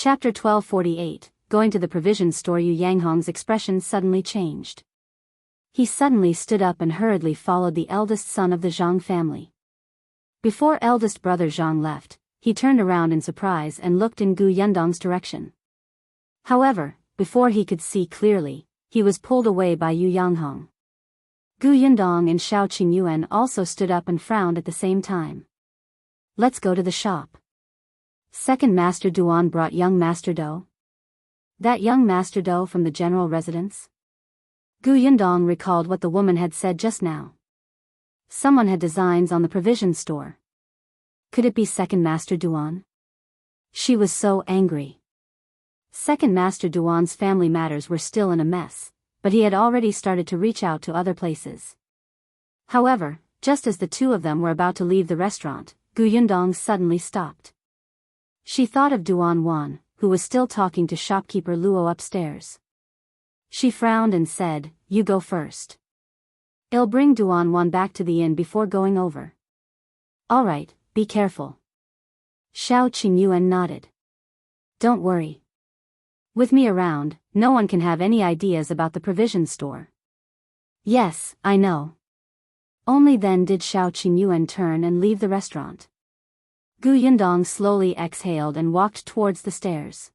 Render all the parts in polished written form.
Chapter 1248, Going to the provision store. Yu Yanghong's expression suddenly changed. He suddenly stood up and hurriedly followed the eldest son of the Zhang family. Before eldest brother Zhang left, he turned around in surprise and looked in Yundong's direction. However, before he could see clearly, he was pulled away by Yu Yanghong. Yundong and Qingyuan also stood up and frowned at the same time. Let's go to the shop. Second Master Duan brought young Master Do. That young Master Do from the general residence? Yundong recalled what the woman had said just now. Someone had designs on the provision store. Could it be Second Master Duan? She was so angry. Second Master Duan's family matters were still in a mess, but he had already started to reach out to other places. However, just as the two of them were about to leave the restaurant, Yundong suddenly stopped. She thought of Duan Wan, who was still talking to shopkeeper Luo upstairs. She frowned and said, "You go first. I'll bring Duan Wan back to the inn before going over." "All right, be careful." Qingyuan nodded. "Don't worry. With me around, no one can have any ideas about the provision store." "Yes, I know." Only then did Qingyuan turn and leave the restaurant. Yundong slowly exhaled and walked towards the stairs.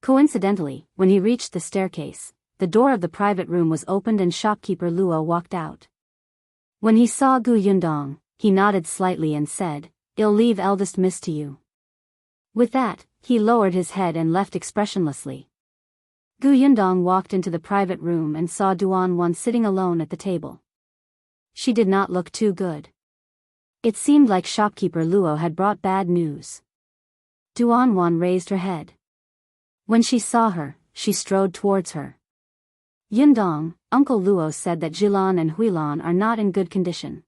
Coincidentally, when he reached the staircase, the door of the private room was opened and shopkeeper Luo walked out. When he saw Yundong, he nodded slightly and said, "I'll leave eldest miss to you." With that, he lowered his head and left expressionlessly. Yundong walked into the private room and saw Duan Wan sitting alone at the table. She did not look too good. It seemed like shopkeeper Luo had brought bad news. Duan Wan raised her head. When she saw her, she strode towards her. "Yundong, Uncle Luo said that Jilan and Huilan are not in good condition.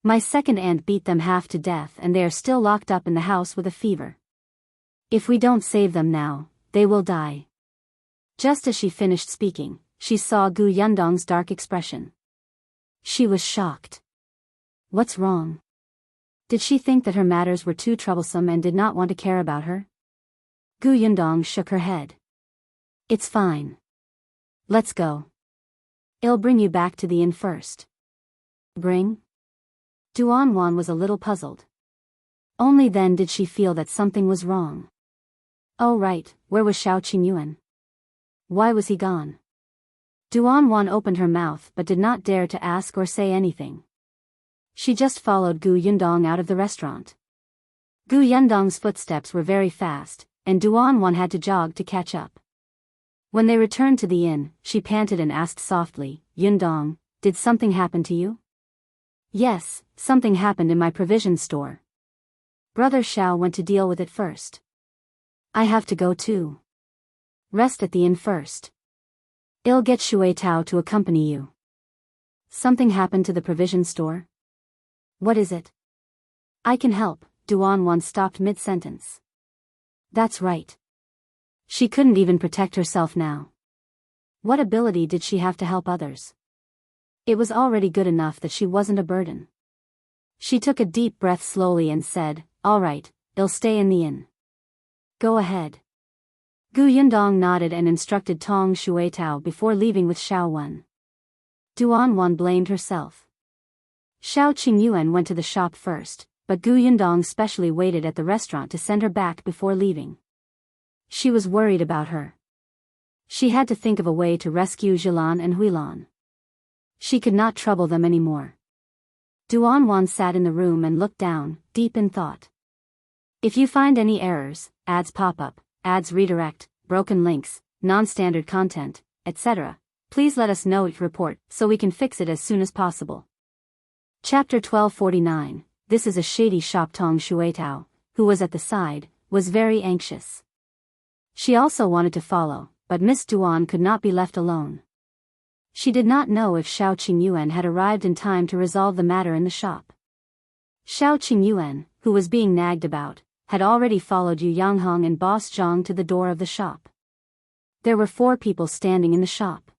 My second aunt beat them half to death and they are still locked up in the house with a fever. If we don't save them now, they will die." Just as she finished speaking, she saw Yundong's dark expression. She was shocked. What's wrong? Did she think that her matters were too troublesome and did not want to care about her? Yundong shook her head. "It's fine. Let's go. I'll bring you back to the inn first." "Bring?" Duan Wan was a little puzzled. Only then did she feel that something was wrong. Oh right, where was Qingyuan? Why was he gone? Duan Wan opened her mouth but did not dare to ask or say anything. She just followed Yundong out of the restaurant. Yundong's footsteps were very fast, and Duan Wan had to jog to catch up. When they returned to the inn, she panted and asked softly, "Yundong, did something happen to you?" "Yes, something happened in my provision store. Brother Shao went to deal with it first. I have to go too. Rest at the inn first. I'll get Shui Tao to accompany you." "Something happened to the provision store? What is it?" "I can help." Duan Wan stopped mid-sentence. That's right. She couldn't even protect herself now. What ability did she have to help others? It was already good enough that she wasn't a burden. She took a deep breath slowly and said, "All right, I'll stay in the inn." "Go ahead." Yundong nodded and instructed Tong Shui Tao before leaving with Shao Wen. Duan Wan blamed herself. Qingyuan went to the shop first, but Yundong specially waited at the restaurant to send her back before leaving. She was worried about her. She had to think of a way to rescue Jilan and Huilan. She could not trouble them anymore. Duan Wan sat in the room and looked down, deep in thought. If you find any errors, ads pop up, ads redirect, broken links, non-standard content, etc., please let us know your report so we can fix it as soon as possible. Chapter 1249, This is a Shady shop. Tong Shuitao, who was at the side, was very anxious. She also wanted to follow, but Miss Duan could not be left alone. She did not know if Qingyuan had arrived in time to resolve the matter in the shop. Qingyuan, who was being nagged about, had already followed Yu Yanghong and Boss Zhang to the door of the shop. There were 4 people standing in the shop.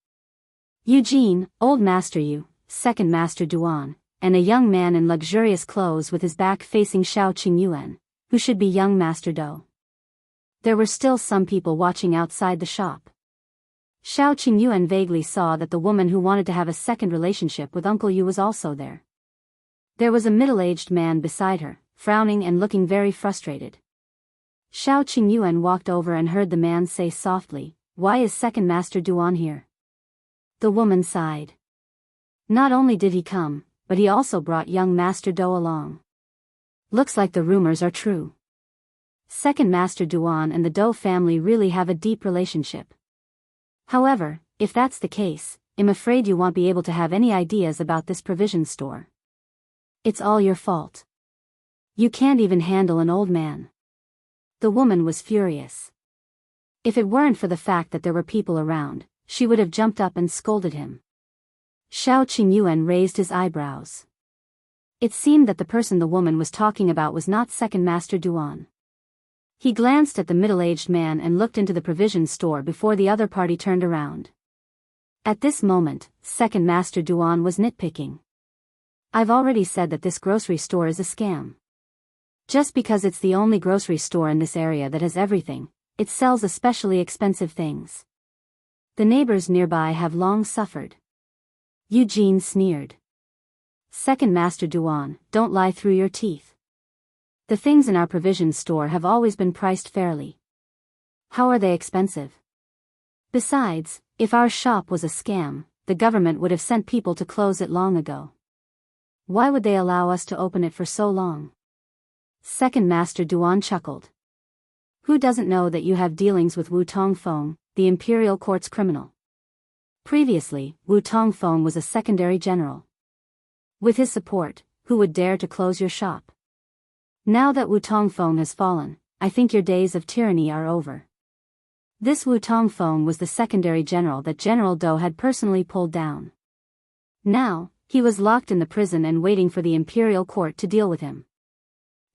Eugene, Old Master Yu, Second Master Duan, and a young man in luxurious clothes with his back facing Qingyuan, who should be young Master Do. There were still some people watching outside the shop. Qingyuan vaguely saw that the woman who wanted to have a second relationship with Uncle Yu was also there. There was a middle-aged man beside her, frowning and looking very frustrated. Qingyuan walked over and heard the man say softly, "Why is Second Master Duan here?" The woman sighed. Not only did he come, but he also brought young Master Do along. Looks like the rumors are true. Second Master Duan and the Do family really have a deep relationship. However, if that's the case, I'm afraid you won't be able to have any ideas about this provision store. It's all your fault. You can't even handle an old man. The woman was furious. If it weren't for the fact that there were people around, she would have jumped up and scolded him. Qingyuan raised his eyebrows. It seemed that the person the woman was talking about was not Second Master Duan. He glanced at the middle-aged man and looked into the provision store before the other party turned around. At this moment, Second Master Duan was nitpicking. I've already said that this grocery store is a scam. Just because it's the only grocery store in this area that has everything, it sells especially expensive things. The neighbors nearby have long suffered. Eugene sneered. Second Master Duan, don't lie through your teeth. The things in our provision store have always been priced fairly. How are they expensive? Besides, if our shop was a scam, the government would have sent people to close it long ago. Why would they allow us to open it for so long? Second Master Duan chuckled. Who doesn't know that you have dealings with Wu Tongfeng, the imperial court's criminal? Previously, Wu Tongfeng was a secondary general. With his support, who would dare to close your shop? Now that Wu Tongfeng has fallen, I think your days of tyranny are over. This Wu Tongfeng was the secondary general that General Do had personally pulled down. Now, he was locked in the prison and waiting for the imperial court to deal with him.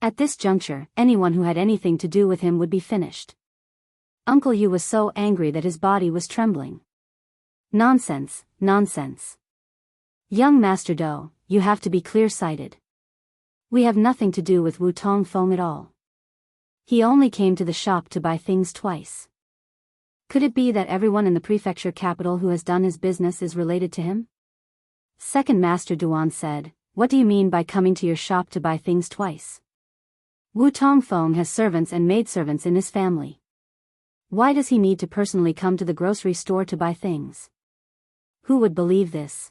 At this juncture, anyone who had anything to do with him would be finished. Uncle Yu was so angry that his body was trembling. Nonsense, nonsense. Young Master Do, you have to be clear-sighted. We have nothing to do with Wu Tongfeng at all. He only came to the shop to buy things twice. Could it be that everyone in the prefecture capital who has done his business is related to him? Second Master Duan said, what do you mean by coming to your shop to buy things twice? Wu Tongfeng has servants and maidservants in his family. Why does he need to personally come to the grocery store to buy things? Who would believe this?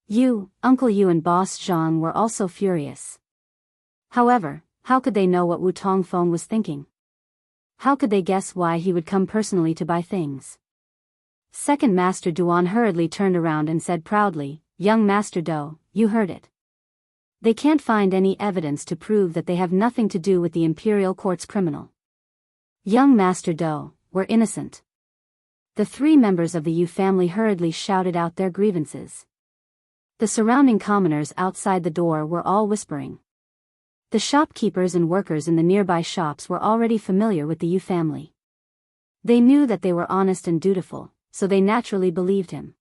You, Uncle Yu and Boss Zhang were also furious. However, how could they know what Wu Tongfeng was thinking? How could they guess why he would come personally to buy things? Second Master Duan hurriedly turned around and said proudly, Young Master Do, you heard it. They can't find any evidence to prove that they have nothing to do with the imperial court's criminal. Young Master Do, we're innocent. The three members of the Yu family hurriedly shouted out their grievances. The surrounding commoners outside the door were all whispering. The shopkeepers and workers in the nearby shops were already familiar with the Yu family. They knew that they were honest and dutiful, so they naturally believed him.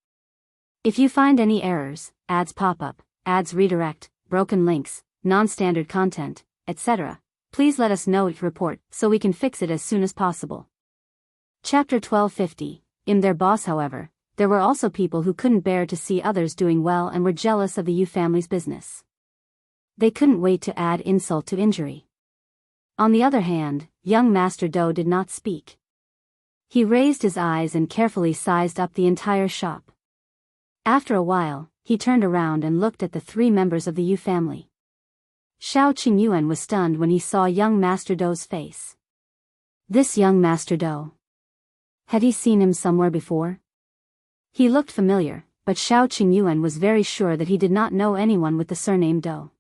If you find any errors, ads pop up, ads redirect, broken links, non-standard content, etc., please let us know each report so we can fix it as soon as possible. Chapter 1250. In their boss, however, there were also people who couldn't bear to see others doing well and were jealous of the Yu family's business. They couldn't wait to add insult to injury. On the other hand, young Master Do did not speak. He raised his eyes and carefully sized up the entire shop. After a while, he turned around and looked at the three members of the Yu family. Qingyuan was stunned when he saw young Master Do's face. This young Master Do. Had he seen him somewhere before? He looked familiar, but Qingyuan was very sure that he did not know anyone with the surname Do.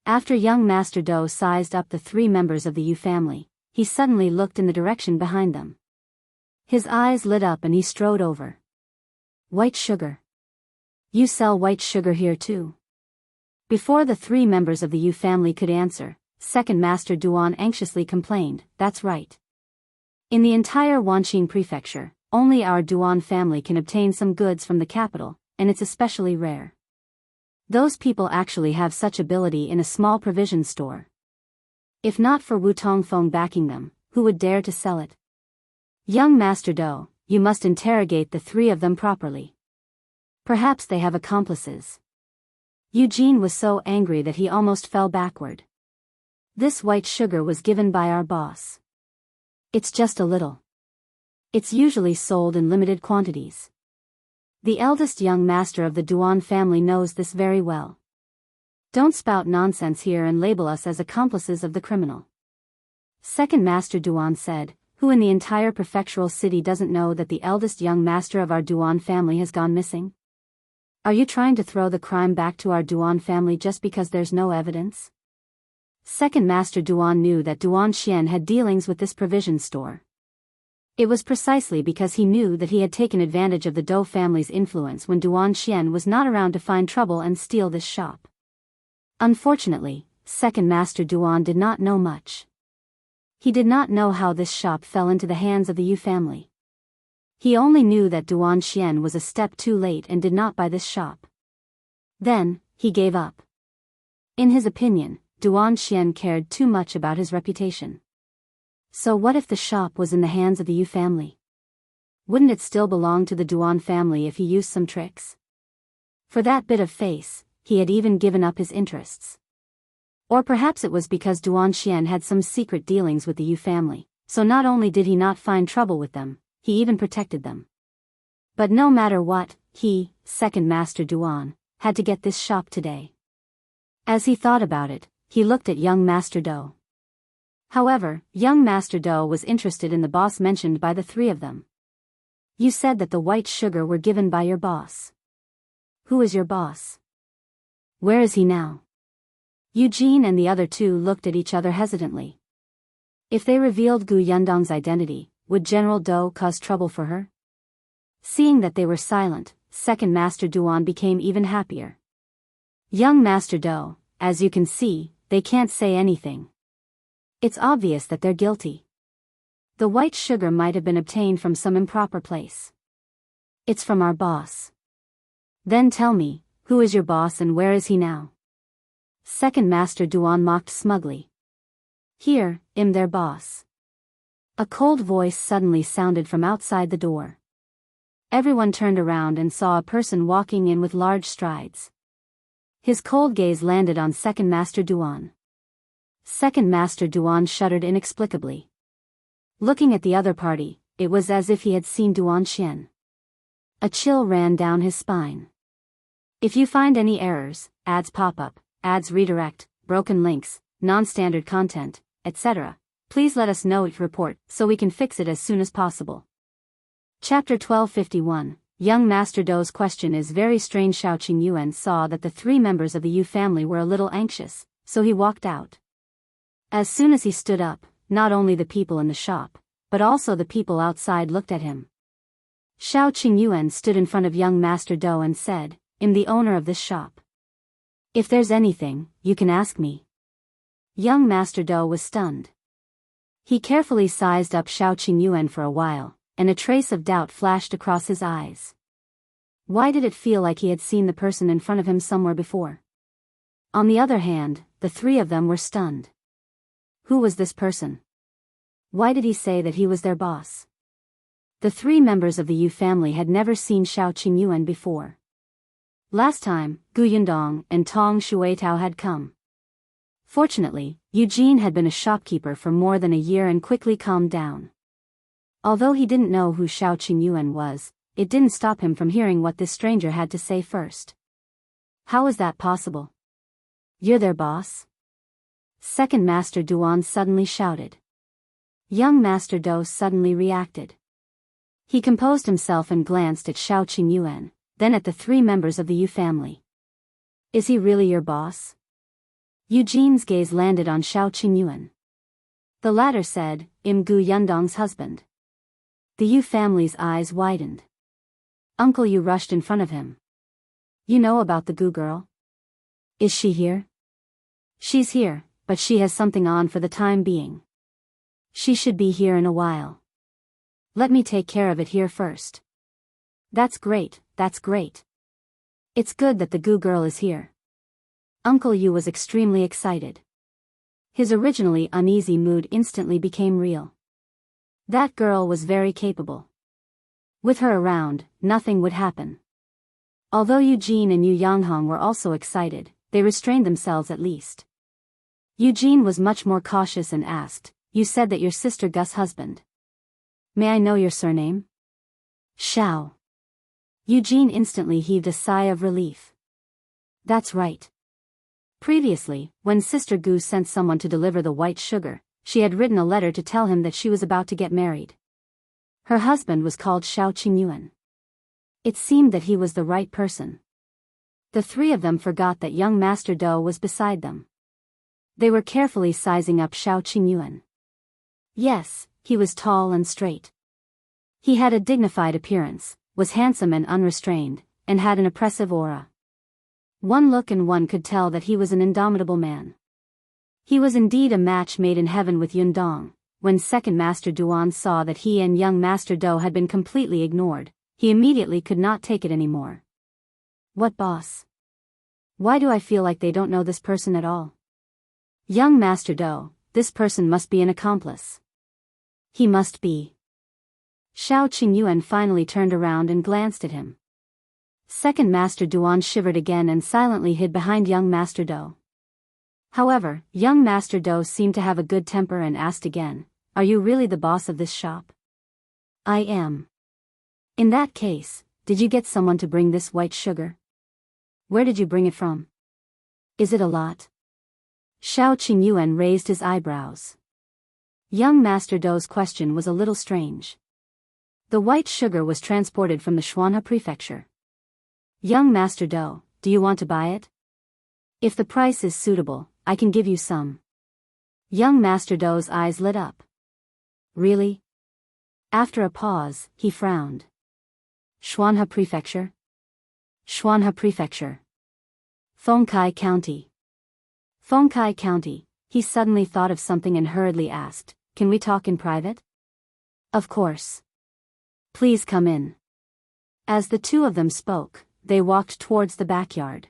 After young Master Do sized up the three members of the Yu family, he suddenly looked in the direction behind them. His eyes lit up and he strode over. White sugar. You sell white sugar here too? Before the three members of the Yu family could answer, Second Master Duan anxiously complained, that's right. In the entire Wanqing prefecture, only our Duan family can obtain some goods from the capital, and it's especially rare. Those people actually have such ability in a small provision store. If not for Wu Tongfeng backing them, who would dare to sell it? Young Master Do, you must interrogate the three of them properly. Perhaps they have accomplices. Eugene was so angry that he almost fell backward. This white sugar was given by our boss. It's just a little. It's usually sold in limited quantities. The eldest young master of the Duan family knows this very well. Don't spout nonsense here and label us as accomplices of the criminal. Second Master Duan said, who in the entire prefectural city doesn't know that the eldest young master of our Duan family has gone missing? Are you trying to throw the crime back to our Duan family just because there's no evidence? Second Master Duan knew that Duan Qian had dealings with this provision store. It was precisely because he knew that he had taken advantage of the Dou family's influence when Duan Qian was not around to find trouble and steal this shop. Unfortunately, Second Master Duan did not know much. He did not know how this shop fell into the hands of the Yu family. He only knew that Duan Qian was a step too late and did not buy this shop. Then, he gave up. In his opinion, Duan Qian cared too much about his reputation. So what if the shop was in the hands of the Yu family? Wouldn't it still belong to the Duan family if he used some tricks? For that bit of face, he had even given up his interests. Or perhaps it was because Duan Qian had some secret dealings with the Yu family, so not only did he not find trouble with them, he even protected them. But no matter what, he, Second Master Duan, had to get this shop today. As he thought about it, he looked at young Master Do. However, young Master Do was interested in the boss mentioned by the three of them. You said that the white sugar were given by your boss. Who is your boss? Where is he now? Eugene and the other two looked at each other hesitantly. If they revealed Gu Yundong's identity, would General Do cause trouble for her? Seeing that they were silent, Second Master Duan became even happier. Young Master Do, as you can see, they can't say anything. It's obvious that they're guilty. The white sugar might have been obtained from some improper place. It's from our boss. Then tell me, who is your boss and where is he now? Second Master Duan mocked smugly. Here, I'm their boss. A cold voice suddenly sounded from outside the door. Everyone turned around and saw a person walking in with large strides. His cold gaze landed on Second Master Duan. Second Master Duan shuddered inexplicably. Looking at the other party, it was as if he had seen Duan Qian. A chill ran down his spine. If you find any errors, ads pop up, ads redirect, broken links, non-standard content, etc., please let us know each report so we can fix it as soon as possible. Chapter 1251. Young Master Do's question is very strange. Shao Qingyuan saw that the three members of the Yu family were a little anxious, so he walked out. As soon as he stood up, not only the people in the shop, but also the people outside looked at him. Shao Qingyuan stood in front of young Master Do and said, I'm the owner of this shop. If there's anything, you can ask me. Young Master Do was stunned. He carefully sized up Shao Qingyuan for a while, and a trace of doubt flashed across his eyes. Why did it feel like he had seen the person in front of him somewhere before? On the other hand, the three of them were stunned. Who was this person? Why did he say that he was their boss? The three members of the Yu family had never seen Shao Qingyuan before. Last time, Gu Yundong and Tong Shuitao had come. Fortunately, Eugene had been a shopkeeper for more than a year and quickly calmed down. Although he didn't know who Shao Qingyuan was, it didn't stop him from hearing what this stranger had to say first. How is that possible? You're their boss? Second Master Duan suddenly shouted. Young Master Do suddenly reacted. He composed himself and glanced at Shao Qingyuan, then at the three members of the Yu family. Is he really your boss? Eugene's gaze landed on Shao Qingyuan. The latter said, I'm Gu Yundong's husband. The Yu family's eyes widened. Uncle Yu rushed in front of him. You know about the Gu girl? Is she here? She's here, but she has something on for the time being. She should be here in a while. Let me take care of it here first. That's great, that's great. It's good that the Gu girl is here. Uncle Yu was extremely excited. His originally uneasy mood instantly became real. That girl was very capable. With her around, nothing would happen. Although Eugene and Yu Yanghong were also excited, they restrained themselves at least. Eugene was much more cautious and asked, "You said that your sister Gus' husband. May I know your surname?" "Shao." Eugene instantly heaved a sigh of relief. That's right. Previously, when Sister Gu sent someone to deliver the white sugar, she had written a letter to tell him that she was about to get married. Her husband was called Shao Qingyuan. It seemed that he was the right person. The three of them forgot that young Master Do was beside them. They were carefully sizing up Shao Qingyuan. Yes, he was tall and straight. He had a dignified appearance, was handsome and unrestrained, and had an oppressive aura. One look and one could tell that he was an indomitable man. He was indeed a match made in heaven with Yundong. When second Master Duan saw that he and young Master Do had been completely ignored, he immediately could not take it anymore. What boss? Why do I feel like they don't know this person at all? Young Master Do, this person must be an accomplice. He must be. Shao Qingyuan finally turned around and glanced at him. Second Master Duan shivered again and silently hid behind young Master Do. However, young Master Do seemed to have a good temper and asked again, "Are you really the boss of this shop?" "I am." "In that case, did you get someone to bring this white sugar? Where did you bring it from? Is it a lot?" Shao Qingyuan raised his eyebrows. Young Master Do's question was a little strange. The white sugar was transported from the Shuanha prefecture. "Young Master Do, do you want to buy it? If the price is suitable, I can give you some." Young Master Do's eyes lit up. "Really?" After a pause, he frowned. "Shuanha prefecture? Shuanha prefecture. Fengkai County." Fengkai County. He suddenly thought of something and hurriedly asked, "Can we talk in private?" "Of course. Please come in." As the two of them spoke, they walked towards the backyard.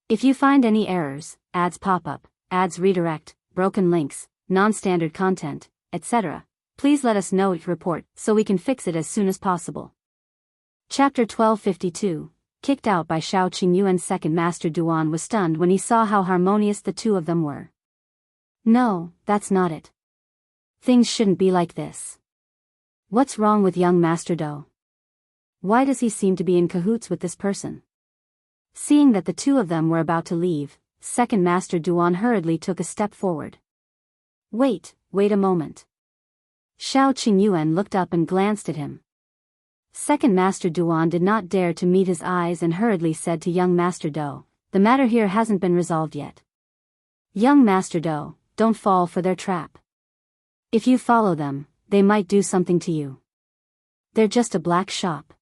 If you find any errors, ads pop up, ads redirect, broken links, non-standard content, etc., please let us know each report so we can fix it as soon as possible. Chapter 1252, Kicked out by Shao Qingyuan. Second Master Duan was stunned when he saw how harmonious the two of them were. "No, that's not it. Things shouldn't be like this. What's wrong with young Master Do? Why does he seem to be in cahoots with this person?" Seeing that the two of them were about to leave, second Master Duan hurriedly took a step forward. Wait a moment." Shao Qingyuan looked up and glanced at him. Second Master Duan did not dare to meet his eyes and hurriedly said to young Master Do, "The matter here hasn't been resolved yet. Young Master Do, don't fall for their trap. If you follow them, they might do something to you. They're just a black shop."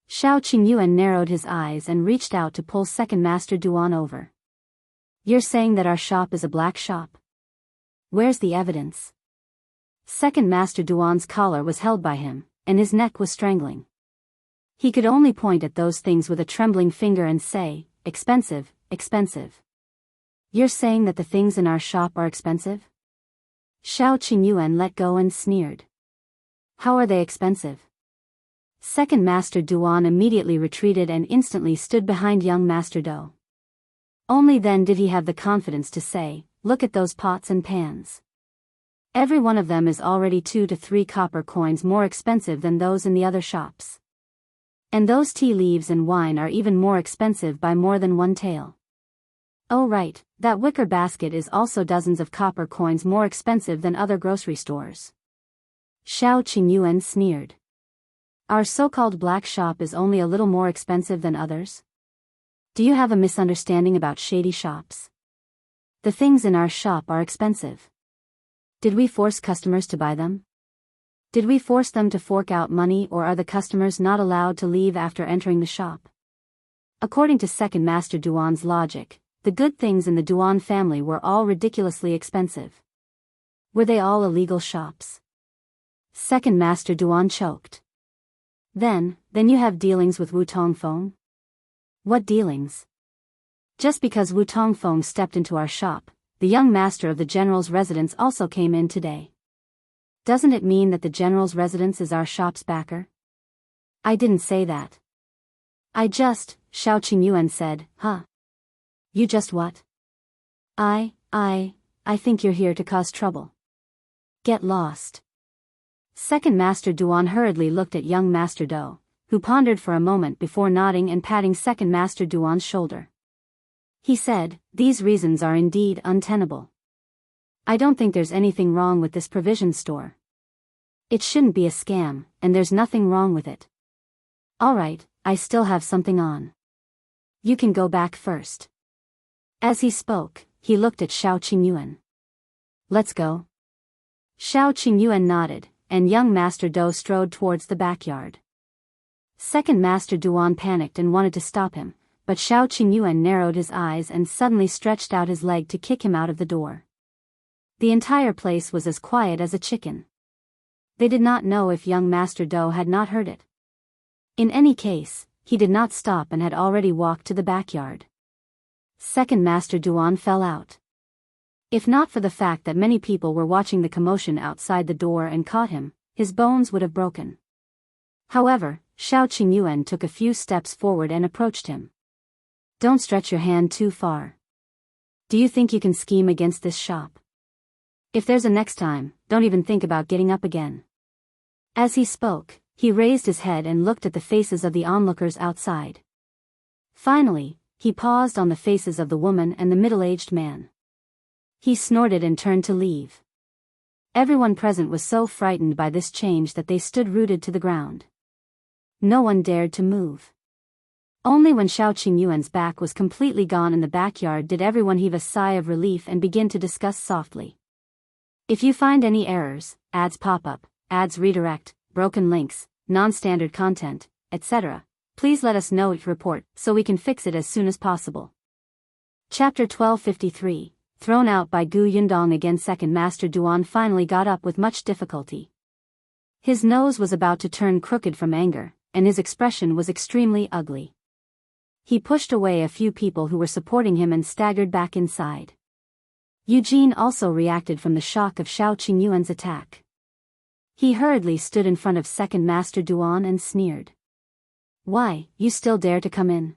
Shao Qingyuan narrowed his eyes and reached out to pull second Master Duan over. "You're saying that our shop is a black shop? Where's the evidence?" Second Master Duan's collar was held by him, and his neck was strangling. He could only point at those things with a trembling finger and say, "Expensive, expensive. You're saying that the things in our shop are expensive?" Shao Qingyuan let go and sneered. "How are they expensive?" Second Master Duan immediately retreated and instantly stood behind young Master Do. Only then did he have the confidence to say, "Look at those pots and pans. Every one of them is already 2 to 3 copper coins more expensive than those in the other shops. And those tea leaves and wine are even more expensive by more than 1 tael. Oh right, that wicker basket is also dozens of copper coins more expensive than other grocery stores." Shao Qingyuan sneered. "Our so-called black shop is only a little more expensive than others? Do you have a misunderstanding about shady shops? The things in our shop are expensive. Did we force customers to buy them? Did we force them to fork out money, or are the customers not allowed to leave after entering the shop?" According to second Master Duan's logic, the good things in the Duan family were all ridiculously expensive. Were they all illegal shops? Second Master Duan choked. Then you have dealings with Wu Tongfeng? What dealings? Just because Wu Tongfeng stepped into our shop, the young master of the general's residence also came in today. Doesn't it mean that the general's residence is our shop's backer? I didn't say that. Shao Qingyuan said, huh? You just what? I think you're here to cause trouble. Get lost. Second Master Duan hurriedly looked at young Master Do, who pondered for a moment before nodding and patting Second Master Duan's shoulder. He said, these reasons are indeed untenable. I don't think there's anything wrong with this provision store. It shouldn't be a scam, and there's nothing wrong with it. Alright, I still have something on. You can go back first. As he spoke, he looked at Shao Qingyuan. Let's go. Shao Qingyuan nodded, and young Master Do strode towards the backyard. Second Master Duan panicked and wanted to stop him, but Shao Qingyuan narrowed his eyes and suddenly stretched out his leg to kick him out of the door. The entire place was as quiet as a chicken. They did not know if young Master Do had not heard it. In any case, he did not stop and had already walked to the backyard. Second Master Duan fell out. If not for the fact that many people were watching the commotion outside the door and caught him, his bones would have broken. However, Shao Qingyuan took a few steps forward and approached him. Don't stretch your hand too far. Do you think you can scheme against this shop? If there's a next time, don't even think about getting up again. As he spoke, he raised his head and looked at the faces of the onlookers outside. Finally, he paused on the faces of the woman and the middle-aged man. He snorted and turned to leave. Everyone present was so frightened by this change that they stood rooted to the ground. No one dared to move. Only when Shao Qingyuan's back was completely gone in the backyard did everyone heave a sigh of relief and begin to discuss softly. If you find any errors, ads pop up, ads redirect, broken links, non-standard content, etc., please let us know each report so we can fix it as soon as possible. Chapter 1253, thrown out by Gu Yundong again. Second Master Duan finally got up with much difficulty. His nose was about to turn crooked from anger, and his expression was extremely ugly. He pushed away a few people who were supporting him and staggered back inside. Eugene also reacted from the shock of Shao Qingyuan's attack. He hurriedly stood in front of Second Master Duan and sneered. Why, you still dare to come in?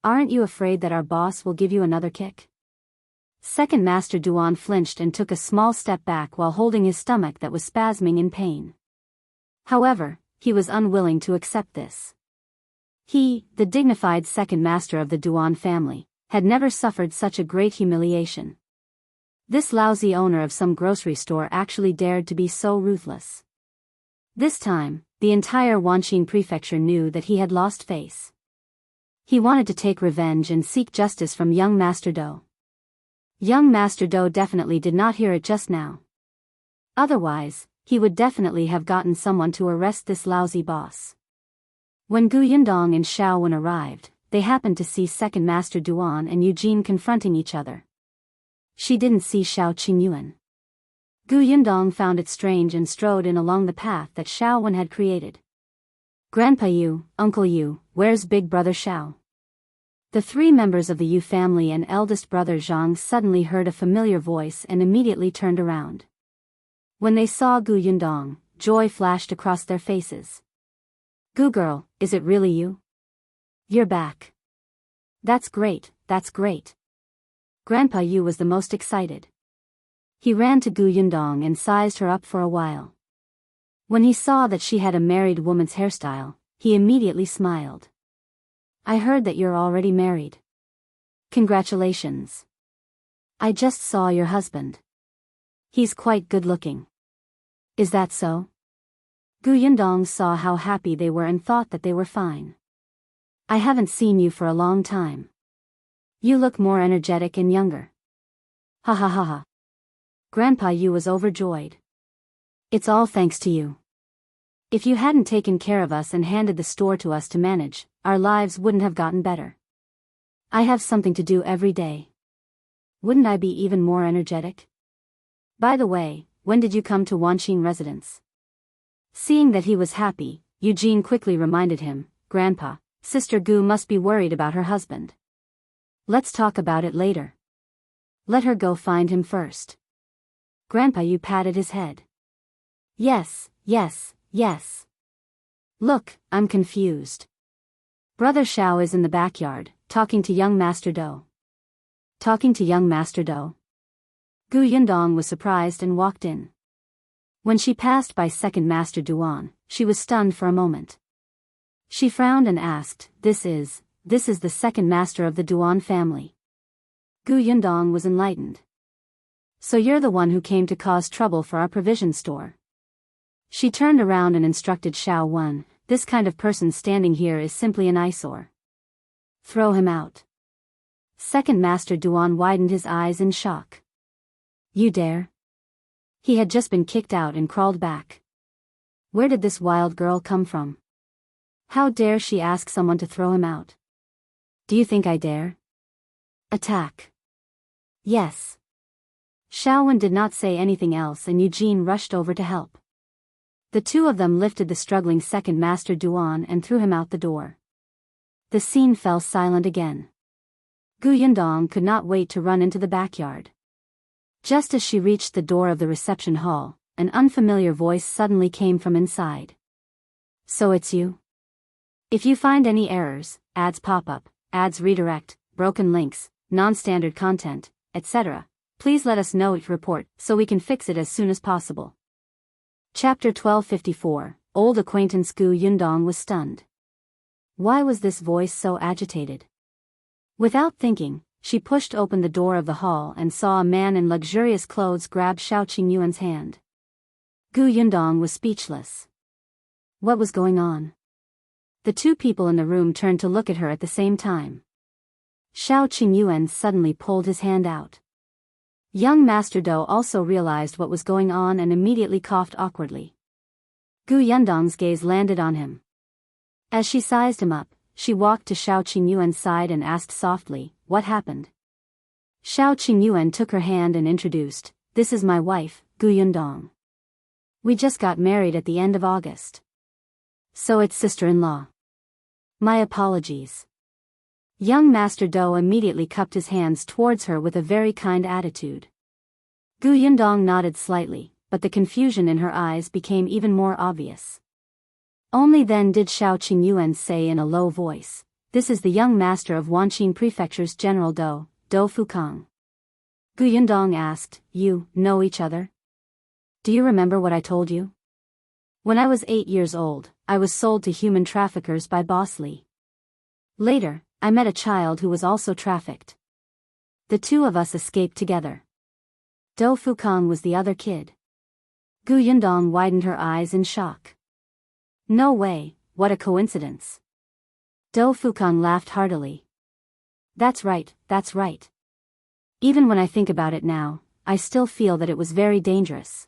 Aren't you afraid that our boss will give you another kick? Second Master Duan flinched and took a small step back while holding his stomach that was spasming in pain. However, he was unwilling to accept this. He, the dignified second master of the Duan family, had never suffered such a great humiliation. This lousy owner of some grocery store actually dared to be so ruthless. This time, the entire Wanqing prefecture knew that he had lost face. He wanted to take revenge and seek justice from young Master Do. Young Master Do definitely did not hear it just now. Otherwise, he would definitely have gotten someone to arrest this lousy boss. When Gu Yundong and Shao Wen arrived, they happened to see Second Master Duan and Eugene confronting each other. She didn't see Shao Qingyuan. Gu Yundong found it strange and strode in along the path that Shao Wen had created. Grandpa Yu, Uncle Yu, where's Big Brother Shao? The three members of the Yu family and eldest brother Zhang suddenly heard a familiar voice and immediately turned around. When they saw Gu Yundong, joy flashed across their faces. Gu girl, is it really you? You're back. That's great, that's great. Grandpa Yu was the most excited. He ran to Gu Yundong and sized her up for a while. When he saw that she had a married woman's hairstyle, he immediately smiled. I heard that you're already married. Congratulations. I just saw your husband. He's quite good looking. Is that so? Gu Yundong saw how happy they were and thought that they were fine. I haven't seen you for a long time. You look more energetic and younger. Ha ha ha ha. Grandpa Yu was overjoyed. It's all thanks to you. If you hadn't taken care of us and handed the store to us to manage, our lives wouldn't have gotten better. I have something to do every day. Wouldn't I be even more energetic? By the way, when did you come to Wanqing residence? Seeing that he was happy, Eugene quickly reminded him, Grandpa, Sister Gu must be worried about her husband. Let's talk about it later. Let her go find him first. Grandpa Yu patted his head. Yes, yes, yes. Look, I'm confused. Brother Shao is in the backyard, talking to young Master Do. Talking to young Master Do? Gu Yundong was surprised and walked in. When she passed by second Master Duan, she was stunned for a moment. She frowned and asked, This is the second master of the Duan family. Gu Yundong was enlightened. So you're the one who came to cause trouble for our provision store. She turned around and instructed Shao Wan, this kind of person standing here is simply an eyesore. Throw him out. Second Master Duan widened his eyes in shock. You dare? He had just been kicked out and crawled back. Where did this wild girl come from? How dare she ask someone to throw him out? Do you think I dare? Attack. Yes. Shaowen did not say anything else and Eugene rushed over to help. The two of them lifted the struggling second Master Duan and threw him out the door. The scene fell silent again. Gu Yundong could not wait to run into the backyard. Just as she reached the door of the reception hall, an unfamiliar voice suddenly came from inside. So it's you? If you find any errors, ads pop up, ads redirect, broken links, non-standard content, etc., please let us know it report so we can fix it as soon as possible. Chapter 1254, Old Acquaintance. Gu Yundong was stunned. Why was this voice so agitated? Without thinking, she pushed open the door of the hall and saw a man in luxurious clothes grab Shao Qingyuan's hand. Gu Yundong was speechless. What was going on? The two people in the room turned to look at her at the same time. Shao Qingyuan suddenly pulled his hand out. Young Master Do also realized what was going on and immediately coughed awkwardly. Gu Yundong's gaze landed on him. As she sized him up, she walked to Shao Qingyuan's side and asked softly, What happened? Shao Qingyuan took her hand and introduced, This is my wife, Gu Yundong. We just got married at the end of August. So it's sister-in-law. My apologies. Young Master Do immediately cupped his hands towards her with a very kind attitude. Gu Yundong nodded slightly, but the confusion in her eyes became even more obvious. Only then did Shao Qingyuan say in a low voice, This is the young master of Wanqin Prefecture's General Do Fukang. Gu Yundong asked, You know each other? Do you remember what I told you? When I was 8 years old, I was sold to human traffickers by Boss Li. Later, I met a child who was also trafficked. The two of us escaped together. Do Fukang was the other kid. Gu Yundong widened her eyes in shock. No way, what a coincidence. Do Fukang laughed heartily. That's right, that's right. Even when I think about it now, I still feel that it was very dangerous.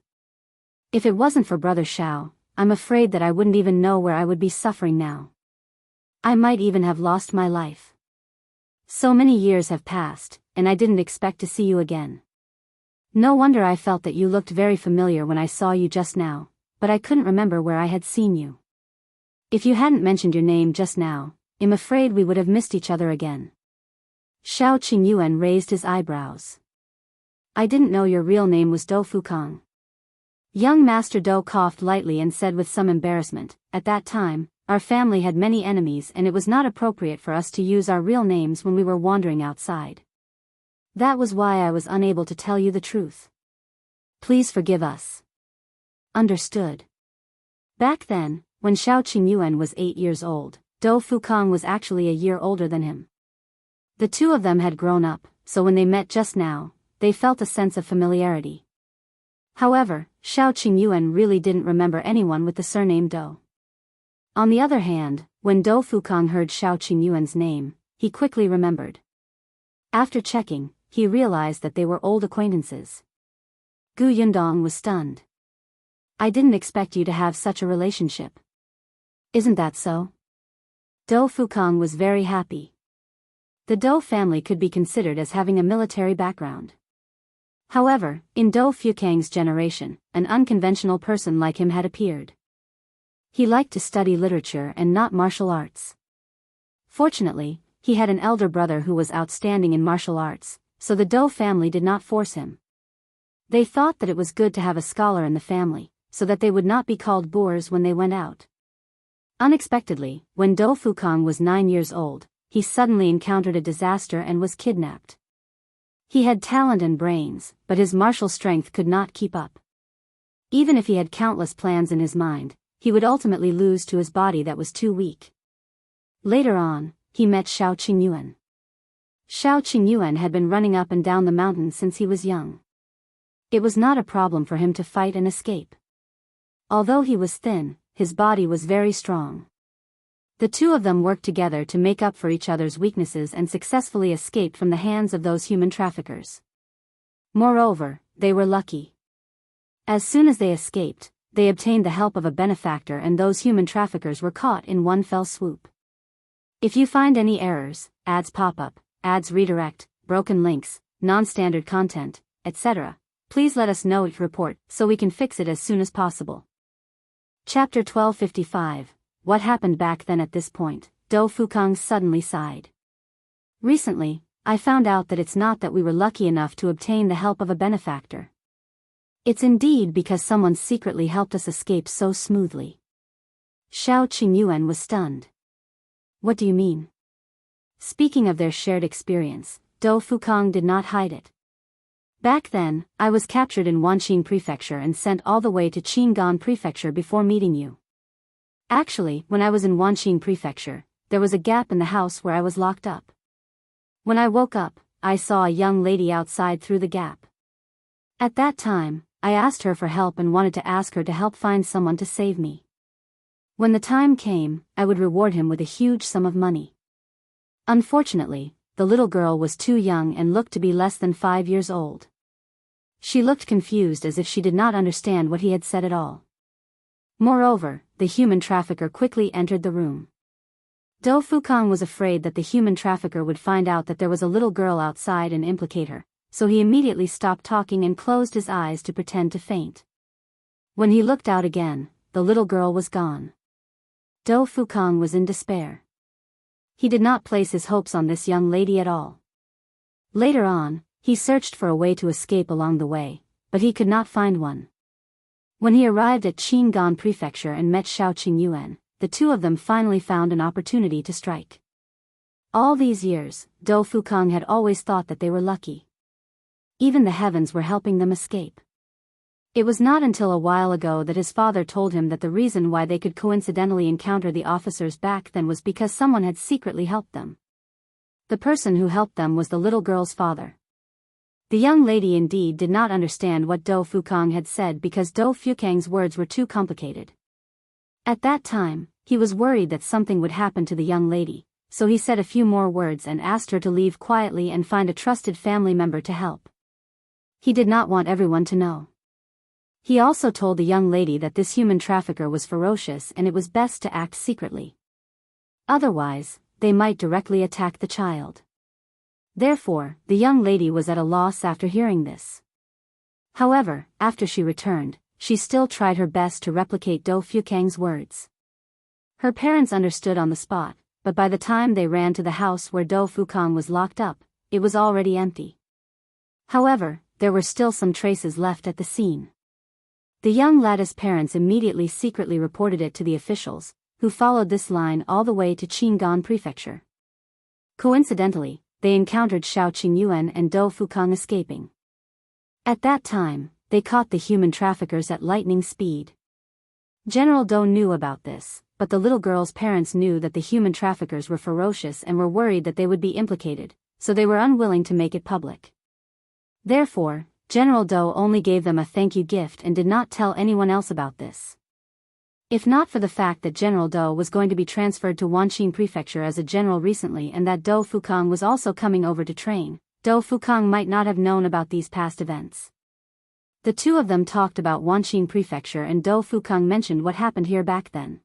If it wasn't for Brother Shao, I'm afraid that I wouldn't even know where I would be suffering now. I might even have lost my life. So many years have passed, and I didn't expect to see you again. No wonder I felt that you looked very familiar when I saw you just now, but I couldn't remember where I had seen you. If you hadn't mentioned your name just now, I'm afraid we would have missed each other again. Shao Qingyuan raised his eyebrows. I didn't know your real name was Do Fukang. Young Master Do coughed lightly and said with some embarrassment, At that time, our family had many enemies and it was not appropriate for us to use our real names when we were wandering outside. That was why I was unable to tell you the truth. Please forgive us. Understood. Back then, when Shao Qingyuan was 8 years old, Do Fukang was actually a year older than him. The two of them had grown up, so when they met just now, they felt a sense of familiarity. However, Shao Qingyuan really didn't remember anyone with the surname Do. On the other hand, when Do Fukang heard Shao Qingyuan's name, he quickly remembered. After checking, he realized that they were old acquaintances. Gu Yundong was stunned. I didn't expect you to have such a relationship. Isn't that so? Do Fukang was very happy. The Do family could be considered as having a military background. However, in Do Fukang's generation, an unconventional person like him had appeared. He liked to study literature and not martial arts. Fortunately, he had an elder brother who was outstanding in martial arts, so the Do family did not force him. They thought that it was good to have a scholar in the family, so that they would not be called boors when they went out. Unexpectedly, when Dou Fukang was 9 years old, he suddenly encountered a disaster and was kidnapped. He had talent and brains, but his martial strength could not keep up. Even if he had countless plans in his mind, he would ultimately lose to his body that was too weak. Later on, he met Shao Qingyuan. Shao Qingyuan had been running up and down the mountain since he was young. It was not a problem for him to fight and escape. Although he was thin, his body was very strong. The two of them worked together to make up for each other's weaknesses and successfully escaped from the hands of those human traffickers. Moreover, they were lucky. As soon as they escaped, they obtained the help of a benefactor and those human traffickers were caught in one fell swoop. If you find any errors, ads pop up, ads redirect, broken links, non-standard content, etc., please let us know each report so we can fix it as soon as possible. Chapter 1255. What happened back then? At this point, Dou Fukang suddenly sighed. Recently, I found out that it's not that we were lucky enough to obtain the help of a benefactor. It's indeed because someone secretly helped us escape so smoothly. Shao Qingyuan was stunned. What do you mean? Speaking of their shared experience, Dou Fukang did not hide it. Back then, I was captured in Wanqing Prefecture and sent all the way to Qingyuan Prefecture before meeting you. Actually, when I was in Wanqing Prefecture, there was a gap in the house where I was locked up. When I woke up, I saw a young lady outside through the gap. At that time, I asked her for help and wanted to ask her to help find someone to save me. When the time came, I would reward him with a huge sum of money. Unfortunately, the little girl was too young and looked to be less than 5 years old. She looked confused as if she did not understand what he had said at all. Moreover, the human trafficker quickly entered the room. Dou Fukang was afraid that the human trafficker would find out that there was a little girl outside and implicate her, so he immediately stopped talking and closed his eyes to pretend to faint. When he looked out again, the little girl was gone. Dou Fukang was in despair. He did not place his hopes on this young lady at all. Later on, he searched for a way to escape along the way, but he could not find one. When he arrived at Qingyuan Prefecture and met Shao Qingyuan, the two of them finally found an opportunity to strike. All these years, Dou Fukang had always thought that they were lucky. Even the heavens were helping them escape. It was not until a while ago that his father told him that the reason why they could coincidentally encounter the officers back then was because someone had secretly helped them. The person who helped them was the little girl's father. The young lady indeed did not understand what Dou Fukang had said because Dou Fukang's words were too complicated. At that time, he was worried that something would happen to the young lady, so he said a few more words and asked her to leave quietly and find a trusted family member to help. He did not want everyone to know. He also told the young lady that this human trafficker was ferocious and it was best to act secretly. Otherwise, they might directly attack the child. Therefore, the young lady was at a loss after hearing this. However, after she returned, she still tried her best to replicate Dou Fukang's words. Her parents understood on the spot, but by the time they ran to the house where Dou Fukang was locked up, it was already empty. However, there were still some traces left at the scene. The young lad's parents immediately secretly reported it to the officials, who followed this line all the way to Qingyuan Prefecture. Coincidentally, they encountered Shao Qingyuan and Dou Fukang escaping. At that time, they caught the human traffickers at lightning speed. General Dou knew about this, but the little girl's parents knew that the human traffickers were ferocious and were worried that they would be implicated, so they were unwilling to make it public. Therefore, General Dou only gave them a thank you gift and did not tell anyone else about this. If not for the fact that General Dou was going to be transferred to Wanqing Prefecture as a general recently and that Dou Fukang was also coming over to train, Dou Fukang might not have known about these past events. The two of them talked about Wanqing Prefecture and Dou Fukang mentioned what happened here back then.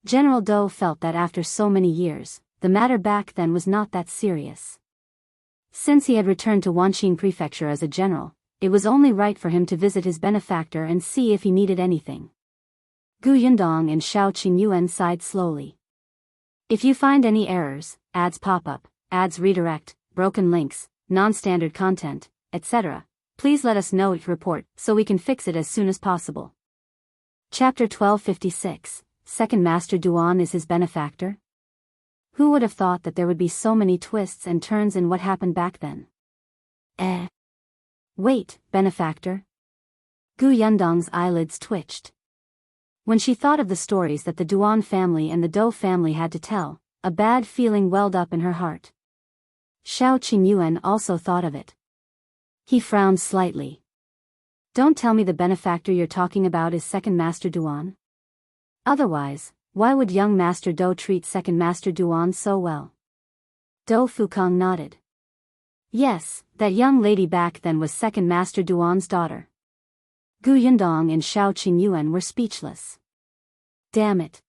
General Dou felt that after so many years, the matter back then was not that serious. Since he had returned to Wanqing Prefecture as a general, it was only right for him to visit his benefactor and see if he needed anything. Yundong and Shao Qingyuan sighed slowly. If you find any errors, ads pop up, ads redirect, broken links, non-standard content, etc., please let us know each report so we can fix it as soon as possible. Chapter 1256, Second Master Duan is his benefactor? Who would have thought that there would be so many twists and turns in what happened back then? Wait, benefactor? Yundong's eyelids twitched. When she thought of the stories that the Duan family and the Dou family had to tell, a bad feeling welled up in her heart. Qingyuan also thought of it. He frowned slightly. Don't tell me the benefactor you're talking about is Second Master Duan? Otherwise, why would young Master Dou treat Second Master Duan so well? Dou Fukang nodded. Yes, that young lady back then was Second Master Duan's daughter. Yundong and Qingyuan were speechless. Damn it.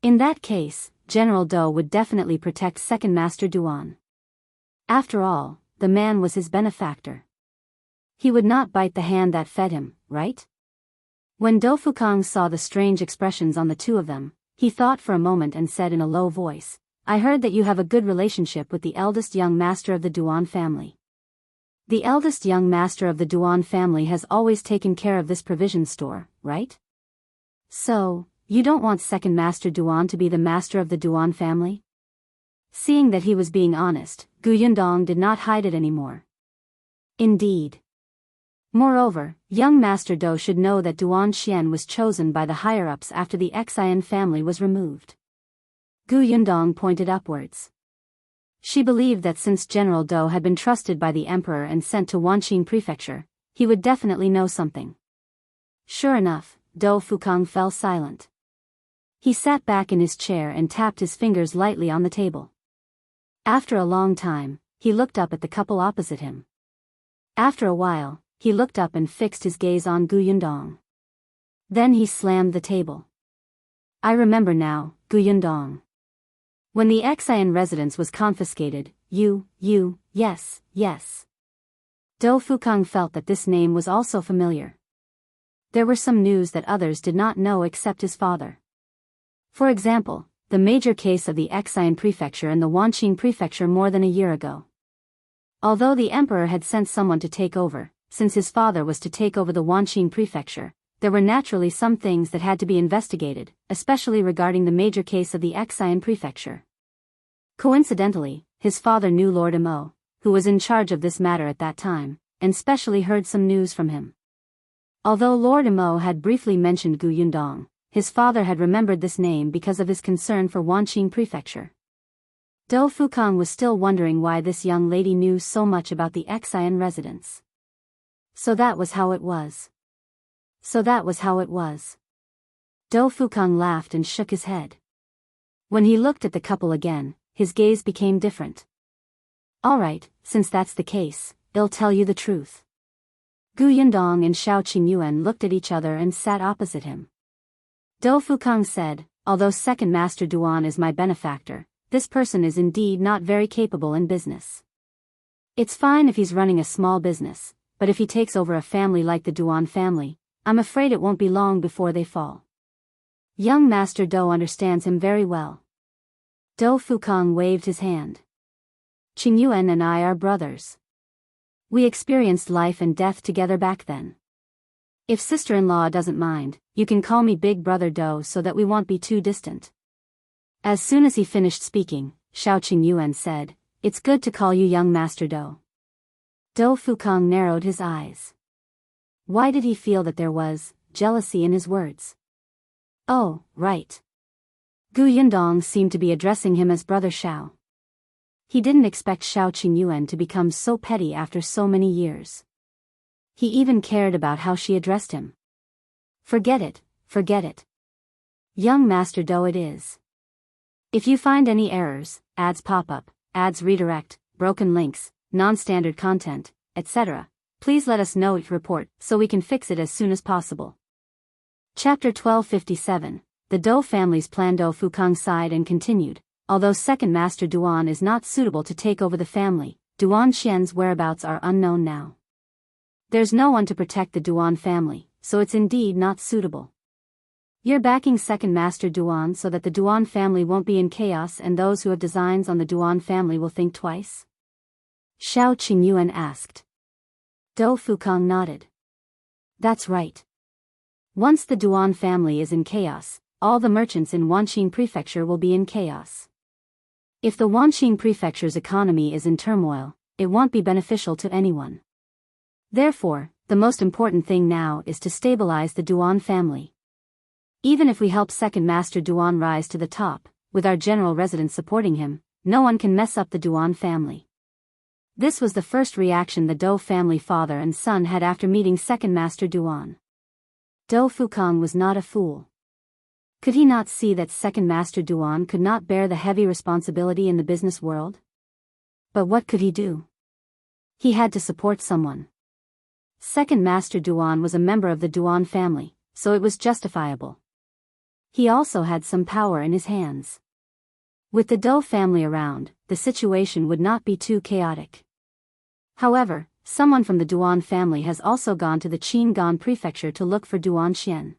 In that case, General Dou would definitely protect Second Master Duan. After all, the man was his benefactor. He would not bite the hand that fed him, right? When Dou Fukang saw the strange expressions on the two of them, he thought for a moment and said in a low voice, I heard that you have a good relationship with the eldest young master of the Duan family. The eldest young master of the Duan family has always taken care of this provision store, right? So, you don't want Second Master Duan to be the master of the Duan family? Seeing that he was being honest, Yundong did not hide it anymore. Indeed. Moreover, young Master Dou should know that Duan Qian was chosen by the higher-ups after the Xian family was removed. Yundong pointed upwards. She believed that since General Dou had been trusted by the emperor and sent to Wanqing Prefecture, he would definitely know something. Sure enough, Dou Fukang fell silent. He sat back in his chair and tapped his fingers lightly on the table. After a long time, he looked up at the couple opposite him. After a while, he looked up and fixed his gaze on Yundong. Then he slammed the table. I remember now, Yundong. When the Xian residence was confiscated, yes. Dou Fukang felt that this name was also familiar. There were some news that others did not know except his father. For example, the major case of the Xian prefecture and the Wanqing prefecture more than a year ago. Although the emperor had sent someone to take over, since his father was to take over the Wanqing prefecture, there were naturally some things that had to be investigated, especially regarding the major case of the Xian prefecture. Coincidentally, his father knew Lord Mo, who was in charge of this matter at that time, and specially heard some news from him. Although Lord Mo had briefly mentioned Yundong, his father had remembered this name because of his concern for Wanqing prefecture. Dou Fukang was still wondering why this young lady knew so much about the Xian residence. So that was how it was. Dou Fukang laughed and shook his head. When he looked at the couple again, his gaze became different. Alright, since that's the case, I'll tell you the truth. Yundong and Qingyuan looked at each other and sat opposite him. Dou Fukang said, although Second Master Duan is my benefactor, this person is indeed not very capable in business. It's fine if he's running a small business, but if he takes over a family like the Duan family, I'm afraid it won't be long before they fall. Young Master Dou understands him very well. Dou Fukang waved his hand. Qingyuan and I are brothers. We experienced life and death together back then. If sister-in-law doesn't mind, you can call me Big Brother Dou so that we won't be too distant. As soon as he finished speaking, Qingyuan said, it's good to call you young Master Dou. Dou Fukang narrowed his eyes. Why did he feel that there was jealousy in his words? Oh, right. Yundong seemed to be addressing him as Brother Shao. He didn't expect Qingyuan to become so petty after so many years. He even cared about how she addressed him. Forget it. Young Master Dou it is. If you find any errors, ads pop up, ads redirect, broken links, non-standard content, etc., please let us know each report so we can fix it as soon as possible. Chapter 1257, The Dou family's plan. Dou Fukang sighed and continued, although Second Master Duan is not suitable to take over the family, Duan Qian's whereabouts are unknown now. There's no one to protect the Duan family, so it's indeed not suitable. You're backing Second Master Duan so that the Duan family won't be in chaos and those who have designs on the Duan family will think twice? Qingyuan asked. Dou Fukang nodded. That's right. Once the Duan family is in chaos, all the merchants in Wanqing Prefecture will be in chaos. If the Wanqing Prefecture's economy is in turmoil, it won't be beneficial to anyone. Therefore, the most important thing now is to stabilize the Duan family. Even if we help Second Master Duan rise to the top, with our general residents supporting him, no one can mess up the Duan family. This was the first reaction the Dou family father and son had after meeting Second Master Duan. Dou Fukang was not a fool. Could he not see that Second Master Duan could not bear the heavy responsibility in the business world? But what could he do? He had to support someone. Second Master Duan was a member of the Duan family, so it was justifiable. He also had some power in his hands. With the Dou family around, the situation would not be too chaotic. However, someone from the Duan family has also gone to the Qingyuan prefecture to look for Duan Xian.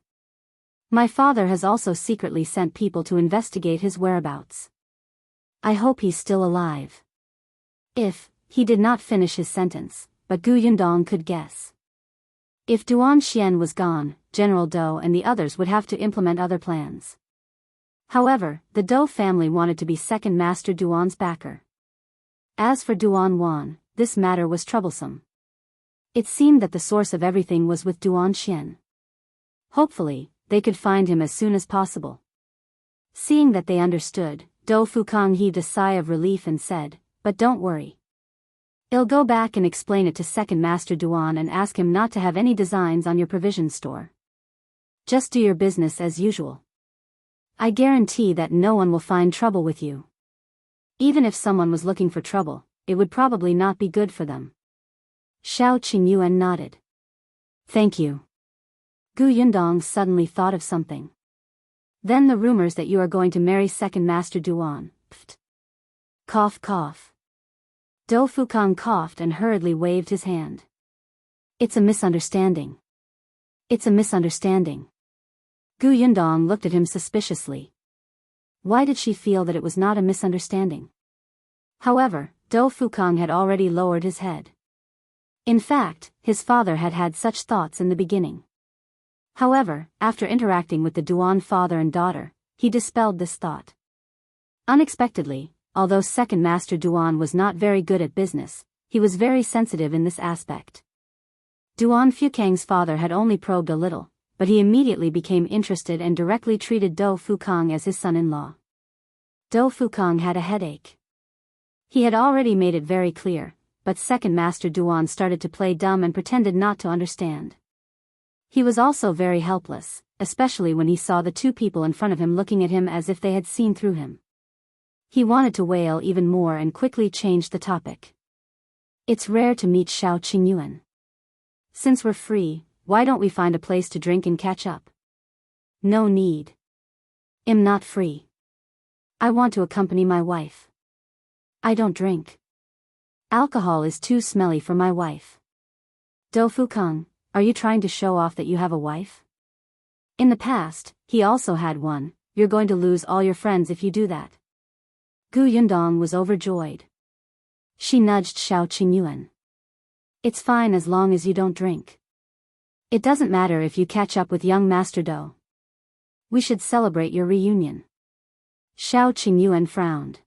My father has also secretly sent people to investigate his whereabouts. I hope he's still alive. He did not finish his sentence, but Gu Yundong could guess. If Duan Xian was gone, General Dou and the others would have to implement other plans. However, the Dou family wanted to be Second Master Duan's backer. As for Duan Wan, this matter was troublesome. It seemed that the source of everything was with Duan Xian. Hopefully, they could find him as soon as possible. Seeing that they understood, Dou Fukang heaved a sigh of relief and said, "But don't worry. I'll go back and explain it to Second Master Duan and ask him not to have any designs on your provision store. Just do your business as usual. I guarantee that no one will find trouble with you. Even if someone was looking for trouble, it would probably not be good for them." Shao Qingyuan nodded. "Thank you." Gu Yundong suddenly thought of something. "Then the rumors that you are going to marry Second Master Duan, pft. Cough cough." Dou Fukang coughed and hurriedly waved his hand. "It's a misunderstanding. It's a misunderstanding." Gu Yundong looked at him suspiciously. Why did she feel that it was not a misunderstanding? However, Dou Fukang had already lowered his head. In fact, his father had had such thoughts in the beginning. However, after interacting with the Duan father and daughter, he dispelled this thought. Unexpectedly, although Second Master Duan was not very good at business, he was very sensitive in this aspect. Duan Fukang's father had only probed a little, but he immediately became interested and directly treated Dou Fukang as his son-in-law. Dou Fukang had a headache. He had already made it very clear, but Second Master Duan started to play dumb and pretended not to understand. He was also very helpless, especially when he saw the two people in front of him looking at him as if they had seen through him. He wanted to wail even more and quickly changed the topic. "It's rare to meet Shao Qingyuan. Since we're free, why don't we find a place to drink and catch up?" "No need. I'm not free. I want to accompany my wife. I don't drink. Alcohol is too smelly for my wife." "Dou Fukang, are you trying to show off that you have a wife? In the past, he also had one. You're going to lose all your friends if you do that." Gu Yundong was overjoyed. She nudged Shao Qingyuan. "It's fine as long as you don't drink. It doesn't matter if you catch up with young Master Dou. We should celebrate your reunion." Shao Qingyuan frowned.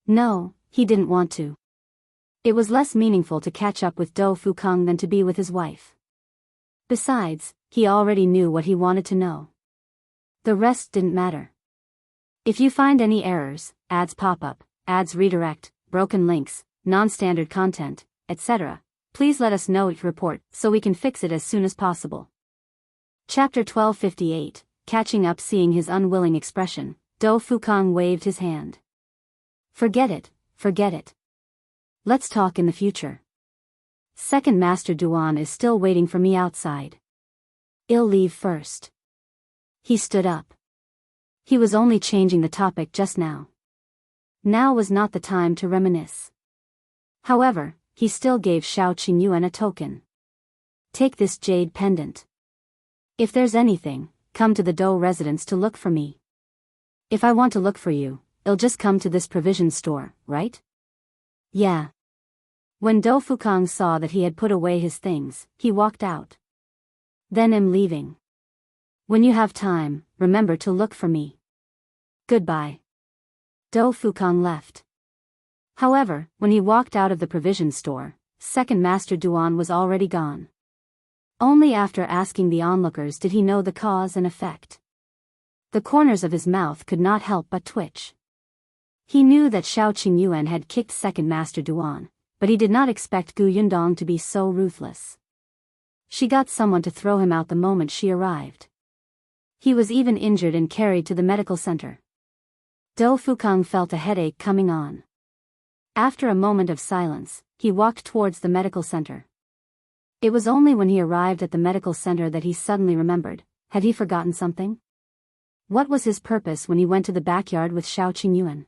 No, he didn't want to. It was less meaningful to catch up with Dou Fukang than to be with his wife. Besides, he already knew what he wanted to know. The rest didn't matter. If you find any errors, ads pop up, ads redirect, broken links, non-standard content, etc., please let us know each report so we can fix it as soon as possible. Chapter 1258, Catching Up. Seeing his unwilling expression, Dou Fukang waved his hand. Forget it, forget it. Let's talk in the future. Second Master Duan is still waiting for me outside. I'll leave first." He stood up. He was only changing the topic just now. Now was not the time to reminisce. However, he still gave Shao Qingyuan a token. "Take this jade pendant. If there's anything, come to the Dou residence to look for me. If I want to look for you, I'll just come to this provision store, right?" "Yeah." When Dou Fukang saw that he had put away his things, he walked out. "Then I'm leaving. When you have time, remember to look for me. Goodbye. Dou Fukang left. However, when he walked out of the provision store, second master Duan was already gone. Only after asking the onlookers did he know the cause and effect. The corners of his mouth could not help but twitch. He knew that Qingyuan had kicked second master Duan, but he did not expect Yundong to be so ruthless. She got someone to throw him out the moment she arrived. He was even injured and carried to the medical center. Dou Fukang felt a headache coming on. After a moment of silence, he walked towards the medical center. It was only when he arrived at the medical center that he suddenly remembered. Had he forgotten something? What was his purpose when he went to the backyard with Qingyuan?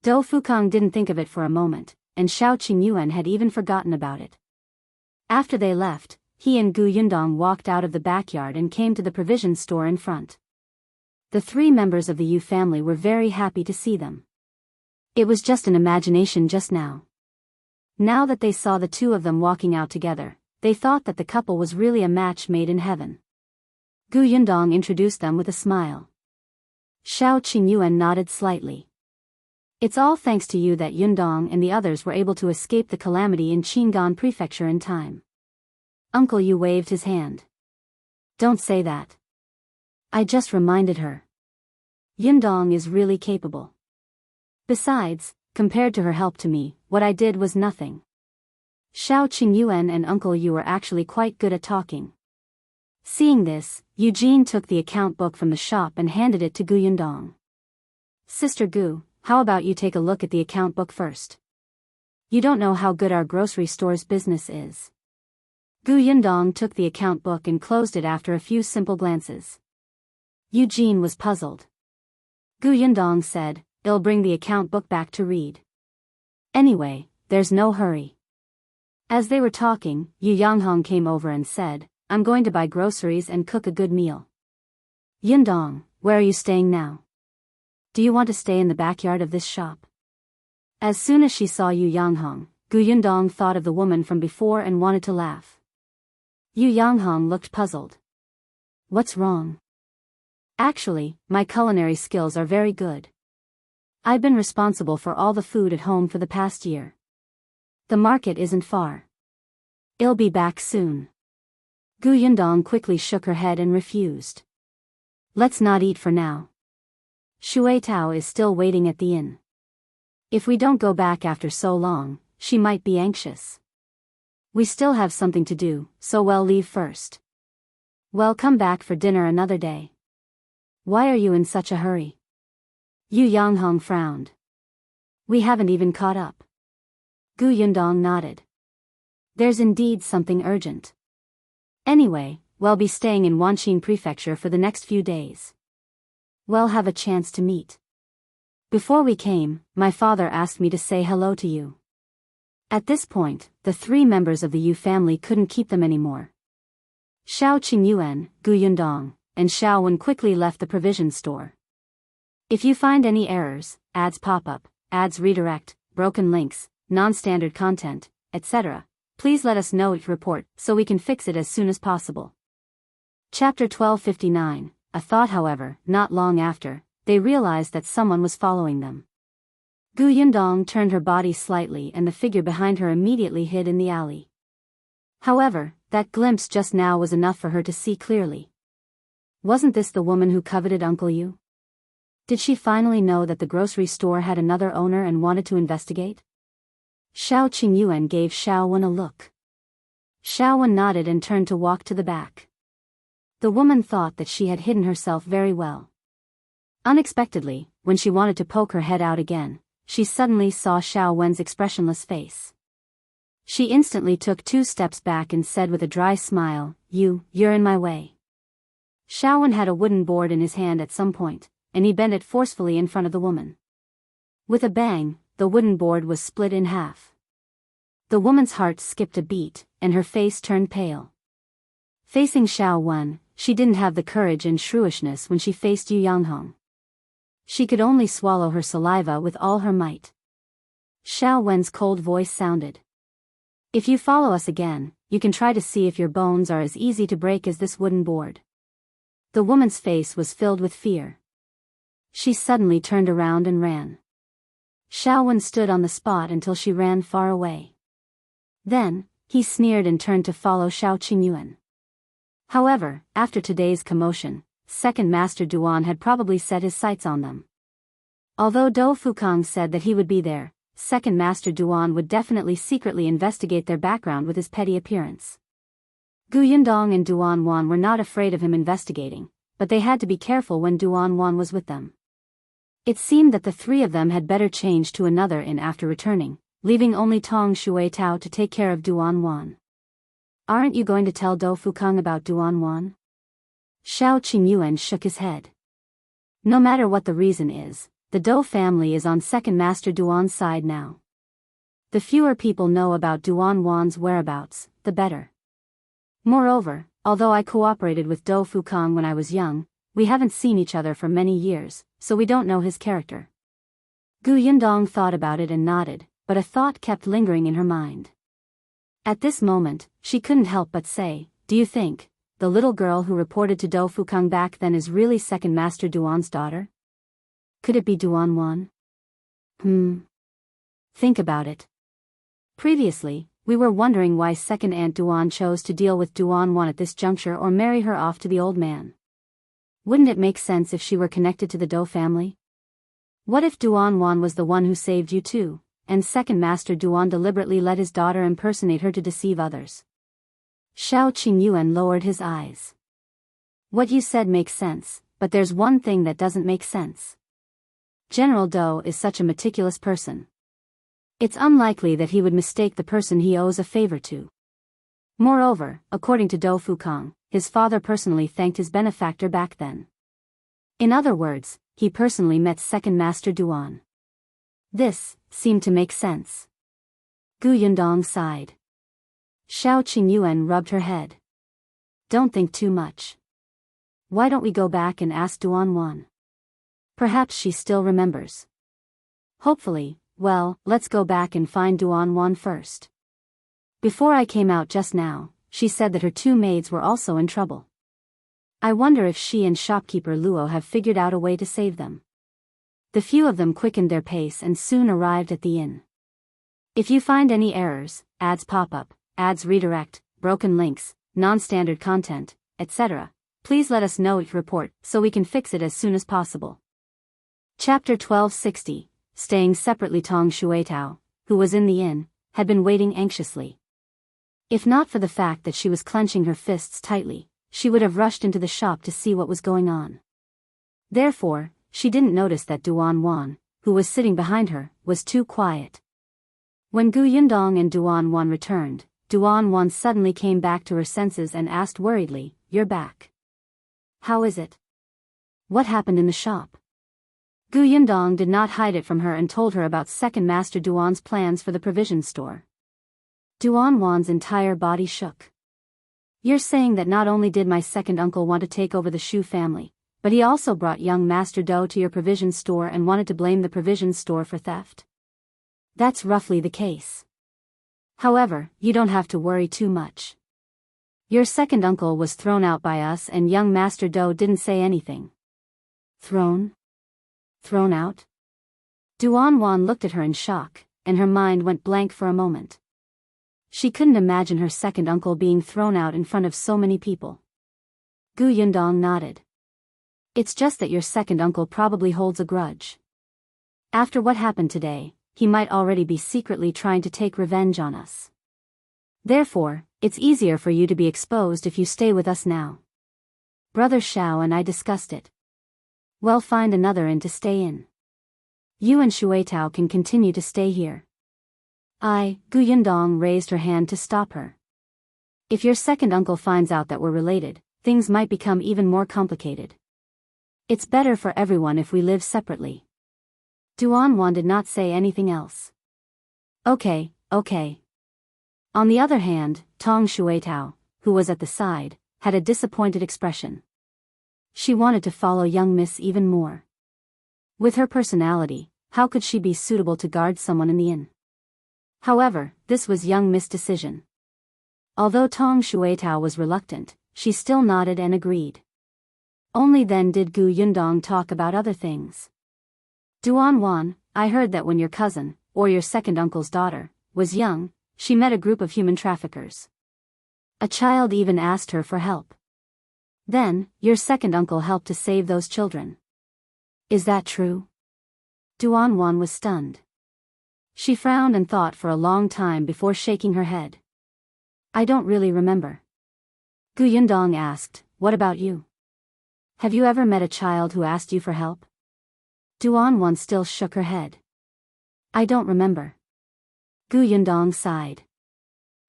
Dou Fukang didn't think of it for a moment, and Qingyuan had even forgotten about it. After they left, he and Yundong walked out of the backyard and came to the provision store in front. The three members of the Yu family were very happy to see them. It was just an imagination just now. Now that they saw the two of them walking out together, they thought that the couple was really a match made in heaven. Yundong introduced them with a smile. Qingyuan nodded slightly. It's all thanks to you that Yundong and the others were able to escape the calamity in Qingyuan prefecture in time. Uncle Yu waved his hand. Don't say that. I just reminded her. Yundong is really capable. Besides, compared to her help to me, what I did was nothing. Qingyuan and Uncle Yu were actually quite good at talking. Seeing this, Eugene took the account book from the shop and handed it to Yundong. Sister Gu, how about you take a look at the account book first? You don't know how good our grocery store's business is. Yundong took the account book and closed it after a few simple glances. Eugene was puzzled. Yundong said, "I'll bring the account book back to read. Anyway, there's no hurry." As they were talking, Jianghu came over and said, "I'm going to buy groceries and cook a good meal." Yundong, where are you staying now? Do you want to stay in the backyard of this shop? As soon as she saw Yundong, Yundong thought of the woman from before and wanted to laugh. Yundong looked puzzled. What's wrong? Actually, my culinary skills are very good. I've been responsible for all the food at home for the past year. The market isn't far. I'll be back soon. Yundong quickly shook her head and refused. Let's not eat for now. Shui Tao is still waiting at the inn. If we don't go back after so long, she might be anxious. We still have something to do, so we'll leave first. We'll come back for dinner another day. Why are you in such a hurry? Yundong frowned. We haven't even caught up. Yundong nodded. There's indeed something urgent. Anyway, we'll be staying in Wanqing Prefecture for the next few days. We'll have a chance to meet. Before we came, my father asked me to say hello to you. At this point, the three members of the Yu family couldn't keep them anymore. Qingyuan, Yundong, and Shaowen quickly left the provision store. If you find any errors, ads pop up, ads redirect, broken links, non-standard content, etc., please let us know each report so we can fix it as soon as possible. Chapter 1259, a thought. However, not long after, they realized that someone was following them. Yundong turned her body slightly and the figure behind her immediately hid in the alley. However, that glimpse just now was enough for her to see clearly. Wasn't this the woman who coveted Uncle Yu? Did she finally know that the grocery store had another owner and wanted to investigate? Qingyuan gave Shaowen a look. Shaowen nodded and turned to walk to the back. The woman thought that she had hidden herself very well. Unexpectedly, when she wanted to poke her head out again, she suddenly saw Shaowen's expressionless face. She instantly took 2 steps back and said with a dry smile, You're in my way." Shaowen had a wooden board in his hand at some point, and he bent it forcefully in front of the woman. With a bang, the wooden board was split in half. The woman's heart skipped a beat, and her face turned pale. Facing Shaowen, she didn't have the courage and shrewishness when she faced Yundong. She could only swallow her saliva with all her might. Shaowen's cold voice sounded. "If you follow us again, you can try to see if your bones are as easy to break as this wooden board." The woman's face was filled with fear. She suddenly turned around and ran. Xiaowen stood on the spot until she ran far away. Then, he sneered and turned to follow Qingyuan. However, after today's commotion, Second Master Duan had probably set his sights on them. Although Dou Fukang said that he would be there, Second Master Duan would definitely secretly investigate their background with his petty appearance. Yundong and Duan Wan were not afraid of him investigating, but they had to be careful when Duan Wan was with them. It seemed that the three of them had better change to another inn after returning, leaving only Tong Shuitao to take care of Duan Wan. Aren't you going to tell Dou Fukang about Duan Wan? Shao Qingyuan shook his head. No matter what the reason is, the Dou family is on Second Master Duan's side now. The fewer people know about Duan Wan's whereabouts, the better. Moreover, although I cooperated with Dou Fukang when I was young, we haven't seen each other for many years, so we don't know his character. Yundong thought about it and nodded, but a thought kept lingering in her mind. At this moment, she couldn't help but say, "Do you think the little girl who reported to Dou Fukang back then is really Second Master Duan's daughter? Could it be Duan Wan?" Think about it. Previously, we were wondering why Second Aunt Duan chose to deal with Duan Wan at this juncture or marry her off to the old man. Wouldn't it make sense if she were connected to the Dou family? What if Duan Wan was the one who saved you too, and Second Master Duan deliberately let his daughter impersonate her to deceive others? Shao Qingyuan lowered his eyes. What you said makes sense, but there's one thing that doesn't make sense. General Dou is such a meticulous person. It's unlikely that he would mistake the person he owes a favor to. Moreover, according to Dou Fukang, his father personally thanked his benefactor back then. In other words, he personally met Second Master Duan. This seemed to make sense. Yundong sighed. Shao Qingyuan rubbed her head. Don't think too much. Why don't we go back and ask Duan Wan? Perhaps she still remembers. Hopefully. Well, let's go back and find Duan Wan first. Before I came out just now, she said that her two maids were also in trouble. I wonder if she and shopkeeper Luo have figured out a way to save them. The few of them quickened their pace and soon arrived at the inn. If you find any errors, ads pop up, ads redirect, broken links, non-standard content, etc., please let us know your report so we can fix it as soon as possible. Chapter 1260. Staying separately. Tong Shuitao, who was in the inn, had been waiting anxiously. If not for the fact that she was clenching her fists tightly, she would have rushed into the shop to see what was going on. Therefore, she didn't notice that Duan Wan, who was sitting behind her, was too quiet. When Yundong and Duan Wan returned, Duan Wan suddenly came back to her senses and asked worriedly, "You're back. How is it? What happened in the shop?" Yundong did not hide it from her and told her about Second Master Duan's plans for the provision store. Duan Wan's entire body shook. "You're saying that not only did my second uncle want to take over the Shu family, but he also brought young Master Dou to your provision store and wanted to blame the provision store for theft?" "That's roughly the case. However, you don't have to worry too much. Your second uncle was thrown out by us and young Master Dou didn't say anything." Thrown out? Duan Wan looked at her in shock, and her mind went blank for a moment. She couldn't imagine her second uncle being thrown out in front of so many people. Yundong nodded. "It's just that your second uncle probably holds a grudge. After what happened today, he might already be secretly trying to take revenge on us. Therefore, it's easier for you to be exposed if you stay with us now. Brother Shao and I discussed it. Well, find another inn to stay in. You and Shuitao can continue to stay here." Yundong raised her hand to stop her. "If your second uncle finds out that we're related, things might become even more complicated. It's better for everyone if we live separately." Duan Wan did not say anything else. Okay. On the other hand, Tong Shuitao, who was at the side, had a disappointed expression. She wanted to follow young Miss even more. With her personality, how could she be suitable to guard someone in the inn? However, this was young Miss' decision. Although Tong Shuitao was reluctant, she still nodded and agreed. Only then did Gu Yundong talk about other things. Duan, I heard that when your cousin, or your second uncle's daughter, was young, she met a group of human traffickers. A child even asked her for help. Then, your second uncle helped to save those children. Is that true? Duan was stunned. She frowned and thought for a long time before shaking her head. I don't really remember. Gu Yundong asked, what about you? Have you ever met a child who asked you for help? Duan still shook her head. I don't remember. Gu Yundong sighed.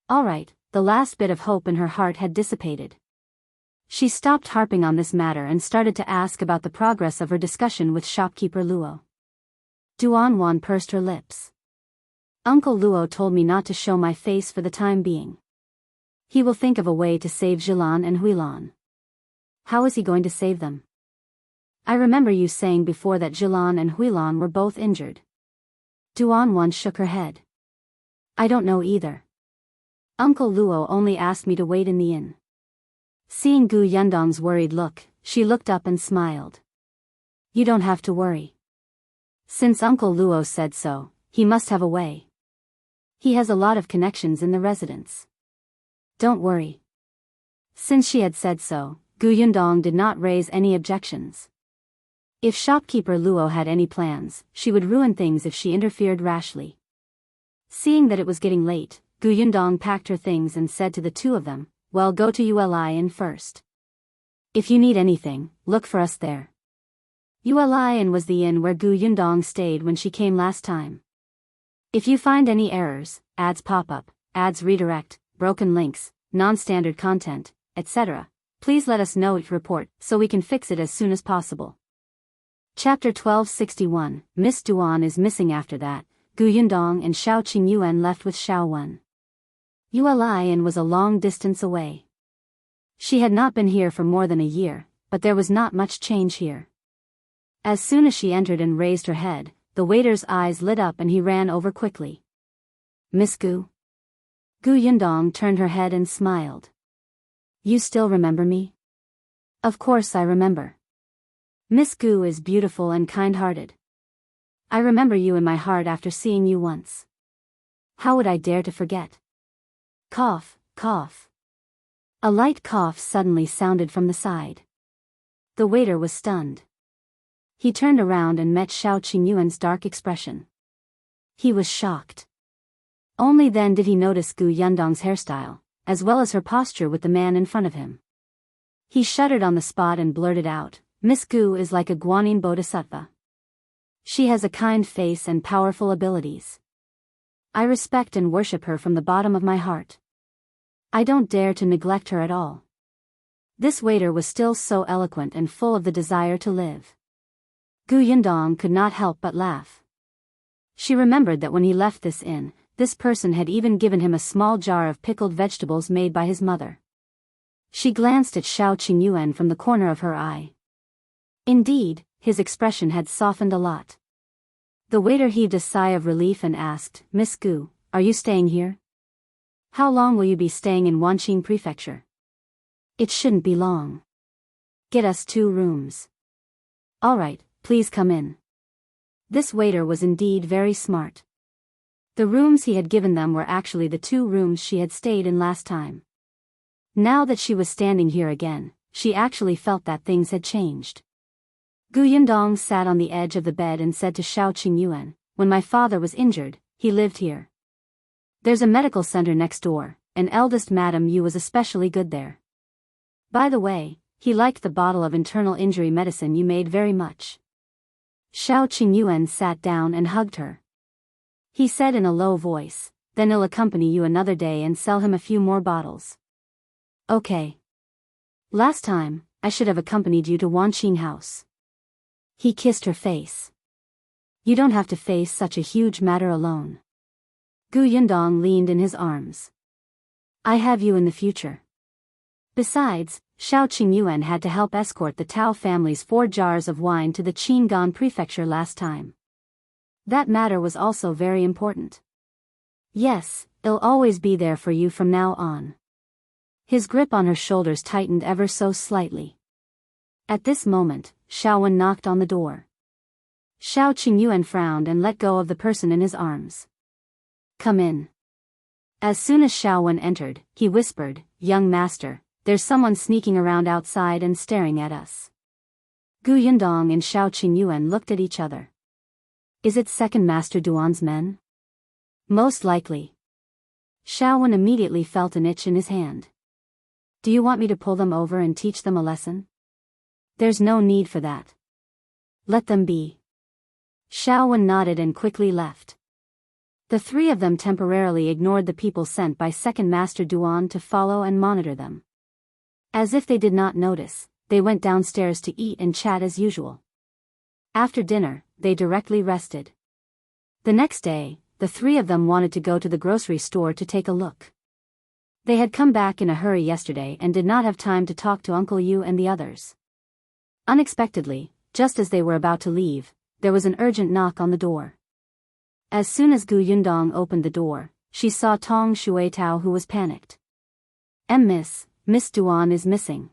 All right, the last bit of hope in her heart had dissipated. She stopped harping on this matter and started to ask about the progress of her discussion with shopkeeper Luo. Duan pursed her lips. Uncle Luo told me not to show my face for the time being. He will think of a way to save Jilan and Huilan. How is he going to save them? I remember you saying before that Jilan and Huilan were both injured. Duan shook her head. I don't know either. Uncle Luo only asked me to wait in the inn. Seeing Gu Yundong's worried look, she looked up and smiled. You don't have to worry. Since Uncle Luo said so, he must have a way. He has a lot of connections in the residence. Don't worry. Since she had said so, Gu Yundong did not raise any objections. If shopkeeper Luo had any plans, she would ruin things if she interfered rashly. Seeing that it was getting late, Gu Yundong packed her things and said to the two of them, well, go to Uli Inn first. If you need anything, look for us there. Uli Inn was the inn where Gu Yundong stayed when she came last time. If you find any errors, ads pop up, ads redirect, broken links, non-standard content, etc., please let us know each report so we can fix it as soon as possible. Chapter 1261, Miss Duan is missing. After that, Gu Yundong and Shao Qingyuan left with Shao. Uli Inn was a long distance away. She had not been here for more than a year, but there was not much change here. As soon as she entered and raised her head, the waiter's eyes lit up and he ran over quickly. Miss Gu? Gu Yundong turned her head and smiled. You still remember me? Of course I remember. Miss Gu is beautiful and kind-hearted. I remember you in my heart after seeing you once. How would I dare to forget? Cough, cough. A light cough suddenly sounded from the side. The waiter was stunned. He turned around and met Shao Qingyuan's dark expression. He was shocked. Only then did he notice Gu Yundong's hairstyle, as well as her posture with the man in front of him. He shuddered on the spot and blurted out, Miss Gu is like a Guanyin bodhisattva. She has a kind face and powerful abilities. I respect and worship her from the bottom of my heart. I don't dare to neglect her at all. This waiter was still so eloquent and full of the desire to live. Gu Yundong could not help but laugh. She remembered that when he left this inn, this person had even given him a small jar of pickled vegetables made by his mother. She glanced at Shao Qingyuan from the corner of her eye. Indeed, his expression had softened a lot. The waiter heaved a sigh of relief and asked, Miss Gu, are you staying here? How long will you be staying in Wanqing Prefecture? It shouldn't be long. Get us 2 rooms. All right, please come in. This waiter was indeed very smart. The rooms he had given them were actually the 2 rooms she had stayed in last time. Now that she was standing here again, she actually felt that things had changed. Gu Yundong sat on the edge of the bed and said to Shao Qingyuan, when my father was injured, he lived here. There's a medical center next door, and eldest Madam Yu was especially good there. By the way, he liked the bottle of internal injury medicine you made very much. Shao Qingyuan sat down and hugged her. He said in a low voice, then he'll accompany you another day and sell him a few more bottles. Okay. Last time, I should have accompanied you to Wanqing House. He kissed her face. You don't have to face such a huge matter alone. Gu Yundong leaned in his arms. I have you in the future. Besides, Shao Qingyuan had to help escort the Tao family's 4 jars of wine to the Qingyuan prefecture last time. That matter was also very important. Yes, it'll always be there for you from now on. His grip on her shoulders tightened ever so slightly. At this moment, Shao knocked on the door. Qingyuan frowned and let go of the person in his arms. "Come in." As soon as Shao entered, he whispered, "Young master, there's someone sneaking around outside and staring at us." Yundong and Qingyuan looked at each other. "Is it second master Duan's men?" "Most likely." Shao immediately felt an itch in his hand. "Do you want me to pull them over and teach them a lesson?" "There's no need for that. Let them be." Shao nodded and quickly left. The three of them temporarily ignored the people sent by Second Master Duan to follow and monitor them. As if they did not notice, they went downstairs to eat and chat as usual. After dinner, they directly rested. The next day, the three of them wanted to go to the grocery store to take a look. They had come back in a hurry yesterday and did not have time to talk to Uncle Yu and the others. Unexpectedly, just as they were about to leave, there was an urgent knock on the door. As soon as Yundong opened the door, she saw Tong Shuitao, who was panicked. Miss Duan is missing.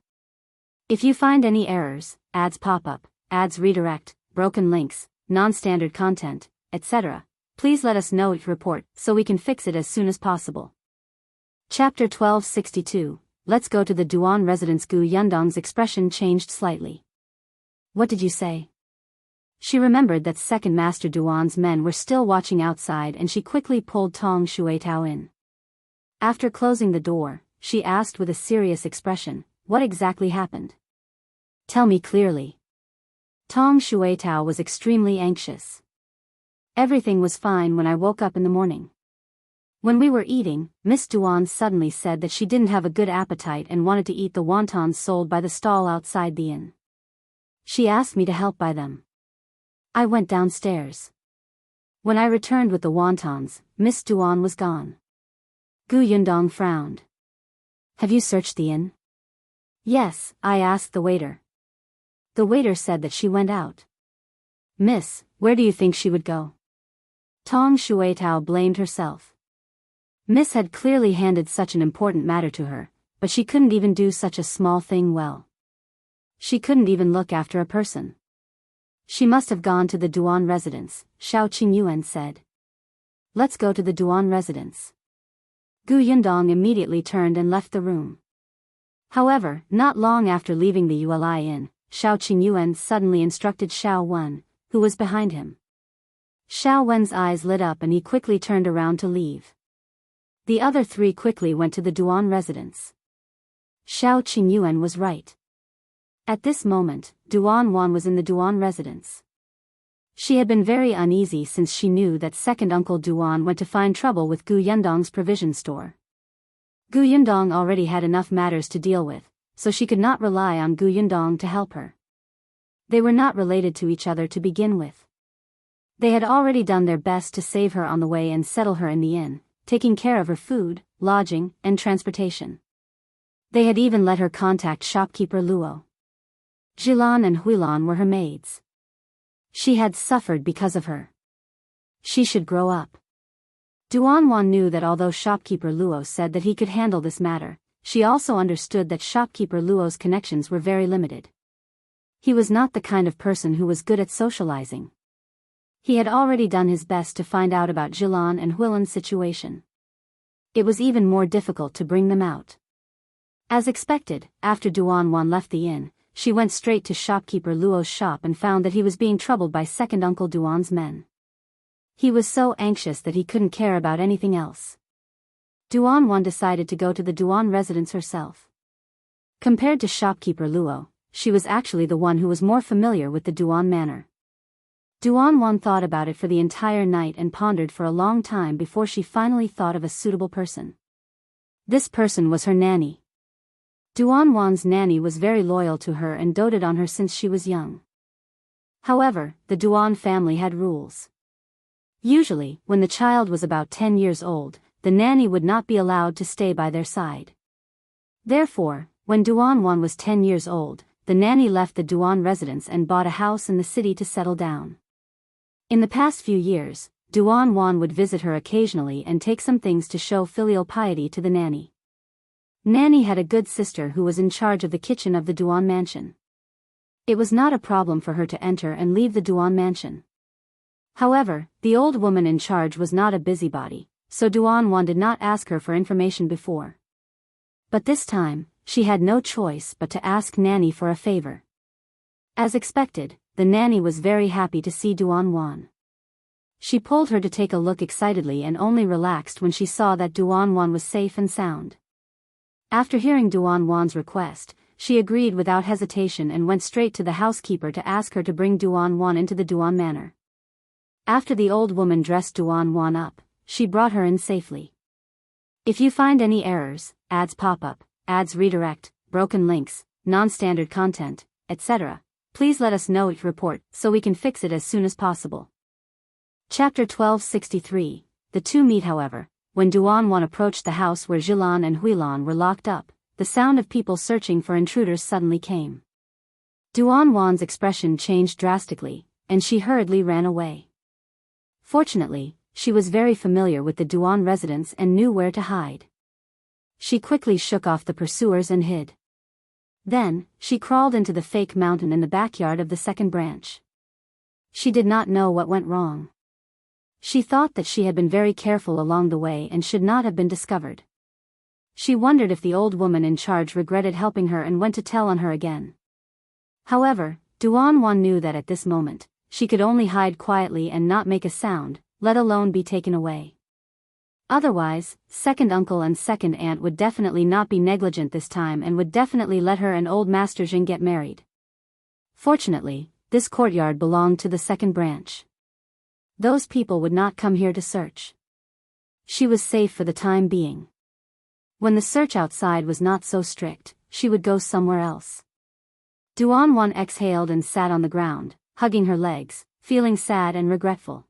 If you find any errors, ads pop up, ads redirect, broken links, non-standard content, etc., please let us know each report so we can fix it as soon as possible." Chapter 1262, Let's go to the Duan residence. Yundong's expression changed slightly. "What did you say?" She remembered that Second Master Duan's men were still watching outside and she quickly pulled Tong Shuitao in. After closing the door, she asked with a serious expression, "What exactly happened? Tell me clearly." Tong Shuitao was extremely anxious. "Everything was fine when I woke up in the morning. When we were eating, Miss Duan suddenly said that she didn't have a good appetite and wanted to eat the wontons sold by the stall outside the inn. She asked me to help buy them. I went downstairs. When I returned with the wontons, Miss Duan was gone." Yundong frowned. "Have you searched the inn?" "Yes, I asked the waiter. The waiter said that she went out." "Miss, where do you think she would go?" Tong Shuitao blamed herself. Miss had clearly handed such an important matter to her, but she couldn't even do such a small thing well. She couldn't even look after a person. "She must have gone to the Duan residence," Qingyuan said. "Let's go to the Duan residence." Yundong immediately turned and left the room. However, not long after leaving the Uli Inn, Qingyuan suddenly instructed Shao, who was behind him. Shao's eyes lit up and he quickly turned around to leave. The other three quickly went to the Duan residence. Qingyuan was right. At this moment, Duan was in the Duan residence. She had been very uneasy since she knew that second Uncle Duan went to find trouble with Yundong's provision store. Yundong already had enough matters to deal with, so she could not rely on Yundong to help her. They were not related to each other to begin with. They had already done their best to save her on the way and settle her in the inn, taking care of her food, lodging, and transportation. They had even let her contact shopkeeper Luo. Jilan and Huilan were her maids. She had suffered because of her. She should grow up. Duan knew that although shopkeeper Luo said that he could handle this matter, she also understood that shopkeeper Luo's connections were very limited. He was not the kind of person who was good at socializing. He had already done his best to find out about Jilan and Huilan's situation. It was even more difficult to bring them out. As expected, after Duan left the inn, she went straight to shopkeeper Luo's shop and found that he was being troubled by second Uncle Duan's men. He was so anxious that he couldn't care about anything else. Duan decided to go to the Duan residence herself. Compared to shopkeeper Luo, she was actually the one who was more familiar with the Duan manor. Duan thought about it for the entire night and pondered for a long time before she finally thought of a suitable person. This person was her nanny. Duan's nanny was very loyal to her and doted on her since she was young. However, the Duan family had rules. Usually, when the child was about 10 years old, the nanny would not be allowed to stay by their side. Therefore, when Duan was 10 years old, the nanny left the Duan residence and bought a house in the city to settle down. In the past few years, Duan would visit her occasionally and take some things to show filial piety to the nanny. Nanny had a good sister who was in charge of the kitchen of the Duan mansion. It was not a problem for her to enter and leave the Duan mansion. However, the old woman in charge was not a busybody, so Duan did not ask her for information before. But this time, she had no choice but to ask Nanny for a favor. As expected, the nanny was very happy to see Duan. She pulled her to take a look excitedly and only relaxed when she saw that Duan was safe and sound. After hearing Duan's request, she agreed without hesitation and went straight to the housekeeper to ask her to bring Duan into the Duan manor. After the old woman dressed Duan up, she brought her in safely. If you find any errors, ads pop up, ads redirect, broken links, non-standard content, etc., please let us know each report so we can fix it as soon as possible. Chapter 1263. The two meet. However, when Duan approached the house where Jilan and Huilan were locked up, the sound of people searching for intruders suddenly came. Duan's expression changed drastically, and she hurriedly ran away. Fortunately, she was very familiar with the Duan residence and knew where to hide. She quickly shook off the pursuers and hid. Then, she crawled into the fake mountain in the backyard of the second branch. She did not know what went wrong. She thought that she had been very careful along the way and should not have been discovered. She wondered if the old woman in charge regretted helping her and went to tell on her again. However, Duan knew that at this moment, she could only hide quietly and not make a sound, let alone be taken away. Otherwise, second uncle and second aunt would definitely not be negligent this time and would definitely let her and old Master Jing get married. Fortunately, this courtyard belonged to the second branch. Those people would not come here to search. She was safe for the time being. When the search outside was not so strict, she would go somewhere else. Duan exhaled and sat on the ground, hugging her legs, feeling sad and regretful.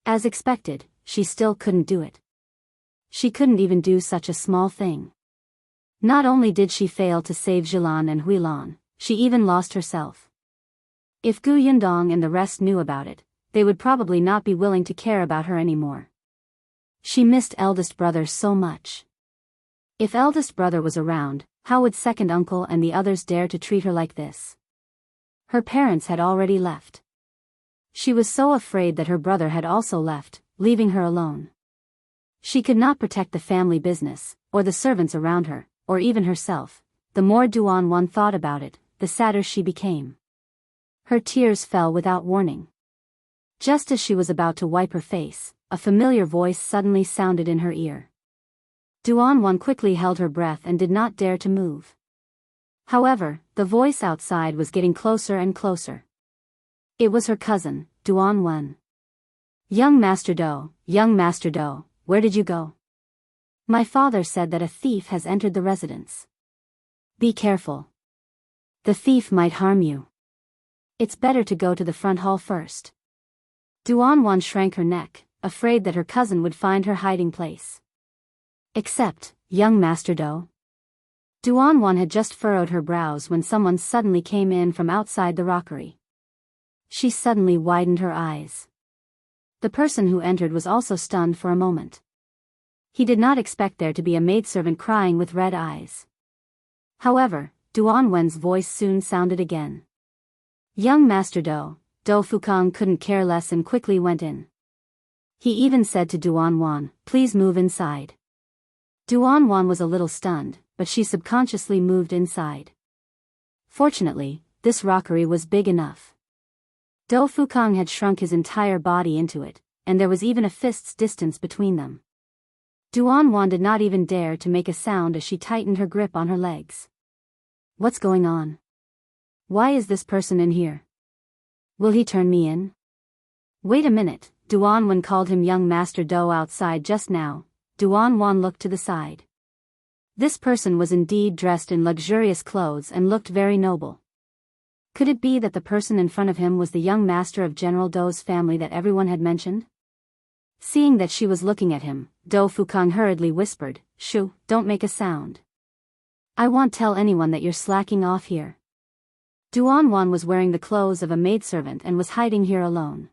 As expected, she still couldn't do it. She couldn't even do such a small thing. Not only did she fail to save Jilan and Huilan, she even lost herself. If Yundong and the rest knew about it, they would probably not be willing to care about her anymore. She missed eldest brother so much. If eldest brother was around, how would second uncle and the others dare to treat her like this? Her parents had already left. She was so afraid that her brother had also left, leaving her alone. She could not protect the family business, or the servants around her, or even herself. The more Duan thought about it, the sadder she became. Her tears fell without warning. Just as she was about to wipe her face, a familiar voice suddenly sounded in her ear. Duan quickly held her breath and did not dare to move. However, the voice outside was getting closer and closer. It was her cousin, Duan. Young Master Do, where did you go? My father said that a thief has entered the residence. Be careful. The thief might harm you. It's better to go to the front hall first. Duan shrank her neck, afraid that her cousin would find her hiding place. Except, young Master Do. Duan had just furrowed her brows when someone suddenly came in from outside the rockery. She suddenly widened her eyes. The person who entered was also stunned for a moment. He did not expect there to be a maidservant crying with red eyes. However, Duan's voice soon sounded again. Young Master Do Fukang couldn't care less and quickly went in. He even said to Duan, please move inside. Duan was a little stunned, but she subconsciously moved inside. Fortunately, this rockery was big enough. Do Fukang had shrunk his entire body into it, and there was even a fist's distance between them. Duan did not even dare to make a sound as she tightened her grip on her legs. What's going on? Why is this person in here? Will he turn me in? Wait a minute, Duan called him young Master Do outside just now. Duan looked to the side. This person was indeed dressed in luxurious clothes and looked very noble. Could it be that the person in front of him was the young master of General Do's family that everyone had mentioned? Seeing that she was looking at him, Do Fukang hurriedly whispered, Shoo, don't make a sound. I won't tell anyone that you're slacking off here. Duan was wearing the clothes of a maidservant and was hiding here alone.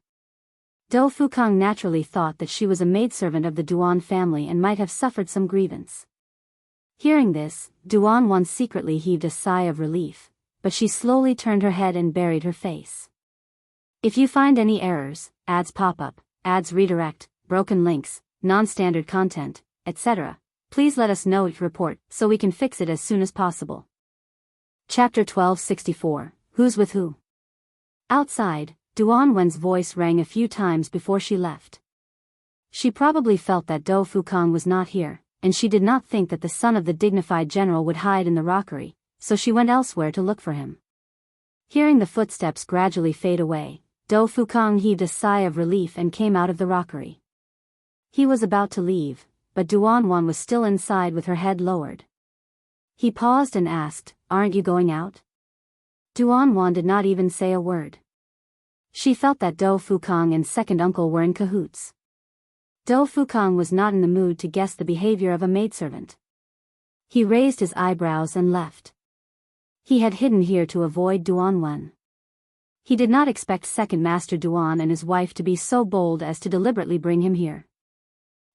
Do Fukang naturally thought that she was a maidservant of the Duan family and might have suffered some grievance. Hearing this, Duan secretly heaved a sigh of relief, but she slowly turned her head and buried her face. If you find any errors, ads pop up, ads redirect, broken links, non-standard content, etc., please let us know it report so we can fix it as soon as possible. Chapter 1264, Who's with Who? Outside, Duan Wen's voice rang a few times before she left. She probably felt that Dou Fukong was not here, and she did not think that the son of the dignified general would hide in the rockery, so she went elsewhere to look for him. Hearing the footsteps gradually fade away, Dou Fukong heaved a sigh of relief and came out of the rockery. He was about to leave, but Duan Wan was still inside with her head lowered. He paused and asked, "Aren't you going out?" Duan Wan did not even say a word. She felt that Dou Fukong and second uncle were in cahoots. Dou Fukong was not in the mood to guess the behavior of a maidservant. He raised his eyebrows and left. He had hidden here to avoid Duan Wan. He did not expect Second Master Duan and his wife to be so bold as to deliberately bring him here.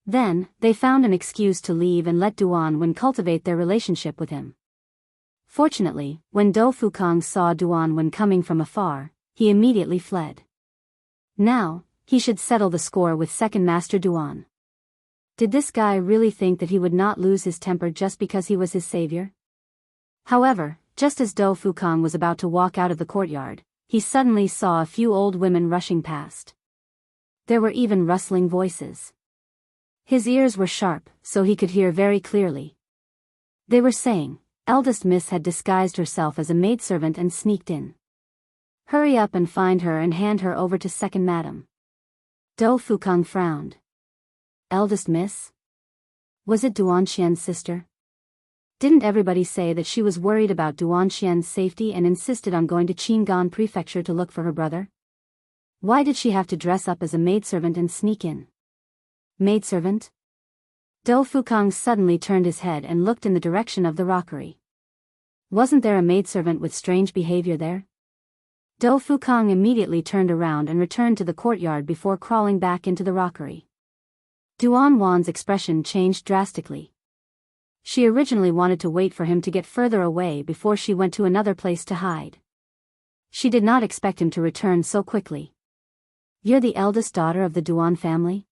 Then, they found an excuse to leave and let Duan Wan cultivate their relationship with him. Fortunately, when Dou Fukong saw Duan Wan coming from afar, he immediately fled. Now, he should settle the score with Second Master Duan. Did this guy really think that he would not lose his temper just because he was his savior? However, just as Dou Fukong was about to walk out of the courtyard, he suddenly saw a few old women rushing past. There were even rustling voices. His ears were sharp, so he could hear very clearly. They were saying, "Eldest Miss had disguised herself as a maidservant and sneaked in. Hurry up and find her and hand her over to Second Madam." Dou Fukong frowned. Eldest Miss? Was it Duan Qian's sister? Didn't everybody say that she was worried about Duan Qian's safety and insisted on going to Qingyuan Prefecture to look for her brother? Why did she have to dress up as a maidservant and sneak in? Maidservant? Dou Fukong suddenly turned his head and looked in the direction of the rockery. Wasn't there a maidservant with strange behavior there? Dou Fukong immediately turned around and returned to the courtyard before crawling back into the rockery. Duan Wan's expression changed drastically. She originally wanted to wait for him to get further away before she went to another place to hide. She did not expect him to return so quickly. "You're the eldest daughter of the Duan family?"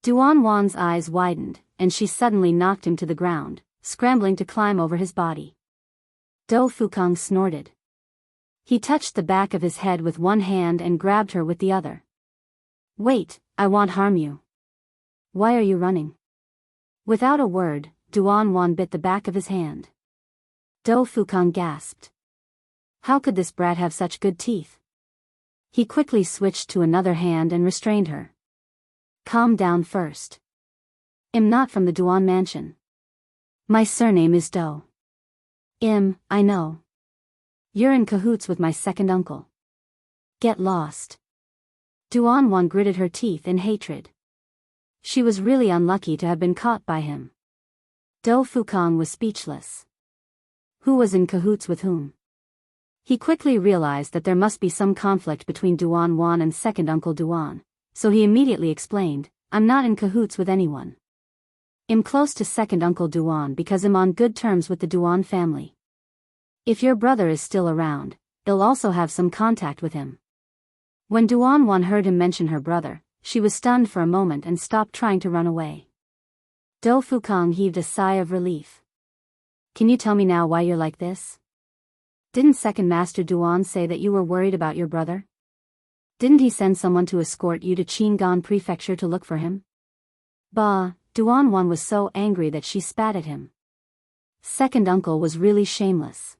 Duan Wan's eyes widened, and she suddenly knocked him to the ground, scrambling to climb over his body. Dou Fukong snorted. He touched the back of his head with one hand and grabbed her with the other. "Wait, I won't harm you. Why are you running?" Without a word, Duan Wan bit the back of his hand. Dou Fukong gasped. How could this brat have such good teeth? He quickly switched to another hand and restrained her. "Calm down first. I'm not from the Duan mansion. My surname is Dou." I know. You're in cahoots with my second uncle. Get lost." Duan Wan gritted her teeth in hatred. She was really unlucky to have been caught by him. Dou Fukong was speechless. Who was in cahoots with whom? He quickly realized that there must be some conflict between Duan Wan and second uncle Duan, so he immediately explained, "I'm not in cahoots with anyone. I'm close to second uncle Duan because I'm on good terms with the Duan family. If your brother is still around, you'll also have some contact with him." When Duan Wan heard him mention her brother, she was stunned for a moment and stopped trying to run away. Dou Fukong heaved a sigh of relief. "Can you tell me now why you're like this? Didn't Second Master Duan say that you were worried about your brother? Didn't he send someone to escort you to Qingyuan Prefecture to look for him?" Bah, Duan Wan was so angry that she spat at him. Second uncle was really shameless.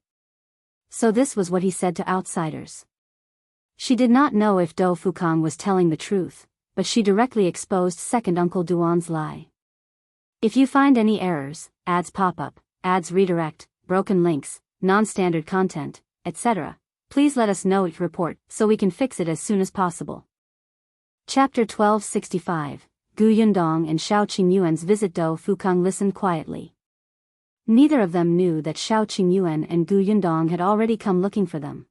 So this was what he said to outsiders. She did not know if Dou Fukong was telling the truth, but she directly exposed second uncle Duan's lie. If you find any errors, ads pop up, ads redirect, broken links, non-standard content, etc., please let us know each report so we can fix it as soon as possible. Chapter 1265, Gu Yundong and Shao Qingyuan's visit. Dou Fukong listened quietly. Neither of them knew that Shao Qingyuan and Gu Yundong had already come looking for them.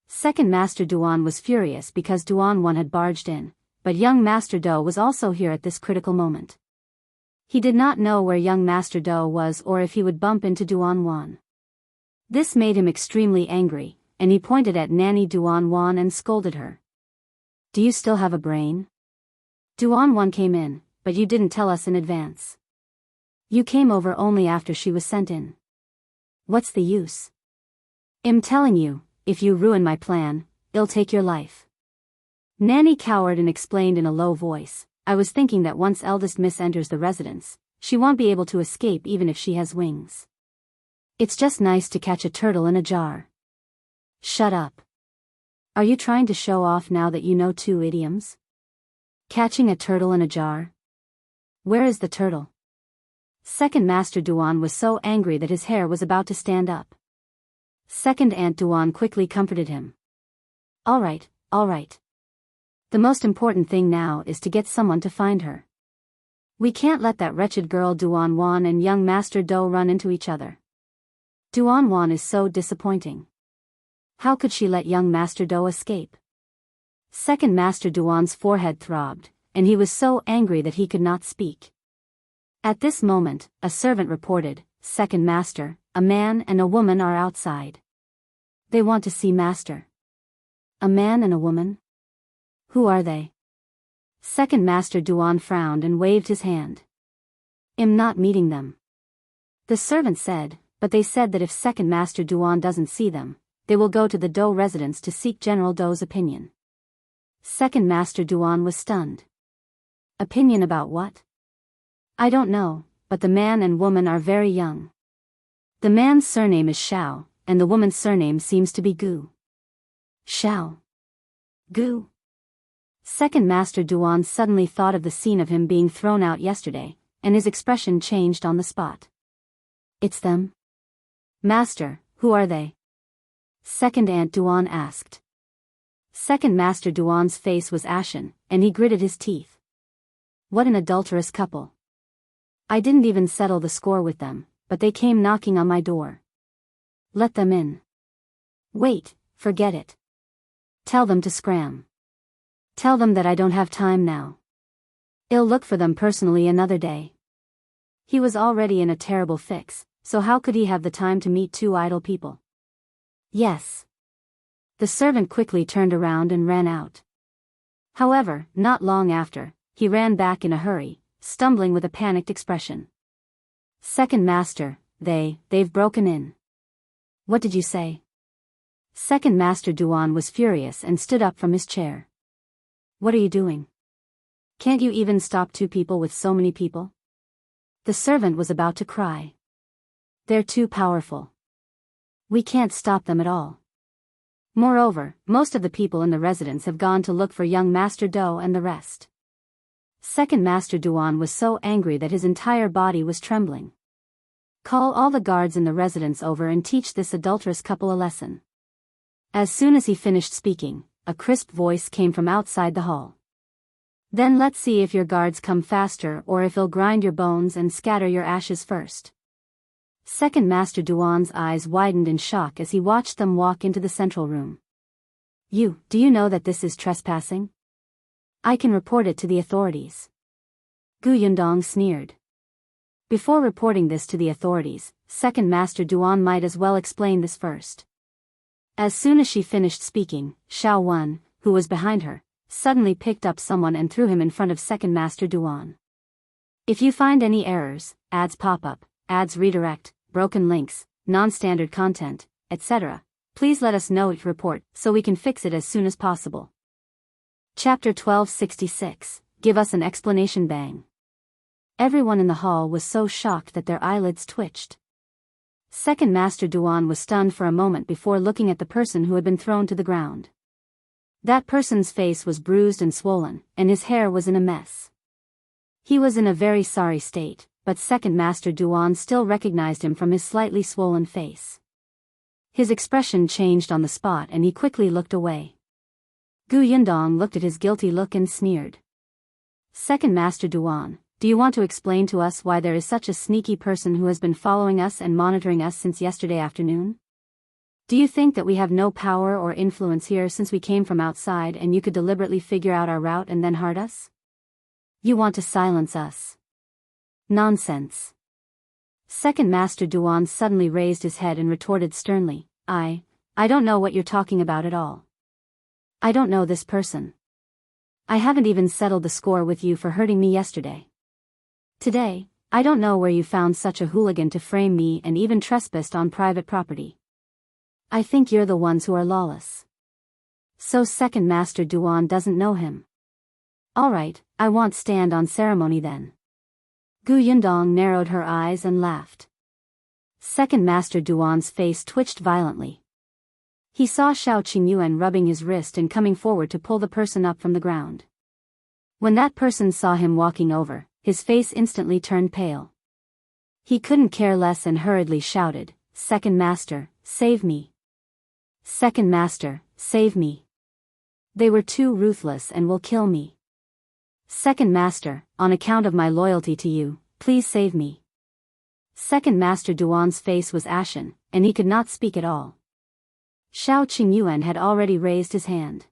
Second Master Duan was furious because Duan Wan had barged in, but young Master Dou was also here at this critical moment. He did not know where young Master Dou was or if he would bump into Duan Wan. This made him extremely angry, and he pointed at Nanny Duan and scolded her. Do you still have a brain? Duan came in, but you didn't tell us in advance. You came over only after she was sent in. What's the use? I'm telling you, if you ruin my plan, it'll take your life. Nanny cowered and explained in a low voice, I was thinking that once eldest miss enters the residence, she won't be able to escape even if she has wings. It's just nice to catch a turtle in a jar. Shut up. Are you trying to show off now that you know 2 idioms? Catching a turtle in a jar? Where is the turtle? Second Master Duan was so angry that his hair was about to stand up. Second Aunt Duan quickly comforted him. All right. The most important thing now is to get someone to find her. We can't let that wretched girl Duan and young Master Do run into each other. Duan is so disappointing. How could she let young Master Do escape? Second Master Duan's forehead throbbed, and he was so angry that he could not speak. At this moment, a servant reported, Second Master, a man and a woman are outside. They want to see Master. A man and a woman? Who are they? Second Master Duan frowned and waved his hand. I'm not meeting them. The servant said, but they said that if Second Master Duan doesn't see them, they will go to the Do residence to seek General Do's opinion. Second Master Duan was stunned. Opinion about what? I don't know, but the man and woman are very young. The man's surname is Shao, and the woman's surname seems to be Gu. Shao. Gu. Second Master Duan suddenly thought of the scene of him being thrown out yesterday, and his expression changed on the spot. It's them? Master, who are they? Second Aunt Duan asked. Second Master Duan's face was ashen, and he gritted his teeth. What an adulterous couple. I didn't even settle the score with them, but they came knocking on my door. Let them in. Wait, forget it. Tell them to scram. Tell them that I don't have time now. I'll look for them personally another day. He was already in a terrible fix, so how could he have the time to meet 2 idle people? Yes. The servant quickly turned around and ran out. However, not long after, he ran back in a hurry, stumbling with a panicked expression. Second Master, they've broken in. What did you say? Second Master Duan was furious and stood up from his chair. What are you doing? Can't you even stop 2 people with so many people? The servant was about to cry. They're too powerful. We can't stop them at all. Moreover, most of the people in the residence have gone to look for young Master Do and the rest. Second Master Duan was so angry that his entire body was trembling. Call all the guards in the residence over and teach this adulterous couple a lesson. As soon as he finished speaking, a crisp voice came from outside the hall. Then let's see if your guards come faster or if he'll grind your bones and scatter your ashes first. Second Master Duan's eyes widened in shock as he watched them walk into the central room. Do you know that this is trespassing? I can report it to the authorities. Yundong sneered. Before reporting this to the authorities, Second Master Duan might as well explain this first. As soon as she finished speaking, Shao, who was behind her, suddenly picked up someone and threw him in front of Second Master Duan. If you find any errors, ads pop up, ads redirect, broken links, non-standard content, etc., please let us know each report so we can fix it as soon as possible. Chapter 1266, Give us an explanation. Bang. Everyone in the hall was so shocked that their eyelids twitched. Second Master Duan was stunned for a moment before looking at the person who had been thrown to the ground. That person's face was bruised and swollen, and his hair was in a mess. He was in a very sorry state, but Second Master Duan still recognized him from his slightly swollen face. His expression changed on the spot and he quickly looked away. Yundong looked at his guilty look and sneered. Second Master Duan, do you want to explain to us why there is such a sneaky person who has been following us and monitoring us since yesterday afternoon? Do you think that we have no power or influence here since we came from outside and you could deliberately figure out our route and then hurt us? You want to silence us. Nonsense. Second Master Duan suddenly raised his head and retorted sternly, I don't know what you're talking about at all. I don't know this person. I haven't even settled the score with you for hurting me yesterday. Today, I don't know where you found such a hooligan to frame me and even trespassed on private property. I think you're the ones who are lawless. So Second Master Duan doesn't know him. Alright, I won't stand on ceremony then. Yundong narrowed her eyes and laughed. Second Master Duan's face twitched violently. He saw Qingyuan rubbing his wrist and coming forward to pull the person up from the ground. When that person saw him walking over, his face instantly turned pale. He couldn't care less and hurriedly shouted, Second Master, save me. Second Master, save me. They were too ruthless and will kill me. Second Master, on account of my loyalty to you, please save me. Second Master Duan's face was ashen, and he could not speak at all. Qingyuan had already raised his hand.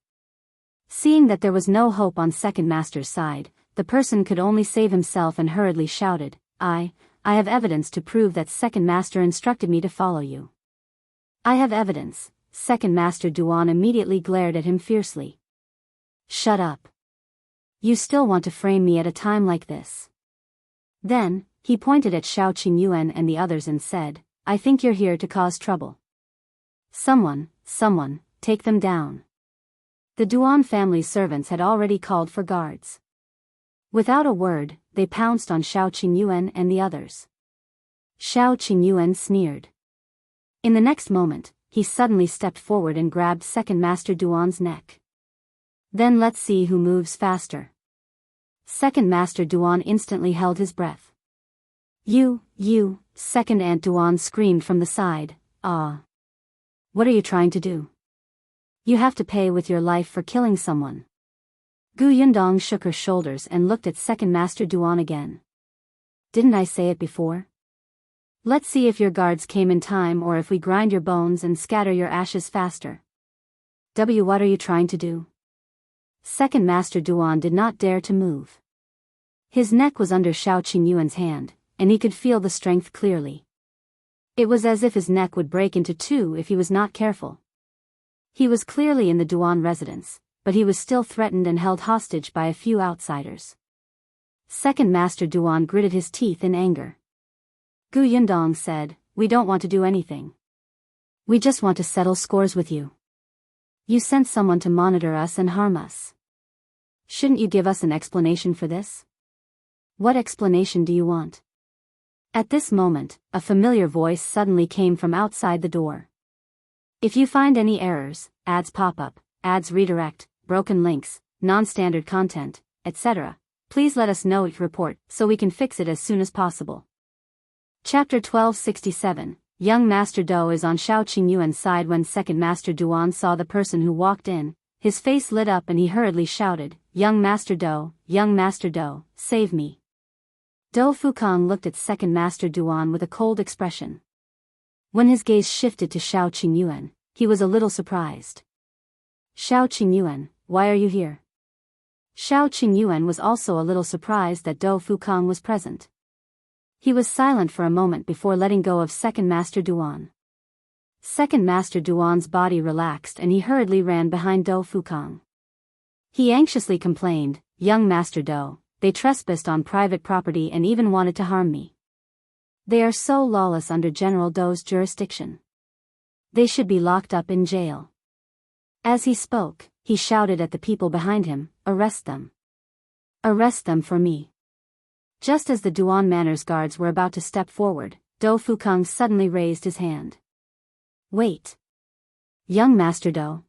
Seeing that there was no hope on Second Master's side, the person could only save himself and hurriedly shouted, I have evidence to prove that Second Master instructed me to follow you. I have evidence. Second Master Duan immediately glared at him fiercely. Shut up. You still want to frame me at a time like this? Then, he pointed at Qingyuan and the others and said, I think you're here to cause trouble. Someone, take them down. The Duan family's servants had already called for guards. Without a word, they pounced on Qingyuan and the others. Qingyuan sneered. In the next moment, he suddenly stepped forward and grabbed Second Master Duan's neck. Then let's see who moves faster. Second Master Duan instantly held his breath. You, Second Aunt Duan screamed from the side, Ah. What are you trying to do? You have to pay with your life for killing someone. Yundong shook her shoulders and looked at Second Master Duan again. Didn't I say it before? Let's see if your guards came in time or if we grind your bones and scatter your ashes faster. What are you trying to do? Second Master Duan did not dare to move. His neck was under Qingyuan's hand, and he could feel the strength clearly. It was as if his neck would break into two if he was not careful. He was clearly in the Duan residence, but he was still threatened and held hostage by a few outsiders. Second Master Duan gritted his teeth in anger. Yundong said, We don't want to do anything. We just want to settle scores with you. You sent someone to monitor us and harm us. Shouldn't you give us an explanation for this? What explanation do you want? At this moment, a familiar voice suddenly came from outside the door. If you find any errors, ads pop up, ads redirect, broken links, non-standard content, etc., please let us know your report so we can fix it as soon as possible. Chapter 1267, Young Master Do is on Qingyuan's side. When Second Master Duan saw the person who walked in, his face lit up and he hurriedly shouted, Young Master Do, save me. Do Fukong looked at Second Master Duan with a cold expression. When his gaze shifted to Qingyuan, he was a little surprised. Qingyuan, why are you here? Qingyuan was also a little surprised that Do Fukong was present. He was silent for a moment before letting go of Second Master Duan. Second Master Duan's body relaxed and he hurriedly ran behind Do Fukong. He anxiously complained, Young Master Do, they trespassed on private property and even wanted to harm me. They are so lawless under General Do's jurisdiction. They should be locked up in jail. As he spoke, he shouted at the people behind him, Arrest them. Arrest them for me. Just as the Duan Manor's guards were about to step forward, Do Fukong suddenly raised his hand. Wait. Young Master Do.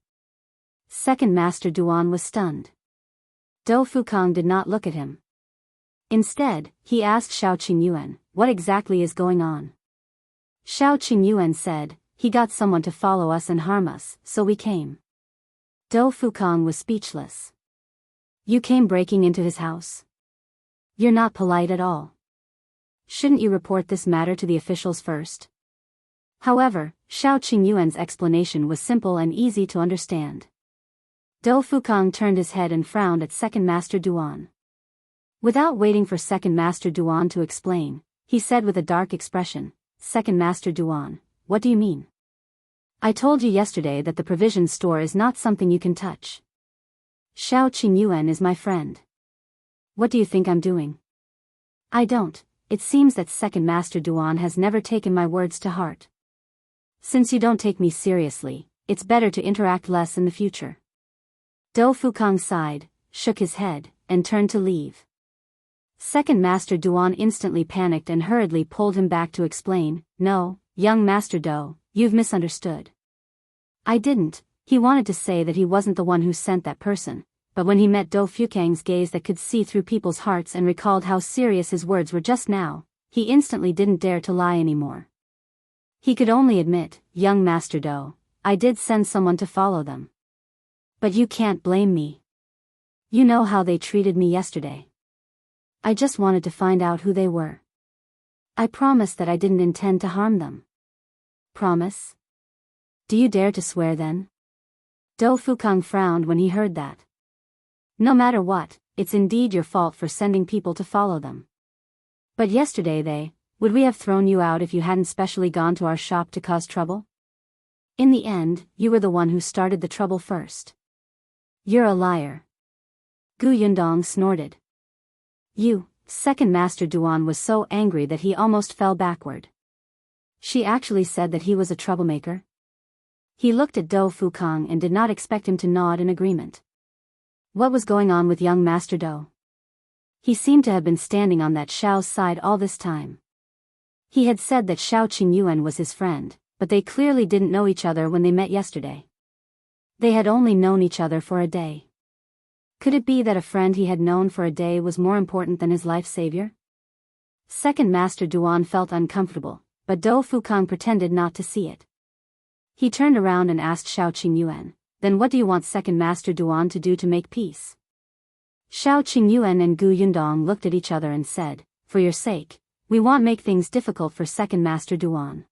Second Master Duan was stunned. Do Fukong did not look at him. Instead, he asked Qingyuan, what exactly is going on? Qingyuan said, he got someone to follow us and harm us, so we came. Do Fukong was speechless. You came breaking into his house? You're not polite at all. Shouldn't you report this matter to the officials first? However, Qingyuan's explanation was simple and easy to understand. Do Fukong turned his head and frowned at Second Master Duan. Without waiting for Second Master Duan to explain, he said with a dark expression. Second Master Duan, what do you mean? I told you yesterday that the provision store is not something you can touch. Shao Qingyuan is my friend. What do you think I'm doing? I don't. It seems that Second Master Duan has never taken my words to heart. Since you don't take me seriously, it's better to interact less in the future. Dou Fukang sighed, shook his head, and turned to leave. Second Master Duan instantly panicked and hurriedly pulled him back to explain, no, young Master Dou, you've misunderstood. I didn't. He wanted to say that he wasn't the one who sent that person, but when he met Dou Fukang's gaze that could see through people's hearts and recalled how serious his words were just now, he instantly didn't dare to lie anymore. He could only admit, young Master Dou, I did send someone to follow them. But you can't blame me. You know how they treated me yesterday. I just wanted to find out who they were. I promised that I didn't intend to harm them. Promise? Do you dare to swear then? Dou Fukang frowned when he heard that. No matter what, it's indeed your fault for sending people to follow them. But yesterday would we have thrown you out if you hadn't specially gone to our shop to cause trouble? In the end, you were the one who started the trouble first. You're a liar. Yundong snorted. Second Master Duan was so angry that he almost fell backward. She actually said that he was a troublemaker? He looked at Dou Fukang and did not expect him to nod in agreement. What was going on with young Master Dou? He seemed to have been standing on that Shao's side all this time. He had said that Shao Qingyuan was his friend, but they clearly didn't know each other when they met yesterday. They had only known each other for a day. Could it be that a friend he had known for a day was more important than his life savior? Second Master Duan felt uncomfortable, but Dou Fukang pretended not to see it. He turned around and asked Shao Qingyuan, then what do you want Second Master Duan to do to make peace? Shao Qingyuan and Yundong looked at each other and said, for your sake, we won't make things difficult for Second Master Duan.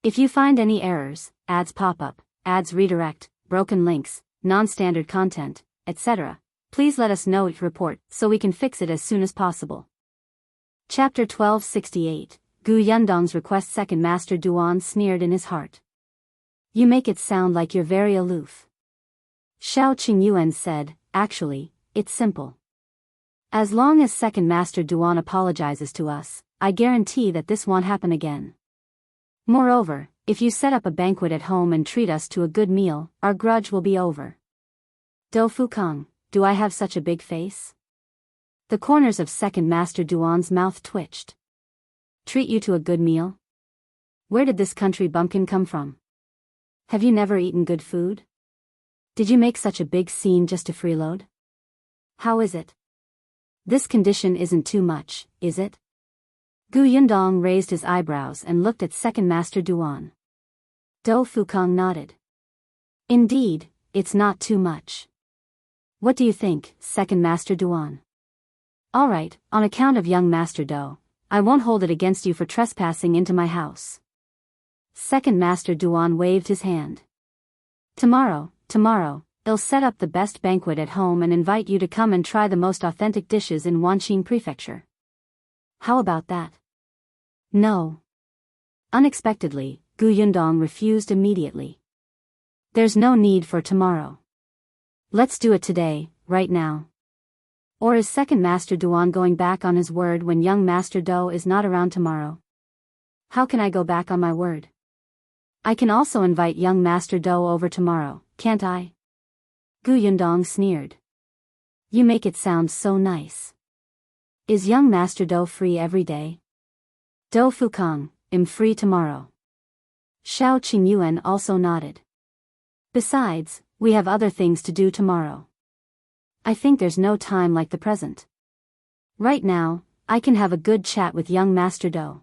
If you find any errors, ads pop up, ads redirect, broken links, non-standard content, etc., please let us know each report so we can fix it as soon as possible. Chapter 1268, Yundong's request. Second Master Duan sneered in his heart. You make it sound like you're very aloof. Shao Qingyuan said, actually, it's simple. As long as Second Master Duan apologizes to us, I guarantee that this won't happen again. Moreover, if you set up a banquet at home and treat us to a good meal, our grudge will be over. Dou Fukang, do I have such a big face? The corners of Second Master Duan's mouth twitched. Treat you to a good meal? Where did this country bumpkin come from? Have you never eaten good food? Did you make such a big scene just to freeload? How is it? This condition isn't too much, is it? Yundong raised his eyebrows and looked at Second Master Duan. Dou Fukang nodded. Indeed, it's not too much. What do you think, Second Master Duan? All right, on account of young Master Dou, I won't hold it against you for trespassing into my house. Second Master Duan waved his hand. Tomorrow, I'll set up the best banquet at home and invite you to come and try the most authentic dishes in Wanqing Prefecture. How about that? No. Unexpectedly, Yundong refused immediately. There's no need for tomorrow. Let's do it today, right now. Or is Second Master Duan going back on his word when young Master Dou is not around tomorrow? How can I go back on my word? I can also invite young Master Dou over tomorrow, can't I? Yundong sneered. You make it sound so nice. Is young Master Dou free every day? Dou Fukang, I'm free tomorrow. Shao Qingyuan also nodded. Besides, we have other things to do tomorrow. I think there's no time like the present. Right now, I can have a good chat with young Master Dou.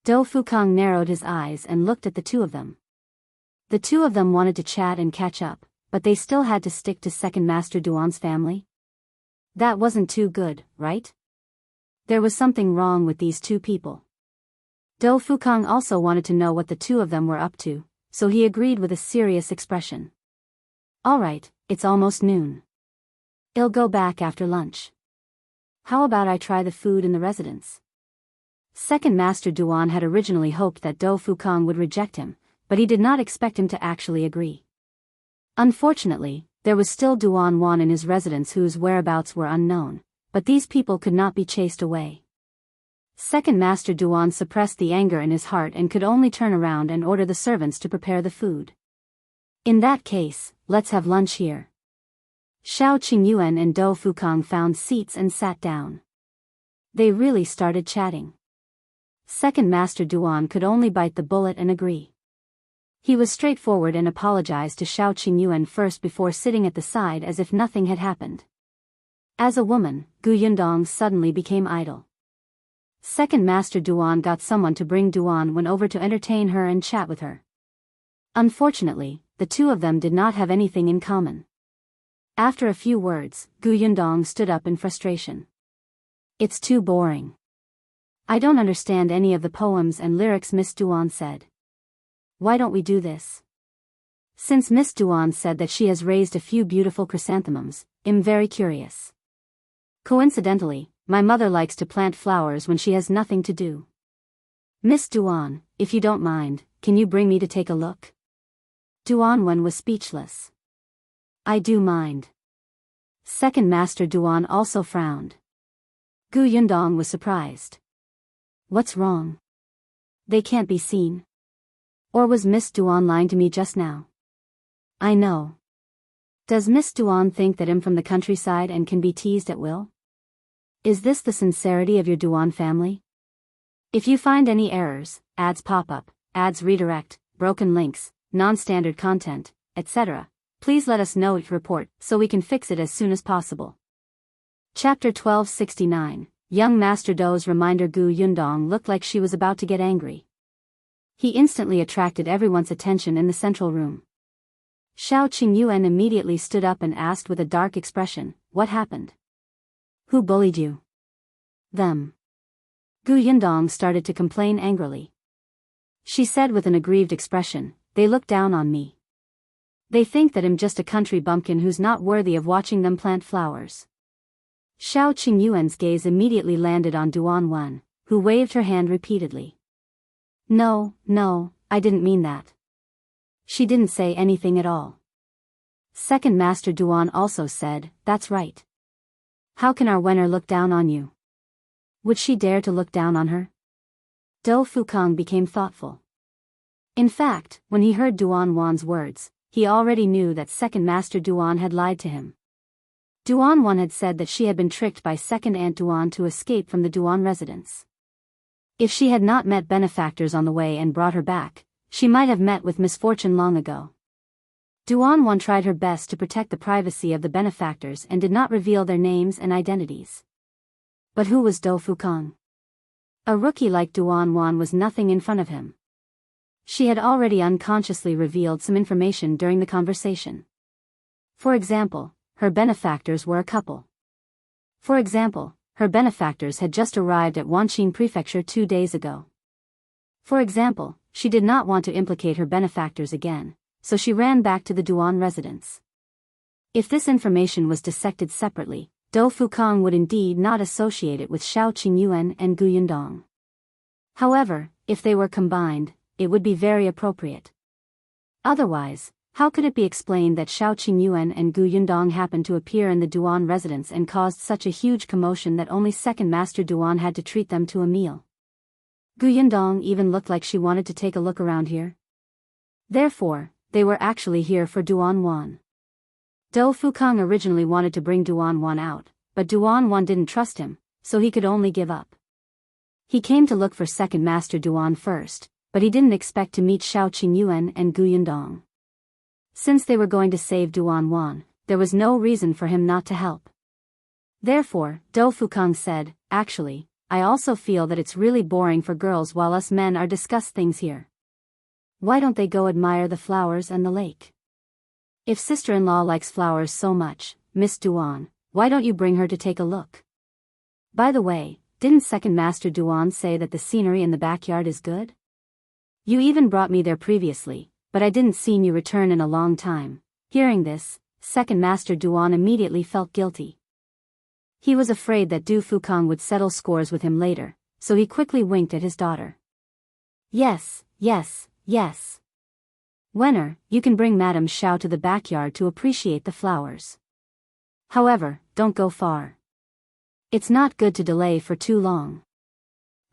Dou Fukang narrowed his eyes and looked at the two of them. The two of them wanted to chat and catch up, but they still had to stick to Second Master Duan's family. That wasn't too good, right? There was something wrong with these two people. Dou Fukang also wanted to know what the two of them were up to, so he agreed with a serious expression. All right, it's almost noon. I'll go back after lunch. How about I try the food in the residence? Second Master Duan had originally hoped that Do Fukang would reject him, but he did not expect him to actually agree. Unfortunately, there was still Duan Wan in his residence whose whereabouts were unknown, but these people could not be chased away. Second Master Duan suppressed the anger in his heart and could only turn around and order the servants to prepare the food. In that case, let's have lunch here. Shao Qingyuan and Do Fukang found seats and sat down. They really started chatting. Second Master Duan could only bite the bullet and agree. He was straightforward and apologized to Shao Qingyuan first before sitting at the side as if nothing had happened. As a woman, Yundong suddenly became idle. Second Master Duan got someone to bring Duan over to entertain her and chat with her. Unfortunately, the two of them did not have anything in common. After a few words, Yundong stood up in frustration. It's too boring. I don't understand any of the poems and lyrics, Miss Duan said. Why don't we do this? Since Miss Duan said that she has raised a few beautiful chrysanthemums, I'm very curious. Coincidentally, my mother likes to plant flowers when she has nothing to do. Miss Duan, if you don't mind, can you bring me to take a look? Duan was speechless. I do mind. Second Master Duan also frowned. Yundong was surprised. What's wrong? They can't be seen. Or was Miss Duan lying to me just now? I know. Does Miss Duan think that I'm from the countryside and can be teased at will? Is this the sincerity of your Duan family? If you find any errors, ads pop up, ads redirect, broken links, non-standard content, etc., please let us know each report so we can fix it as soon as possible. Chapter 1269, Young Master Do's reminder. Yundong looked like she was about to get angry. He instantly attracted everyone's attention in the central room. Shao Qingyuan immediately stood up and asked with a dark expression, what happened? Who bullied you? Them. Yundong started to complain angrily. She said with an aggrieved expression, they look down on me. They think that I'm just a country bumpkin who's not worthy of watching them plant flowers. Shao Qingyuan's gaze immediately landed on Duan, who waved her hand repeatedly. No, I didn't mean that. She didn't say anything at all. Second Master Duan also said, that's right. How can our Wenner look down on you? Would she dare to look down on her? Do Fukang became thoughtful. In fact, when he heard Duan's words, he already knew that Second Master Duan had lied to him. Duan had said that she had been tricked by Second Aunt Duan to escape from the Duan residence. If she had not met benefactors on the way and brought her back, she might have met with misfortune long ago. Duan tried her best to protect the privacy of the benefactors and did not reveal their names and identities. But who was Do Fukang? A rookie like Duan was nothing in front of him. She had already unconsciously revealed some information during the conversation. For example, her benefactors were a couple. For example, her benefactors had just arrived at Wanqing Prefecture 2 days ago. For example, she did not want to implicate her benefactors again, so she ran back to the Duan residence. If this information was dissected separately, Do Fukang would indeed not associate it with Shao Qingyuan and Yundong. However, if they were combined, it would be very appropriate. Otherwise, how could it be explained that Shao Qingyuan and Yundong happened to appear in the Duan residence and caused such a huge commotion that only Second Master Duan had to treat them to a meal? Yundong even looked like she wanted to take a look around here. Therefore, they were actually here for Duan. Do Fukang originally wanted to bring Duan out, but Duan didn't trust him, so he could only give up. He came to look for Second Master Duan first, but he didn't expect to meet Shao Qingyuan and Yundong. Since they were going to save Duan, there was no reason for him not to help. Therefore, Do Fukang said, actually, I also feel that it's really boring for girls while us men are discuss things here. Why don't they go admire the flowers and the lake? If sister-in-law likes flowers so much, Miss Duan, why don't you bring her to take a look? By the way, didn't Second Master Duan say that the scenery in the backyard is good? You even brought me there previously, but I didn't seen you return in a long time. Hearing this, Second Master Duan immediately felt guilty. He was afraid that Du Fukang would settle scores with him later, so he quickly winked at his daughter. Yes, yes, yes. Wenner, you can bring Madame Shao to the backyard to appreciate the flowers. However, don't go far. It's not good to delay for too long.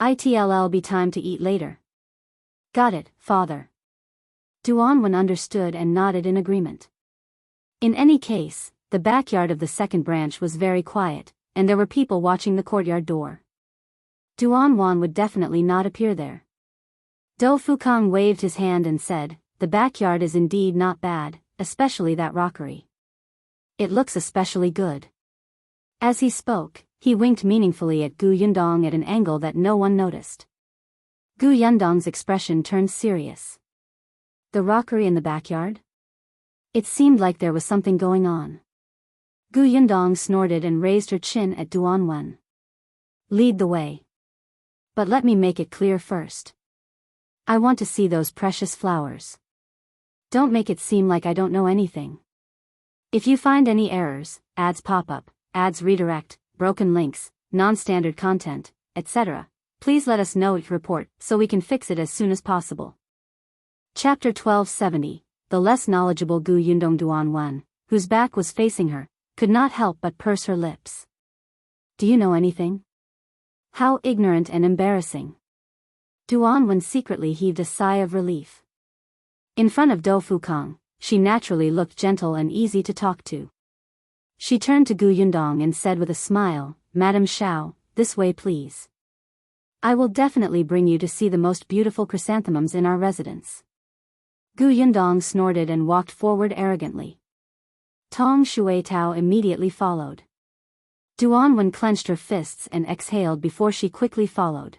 It'll be time to eat later. Got it, father. Duan understood and nodded in agreement. In any case, the backyard of the second branch was very quiet, and there were people watching the courtyard door. Duan would definitely not appear there. Do Fukang waved his hand and said, "The backyard is indeed not bad, especially that rockery. It looks especially good." As he spoke, he winked meaningfully at Gu Yundong at an angle that no one noticed. Gu Yundong's expression turned serious. The rockery in the backyard? It seemed like there was something going on. Gu Yundong snorted and raised her chin at Duan. Lead the way. But let me make it clear first. I want to see those precious flowers. Don't make it seem like I don't know anything. If you find any errors, ads pop up, ads redirect, broken links, non-standard content, etc., please let us know it report so we can fix it as soon as possible. Chapter 1270. The less knowledgeable Gu Yundong Duan, whose back was facing her, could not help but purse her lips. Do you know anything? How ignorant and embarrassing. Duan secretly heaved a sigh of relief. In front of Do Fukang, she naturally looked gentle and easy to talk to. She turned to Gu Yundong and said with a smile, "Madame Shao, this way please. I will definitely bring you to see the most beautiful chrysanthemums in our residence." Gu Yundong snorted and walked forward arrogantly. Tong Shuitao immediately followed. Duan clenched her fists and exhaled before she quickly followed.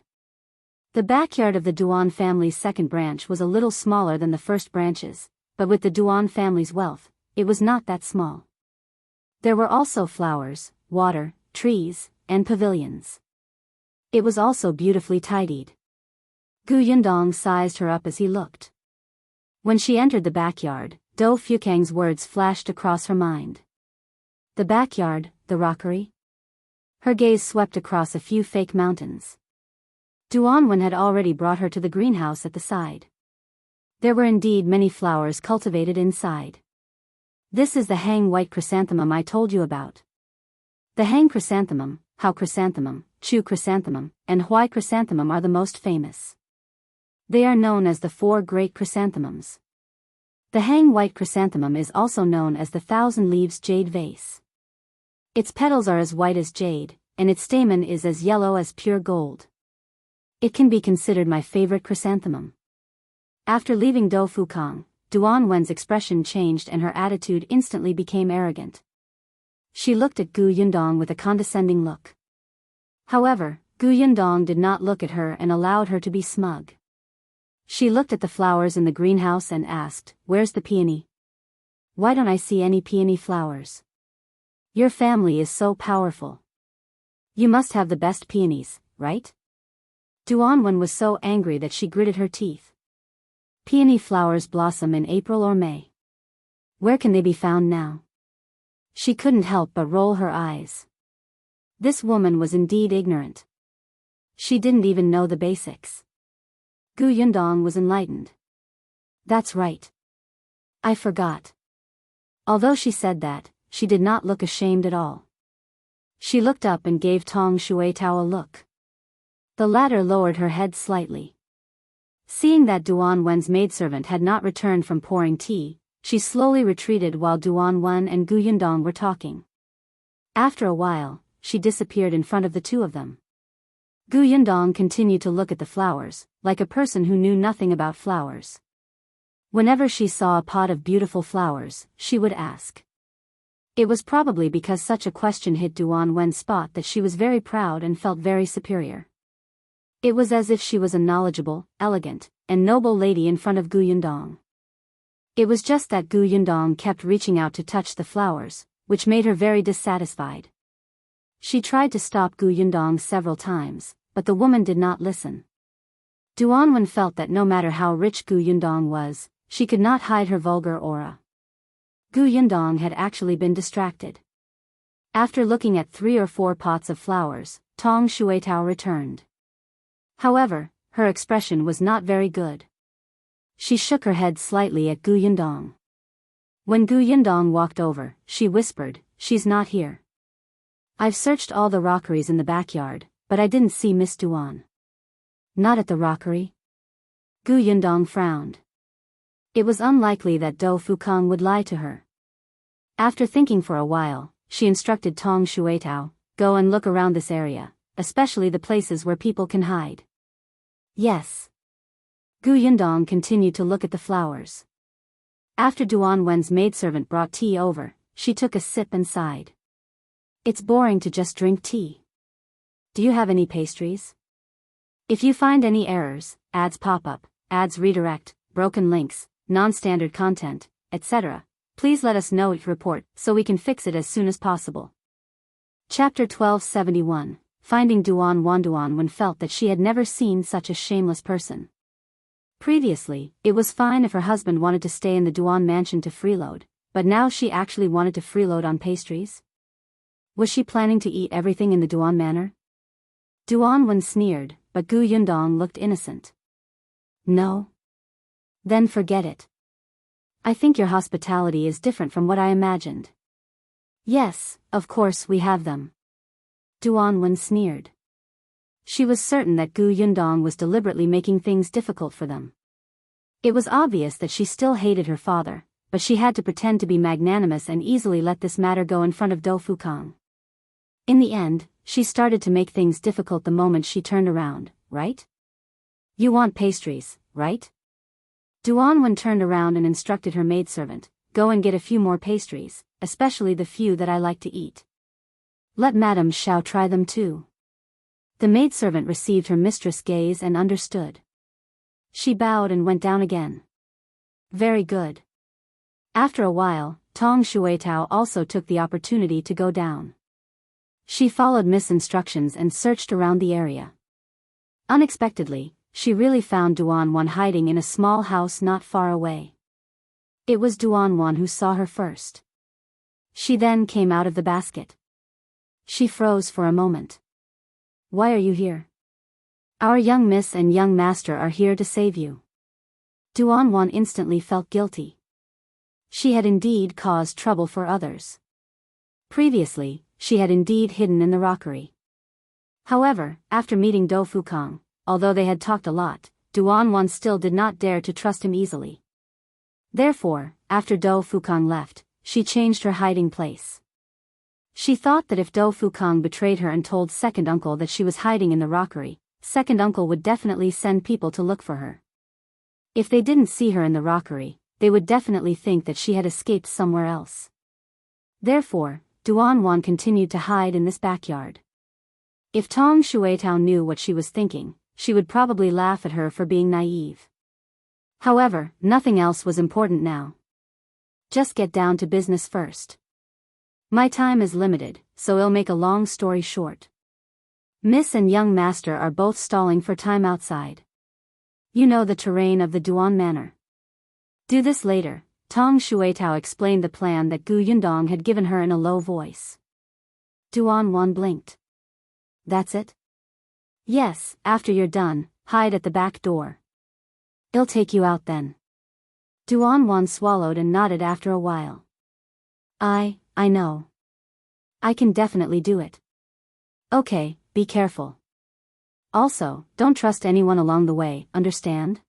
The backyard of the Duan family's second branch was a little smaller than the first branches, but with the Duan family's wealth, it was not that small. There were also flowers, water, trees, and pavilions. It was also beautifully tidied. Gu Yundong sized her up as he looked. When she entered the backyard, Do Fukang's words flashed across her mind. The backyard, the rockery? Her gaze swept across a few fake mountains. Duan had already brought her to the greenhouse at the side. There were indeed many flowers cultivated inside. This is the hang white chrysanthemum I told you about. The hang chrysanthemum, Hao chrysanthemum, Chu chrysanthemum, and Hui chrysanthemum are the most famous. They are known as the 4 great chrysanthemums. The hang white chrysanthemum is also known as the 1,000 leaves jade vase. Its petals are as white as jade, and its stamen is as yellow as pure gold. It can be considered my favorite chrysanthemum. After leaving Do Fukang, Duan's expression changed and her attitude instantly became arrogant. She looked at Gu Yundong with a condescending look. However, Gu Yundong did not look at her and allowed her to be smug. She looked at the flowers in the greenhouse and asked, "Where's the peony? Why don't I see any peony flowers? Your family is so powerful. You must have the best peonies, right?" Duan was so angry that she gritted her teeth. Peony flowers blossom in April or May. Where can they be found now? She couldn't help but roll her eyes. This woman was indeed ignorant. She didn't even know the basics. Gu Yundong was enlightened. That's right. I forgot. Although she said that, she did not look ashamed at all. She looked up and gave Tong Shuitao a look. The latter lowered her head slightly. Seeing that Duan's maidservant had not returned from pouring tea, she slowly retreated while Duan and Gu Yundong were talking. After a while, she disappeared in front of the two of them. Gu Yundong continued to look at the flowers, like a person who knew nothing about flowers. Whenever she saw a pot of beautiful flowers, she would ask. It was probably because such a question hit Duan's spot that she was very proud and felt very superior. It was as if she was a knowledgeable, elegant, and noble lady in front of Gu Yundong. It was just that Gu Yundong kept reaching out to touch the flowers, which made her very dissatisfied. She tried to stop Gu Yundong several times, but the woman did not listen. Duan felt that no matter how rich Gu Yundong was, she could not hide her vulgar aura. Gu Yundong had actually been distracted. After looking at 3 or 4 pots of flowers, Tong Shuitao returned. However, her expression was not very good. She shook her head slightly at Gu Yundong. When Gu Yundong walked over, she whispered, "She's not here. I've searched all the rockeries in the backyard, but I didn't see Miss Duan." "Not at the rockery?" Gu Yundong frowned. It was unlikely that Dou Fukang would lie to her. After thinking for a while, she instructed Tong Shuetao, "Go and look around this area, especially the places where people can hide." "Yes." Gu Yundong continued to look at the flowers. After Duan Wen's maidservant brought tea over, she took a sip and sighed. "It's boring to just drink tea. Do you have any pastries? If you find any errors, ads pop up, ads redirect, broken links, non-standard content, etc., please let us know each report so we can fix it as soon as possible." Chapter 1271, Finding Duan Wanduan felt that she had never seen such a shameless person. Previously, it was fine if her husband wanted to stay in the Duan mansion to freeload, but now she actually wanted to freeload on pastries? Was she planning to eat everything in the Duan manor? Duan Wen sneered, but Gu Yundong looked innocent. "No? Then forget it. I think your hospitality is different from what I imagined." "Yes, of course we have them." Duan Wen sneered. She was certain that Gu Yundong was deliberately making things difficult for them. It was obvious that she still hated her father, but she had to pretend to be magnanimous and easily let this matter go in front of Dou Fukang. In the end, she started to make things difficult the moment she turned around, "Right? You want pastries, right?" Duan Wen turned around and instructed her maidservant, "Go and get a few more pastries, especially the few that I like to eat. Let Madame Shao try them too." The maidservant received her mistress' gaze and understood. She bowed and went down again. "Very good." After a while, Tong Shuetao also took the opportunity to go down. She followed Miss' instructions and searched around the area. Unexpectedly, she really found Duan Wan hiding in a small house not far away. It was Duan Wan who saw her first. She then came out of the basket. She froze for a moment. "Why are you here?" "Our young miss and young master are here to save you." Duan Wan instantly felt guilty. She had indeed caused trouble for others. Previously, she had indeed hidden in the rockery. However, after meeting Dou Fukang, although they had talked a lot, Duan Wan still did not dare to trust him easily. Therefore, after Dou Fukang left, she changed her hiding place. She thought that if Dou Fukang betrayed her and told second uncle that she was hiding in the rockery, second uncle would definitely send people to look for her. If they didn't see her in the rockery, they would definitely think that she had escaped somewhere else. Therefore, Duan Wan continued to hide in this backyard. If Tong Shuetao knew what she was thinking, she would probably laugh at her for being naive. However, nothing else was important now. Just get down to business first. My time is limited, so I'll make a long story short. Miss and young master are both stalling for time outside. You know the terrain of the Duan Manor. Do this later, Tong Shuetao explained the plan that Gu Yundong had given her in a low voice. Duan Wan blinked. That's it? Yes, after you're done, hide at the back door. I'll take you out then. Duan Wan swallowed and nodded after a while. I know. I can definitely do it. Okay, be careful. Also, don't trust anyone along the way, understand?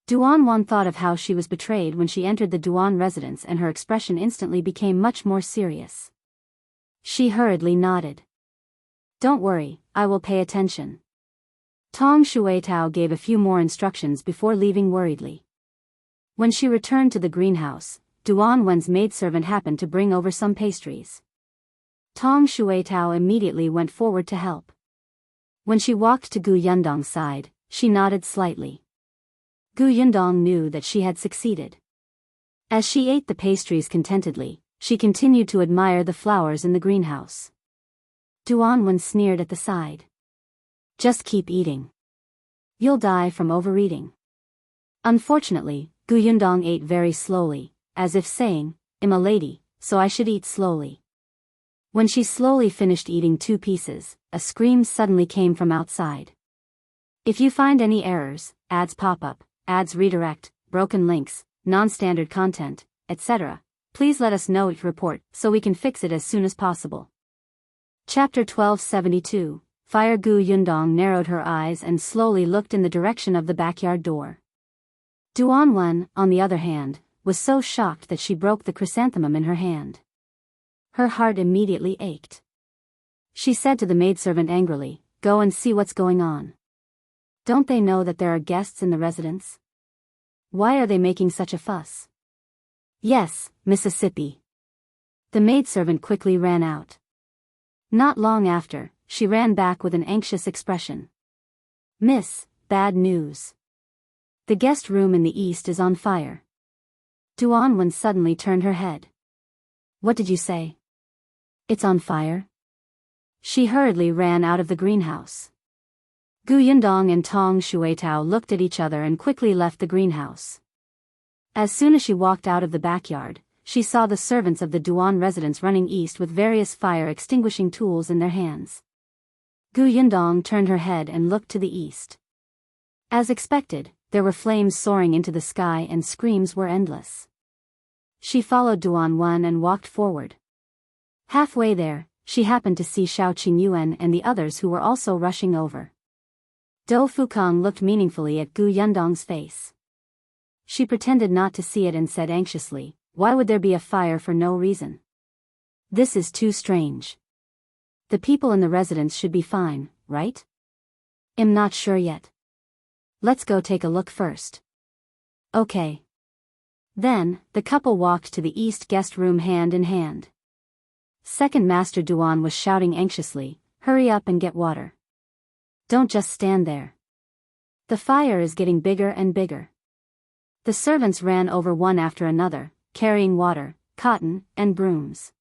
Duan Wan thought of how she was betrayed when she entered the Duan residence and her expression instantly became much more serious. She hurriedly nodded. Don't worry, I will pay attention. Tong Shuetao gave a few more instructions before leaving worriedly. When she returned to the greenhouse, Duan Wen's maidservant happened to bring over some pastries. Tong Shuetao immediately went forward to help. When she walked to Gu Yundong's side, she nodded slightly. Gu Yundong knew that she had succeeded. As she ate the pastries contentedly, she continued to admire the flowers in the greenhouse. Duan Wen sneered at the side. Just keep eating. You'll die from overeating. Unfortunately, Gu Yundong ate very slowly, as if saying, I'm a lady, so I should eat slowly. When she slowly finished eating 2 pieces, a scream suddenly came from outside. If you find any errors, ads pop up, ads redirect, broken links, non-standard content, etc., please let us know your report so we can fix it as soon as possible. Chapter 1272. Fire. Gu Yundong narrowed her eyes and slowly looked in the direction of the backyard door. Duan, on the other hand, was so shocked that she broke the chrysanthemum in her hand. Her heart immediately ached. She said to the maidservant angrily, "Go and see what's going on. Don't they know that there are guests in the residence? Why are they making such a fuss?" "Yes, Mississippi." The maidservant quickly ran out. Not long after, she ran back with an anxious expression. "Miss, bad news. The guest room in the east is on fire." Duan suddenly turned her head. "What did you say? It's on fire?" She hurriedly ran out of the greenhouse. Gu Yundong and Tong Shuitao looked at each other and quickly left the greenhouse. As soon as she walked out of the backyard, she saw the servants of the Duan residence running east with various fire-extinguishing tools in their hands. Gu Yundong turned her head and looked to the east. As expected, there were flames soaring into the sky and screams were endless. She followed Duan and walked forward. Halfway there, she happened to see Shao Qingyuan and the others who were also rushing over. Dou Fukang looked meaningfully at Gu Yundong's face. She pretended not to see it and said anxiously, "Why would there be a fire for no reason? This is too strange. The people in the residence should be fine, right? I'm not sure yet. Let's go take a look first." "Okay." Then, the couple walked to the east guest room hand in hand. Second Master Duan was shouting anxiously, "Hurry up and get water. Don't just stand there. The fire is getting bigger and bigger." The servants ran over one after another, carrying water, cotton, and brooms.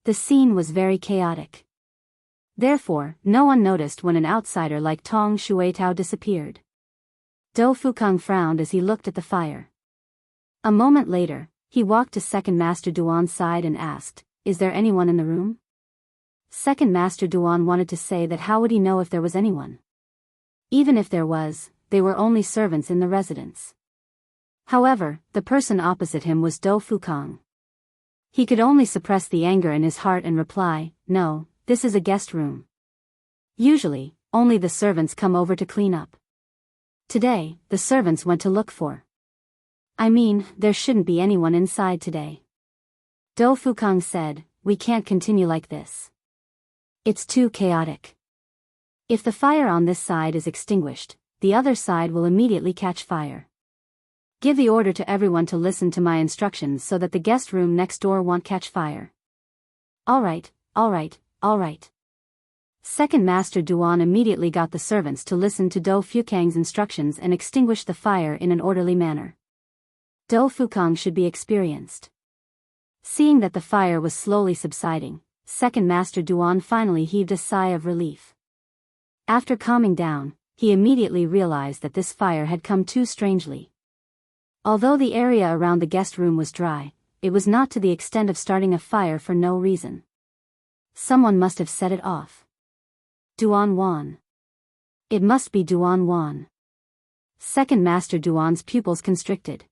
The scene was very chaotic. Therefore, no one noticed when an outsider like Tong Shuitao disappeared. Dou Fukang frowned as he looked at the fire. A moment later, he walked to Second Master Duan's side and asked, "Is there anyone in the room?" Second Master Duan wanted to say that how would he know if there was anyone? Even if there was, they were only servants in the residence. However, the person opposite him was Dou Fukang. He could only suppress the anger in his heart and reply, "No, this is a guest room. Usually, only the servants come over to clean up. Today, the servants went to look for. There shouldn't be anyone inside today." Dou Fukang said, "We can't continue like this. It's too chaotic. If the fire on this side is extinguished, the other side will immediately catch fire. Give the order to everyone to listen to my instructions so that the guest room next door won't catch fire." All right. Second Master Duan immediately got the servants to listen to Dou Fukang's instructions and extinguish the fire in an orderly manner. Dou Fukang should be experienced. Seeing that the fire was slowly subsiding, Second Master Duan finally heaved a sigh of relief. After calming down, he immediately realized that this fire had come too strangely. Although the area around the guest room was dry, it was not to the extent of starting a fire for no reason. Someone must have set it off. Duan. It must be Duan. Second Master Duan's pupils constricted.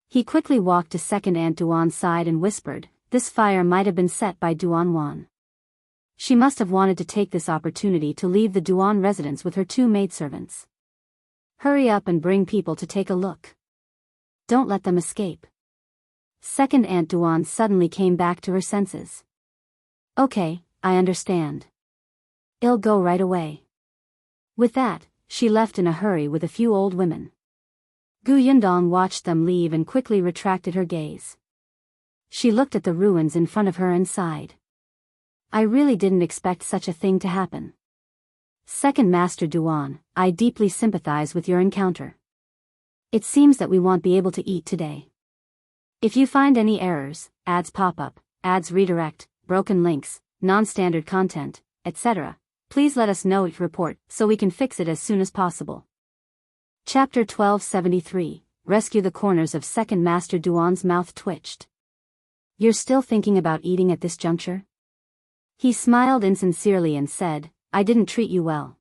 He quickly walked to Second Aunt Duan's side and whispered, "This fire might have been set by Duan. She must have wanted to take this opportunity to leave the Duan residence with her two maidservants. Hurry up and bring people to take a look. Don't let them escape." Second Aunt Duan suddenly came back to her senses. "Okay, I understand. I'll go right away." With that, she left in a hurry with a few old women. Gu Yundong watched them leave and quickly retracted her gaze. She looked at the ruins in front of her and sighed. "I really didn't expect such a thing to happen. Second Master Duan, I deeply sympathize with your encounter. It seems that we won't be able to eat today. If you find any errors, ads pop up, ads redirect, broken links, non-standard content, etc., please let us know your report so we can fix it as soon as possible." Chapter 1273. Rescue. The corners of Second Master Duan's mouth twitched. "You're still thinking about eating at this juncture?" He smiled insincerely and said, "I didn't treat you well.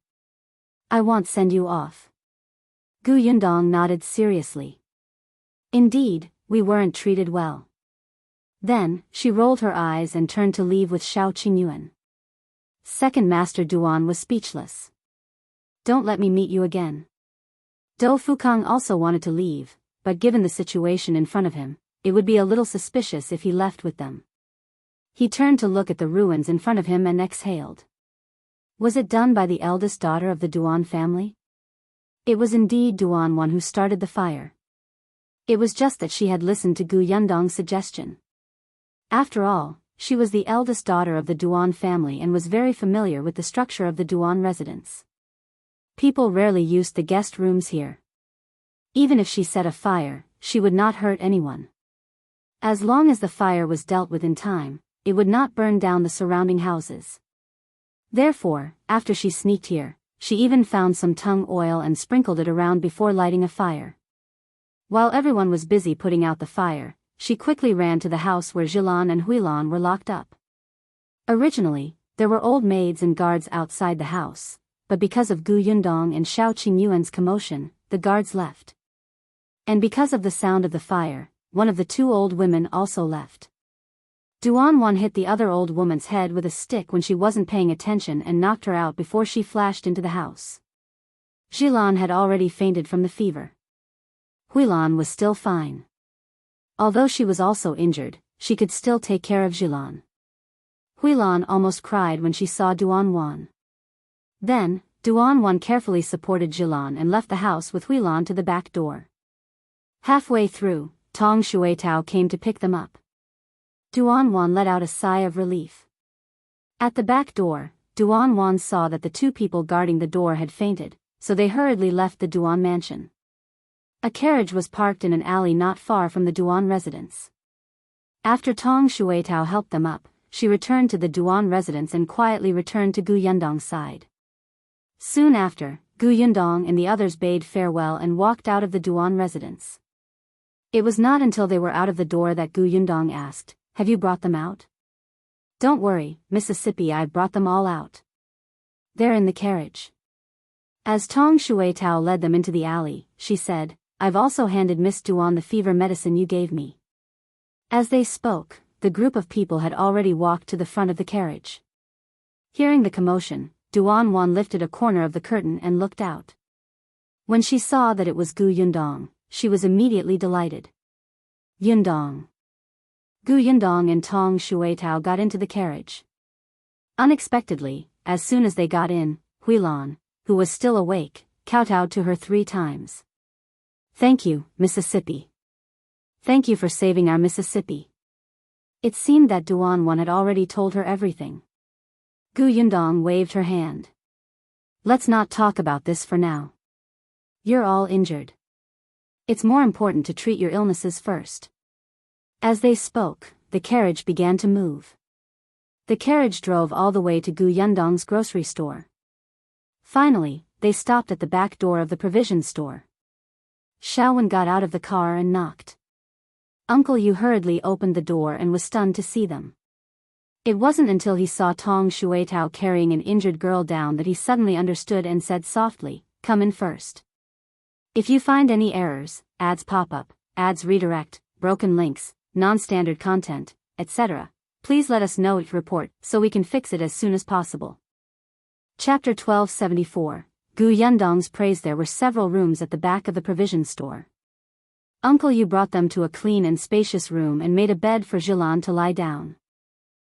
I won't send you off. Yundong nodded seriously. Indeed, we weren't treated well. Then, she rolled her eyes and turned to leave with Qingyuan. Second Master Duan was speechless. Don't let me meet you again. Do Fukang also wanted to leave, but given the situation in front of him, it would be a little suspicious if he left with them. He turned to look at the ruins in front of him and exhaled. Was it done by the eldest daughter of the Duan family? It was indeed Duan one who started the fire. It was just that she had listened to Yundong's suggestion. After all, she was the eldest daughter of the Duan family and was very familiar with the structure of the Duan residence. People rarely used the guest rooms here. Even if she set a fire, she would not hurt anyone. As long as the fire was dealt with in time, it would not burn down the surrounding houses. Therefore, after she sneaked here, she even found some tung oil and sprinkled it around before lighting a fire. While everyone was busy putting out the fire, she quickly ran to the house where Jilan and Huilan were locked up. Originally, there were old maids and guards outside the house, but because of Yundong and Qingyuan's commotion, the guards left. And because of the sound of the fire, one of the two old women also left. Duan Wan hit the other old woman's head with a stick when she wasn't paying attention and knocked her out before she flashed into the house. Jilan had already fainted from the fever. Huilan was still fine. Although she was also injured, she could still take care of Jilan. Huilan almost cried when she saw Duan Wan. Then, Duan Wan carefully supported Jilan and left the house with Huilan to the back door. Halfway through, Tong Shuitao came to pick them up. Duan Wan let out a sigh of relief. At the back door, Duan Wan saw that the two people guarding the door had fainted, so they hurriedly left the Duan mansion. A carriage was parked in an alley not far from the Duan residence. After Tong Shuitao helped them up, she returned to the Duan residence and quietly returned to Yundong's side. Soon after, Yundong and the others bade farewell and walked out of the Duan residence. It was not until they were out of the door that Yundong asked, "Have you brought them out?" "Don't worry, Mississippi, I've brought them all out. They're in the carriage." As Tong Shuitao led them into the alley, she said, "I've also handed Miss Duan the fever medicine you gave me." As they spoke, the group of people had already walked to the front of the carriage. Hearing the commotion, Duan Wan lifted a corner of the curtain and looked out. When she saw that it was Yundong, she was immediately delighted. Yundong. Yundong and Tong Shuitao got into the carriage. Unexpectedly, as soon as they got in, Huilan, who was still awake, kowtowed to her 3 times. "Thank you, Mississippi. Thank you for saving our Mississippi." It seemed that Duan Wan had already told her everything. Yundong waved her hand. "Let's not talk about this for now. You're all injured. It's more important to treat your illnesses first." As they spoke, the carriage began to move. The carriage drove all the way to Yundong's grocery store. Finally, they stopped at the back door of the provision store. Shao got out of the car and knocked. Uncle Yu hurriedly opened the door and was stunned to see them. It wasn't until he saw Tong Shuitao carrying an injured girl down that he suddenly understood and said softly, "Come in first. If you find any errors, ads pop up, ads redirect, broken links, non-standard content, etc., please let us know it report so we can fix it as soon as possible." Chapter 1274. Yundong's praise. There were several rooms at the back of the provision store. Uncle Yu brought them to a clean and spacious room and made a bed for Jilan to lie down.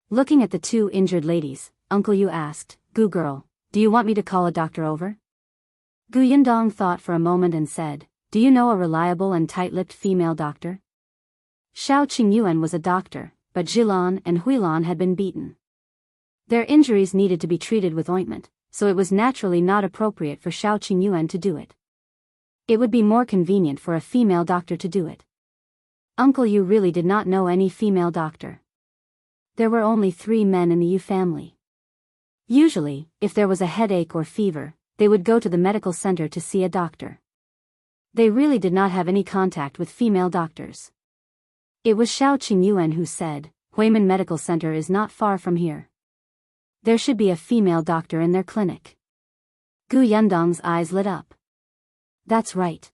Looking at the 2 injured ladies, Uncle Yu asked, "Girl, do you want me to call a doctor over?" Yundong thought for a moment and said, "Do you know a reliable and tight-lipped female doctor?" Qingyuan was a doctor, but Jilan and Huilan had been beaten. Their injuries needed to be treated with ointment, so it was naturally not appropriate for Qingyuan to do it. It would be more convenient for a female doctor to do it. Uncle Yu really did not know any female doctor. There were only 3 men in the Yu family. Usually, if there was a headache or fever, they would go to the medical center to see a doctor. They really did not have any contact with female doctors. It was Qingyuan who said, "Huimin Medical Center is not far from here. There should be a female doctor in their clinic." Yundong's eyes lit up. That's right.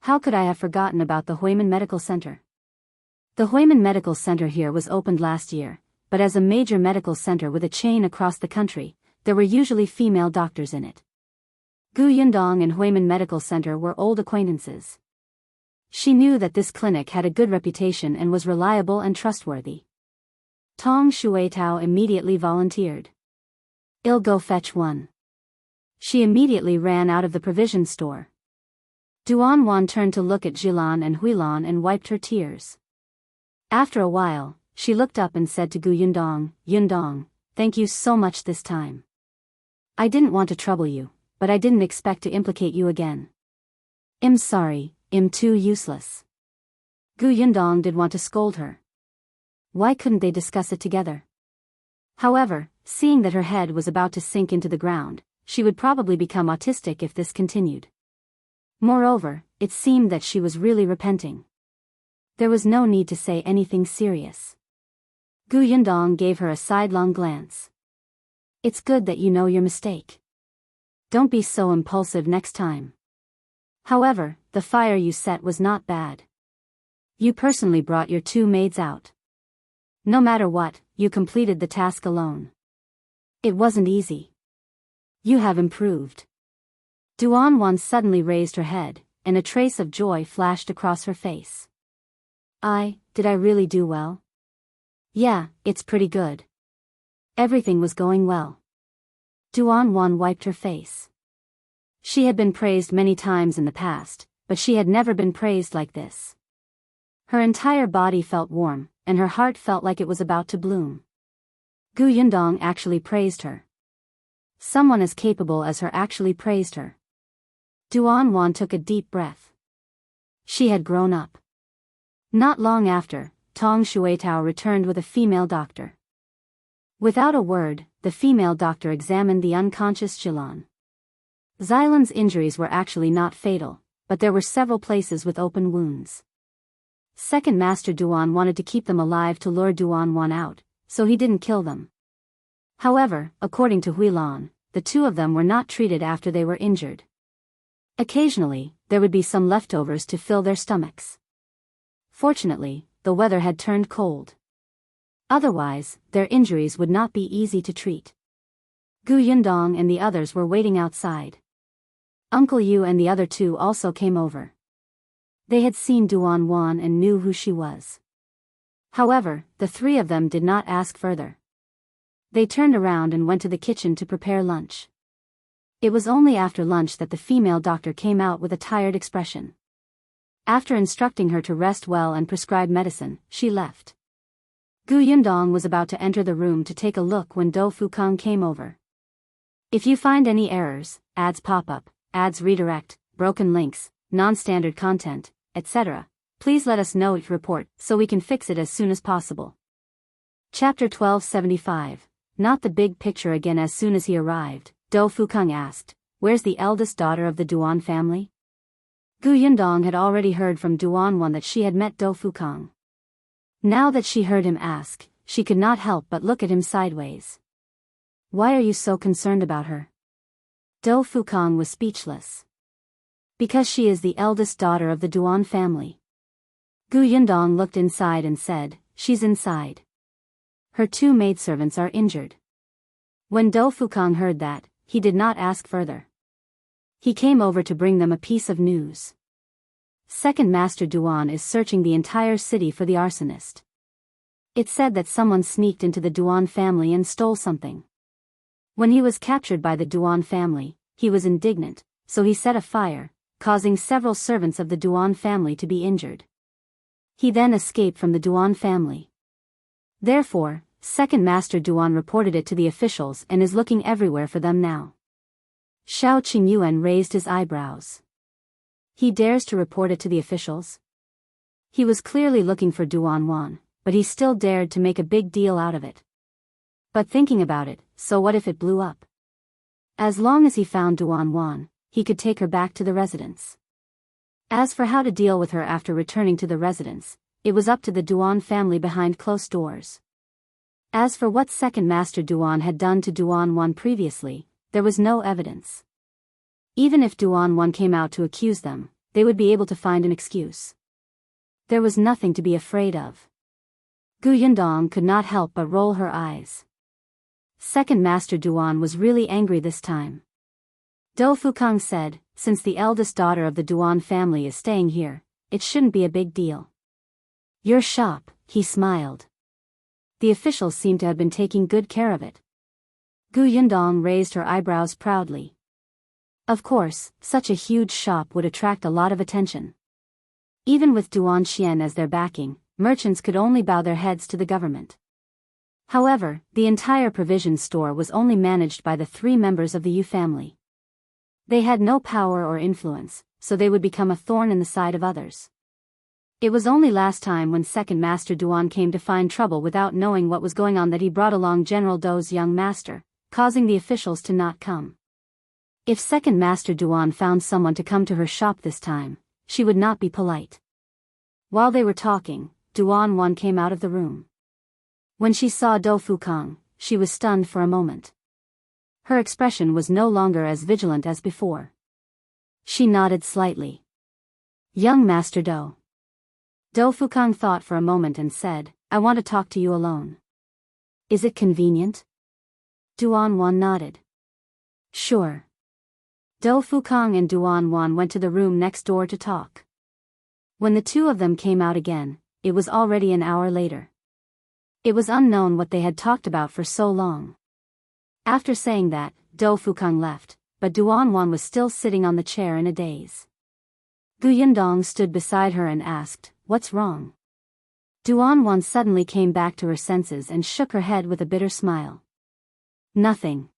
How could I have forgotten about the Huimin Medical Center? The Huimin Medical Center here was opened last year, but as a major medical center with a chain across the country, there were usually female doctors in it. Yundong and Huimin Medical Center were old acquaintances. She knew that this clinic had a good reputation and was reliable and trustworthy. Tong Shuitao immediately volunteered. "I'll go fetch one." She immediately ran out of the provision store. Duan turned to look at Jilan and Huilan and wiped her tears. After a while, she looked up and said to Yundong, "Yundong, thank you so much this time. I didn't want to trouble you, but I didn't expect to implicate you again. I'm sorry, I'm too useless." Yundong did want to scold her. Why couldn't they discuss it together? However, seeing that her head was about to sink into the ground, she would probably become autistic if this continued. Moreover, it seemed that she was really repenting. There was no need to say anything serious. Yundong gave her a sidelong glance. "It's good that you know your mistake. Don't be so impulsive next time. However, the fire you set was not bad. You personally brought your 2 maids out. No matter what, you completed the task alone. It wasn't easy. You have improved." Duan suddenly raised her head, and a trace of joy flashed across her face. Did I really do well? Yeah, it's pretty good. Everything was going well. Duan wiped her face. She had been praised many times in the past, but she had never been praised like this. Her entire body felt warm, and her heart felt like it was about to bloom. Yundong actually praised her. Someone as capable as her actually praised her. Duan took a deep breath. She had grown up. Not long after, Tong Shuitao returned with a female doctor. Without a word, the female doctor examined the unconscious Jilan. Xilan's injuries were actually not fatal, but there were several places with open wounds. Second Master Duan wanted to keep them alive to lure Duan out, so he didn't kill them. However, according to Huilan, the 2 of them were not treated after they were injured. Occasionally, there would be some leftovers to fill their stomachs. Fortunately, the weather had turned cold. Otherwise, their injuries would not be easy to treat. Yundong and the others were waiting outside. Uncle Yu and the other 2 also came over. They had seen Duan and knew who she was. However, the 3 of them did not ask further. They turned around and went to the kitchen to prepare lunch. It was only after lunch that the female doctor came out with a tired expression. After instructing her to rest well and prescribe medicine, she left. Yundong was about to enter the room to take a look when Do Fukang came over. "If you find any errors, ads pop up, ads redirect, broken links, non-standard content, etc., please let us know each report so we can fix it as soon as possible." Chapter 1275. Not the big picture again. As soon as he arrived, Do Fukang asked, "Where's the eldest daughter of the Duan family?" Yundong had already heard from Duan that she had met Do Fukang. Now that she heard him ask, she could not help but look at him sideways. "Why are you so concerned about her?" Do Fukang was speechless. "Because she is the eldest daughter of the Duan family." Yundong looked inside and said, "She's inside. Her 2 maidservants are injured." When Do Fukang heard that, he did not ask further. He came over to bring them a piece of news. Second Master Duan is searching the entire city for the arsonist. It said that someone sneaked into the Duan family and stole something. When he was captured by the Duan family, he was indignant, so he set a fire, causing several servants of the Duan family to be injured. He then escaped from the Duan family. Therefore, Second Master Duan reported it to the officials and is looking everywhere for them now. Shao Qingyuan raised his eyebrows. He dares to report it to the officials? He was clearly looking for Duan, but he still dared to make a big deal out of it. But thinking about it, so what if it blew up? As long as he found Duan, he could take her back to the residence. As for how to deal with her after returning to the residence, it was up to the Duan family behind closed doors. As for what Second Master Duan had done to Duan previously, there was no evidence. Even if Duan came out to accuse them, they would be able to find an excuse. There was nothing to be afraid of. Yundong could not help but roll her eyes. Second Master Duan was really angry this time. Do Fukang said, since the eldest daughter of the Duan family is staying here, it shouldn't be a big deal. Your shop, he smiled. The officials seem to have been taking good care of it. Yundong raised her eyebrows proudly. Of course, such a huge shop would attract a lot of attention. Even with Duan Qian as their backing, merchants could only bow their heads to the government. However, the entire provision store was only managed by the 3 members of the Yu family. They had no power or influence, so they would become a thorn in the side of others. It was only last time when Second Master Duan came to find trouble without knowing what was going on that he brought along General Dou's young master, causing the officials to not come. If Second Master Duan found someone to come to her shop this time, she would not be polite. While they were talking, Duan came out of the room. When she saw Do Fukang, she was stunned for a moment. Her expression was no longer as vigilant as before. She nodded slightly. Young Master Do. Do Fukang thought for a moment and said, I want to talk to you alone. Is it convenient? Duan nodded. Sure. Do Fukang and Duan went to the room next door to talk. When the two of them came out again, it was already an hour later. It was unknown what they had talked about for so long. After saying that, Do Fukang left, but Duan was still sitting on the chair in a daze. Yundong stood beside her and asked, What's wrong? Duan suddenly came back to her senses and shook her head with a bitter smile. Nothing.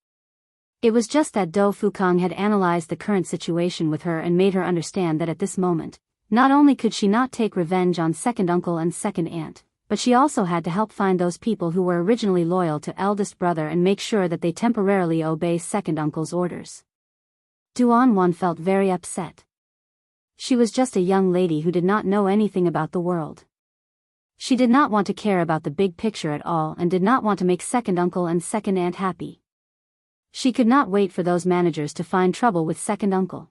It was just that Do Fukang had analyzed the current situation with her and made her understand that at this moment, not only could she not take revenge on second uncle and second aunt, but she also had to help find those people who were originally loyal to eldest brother and make sure that they temporarily obey second uncle's orders. Duan felt very upset. She was just a young lady who did not know anything about the world. She did not want to care about the big picture at all and did not want to make second uncle and second aunt happy. She could not wait for those managers to find trouble with second uncle.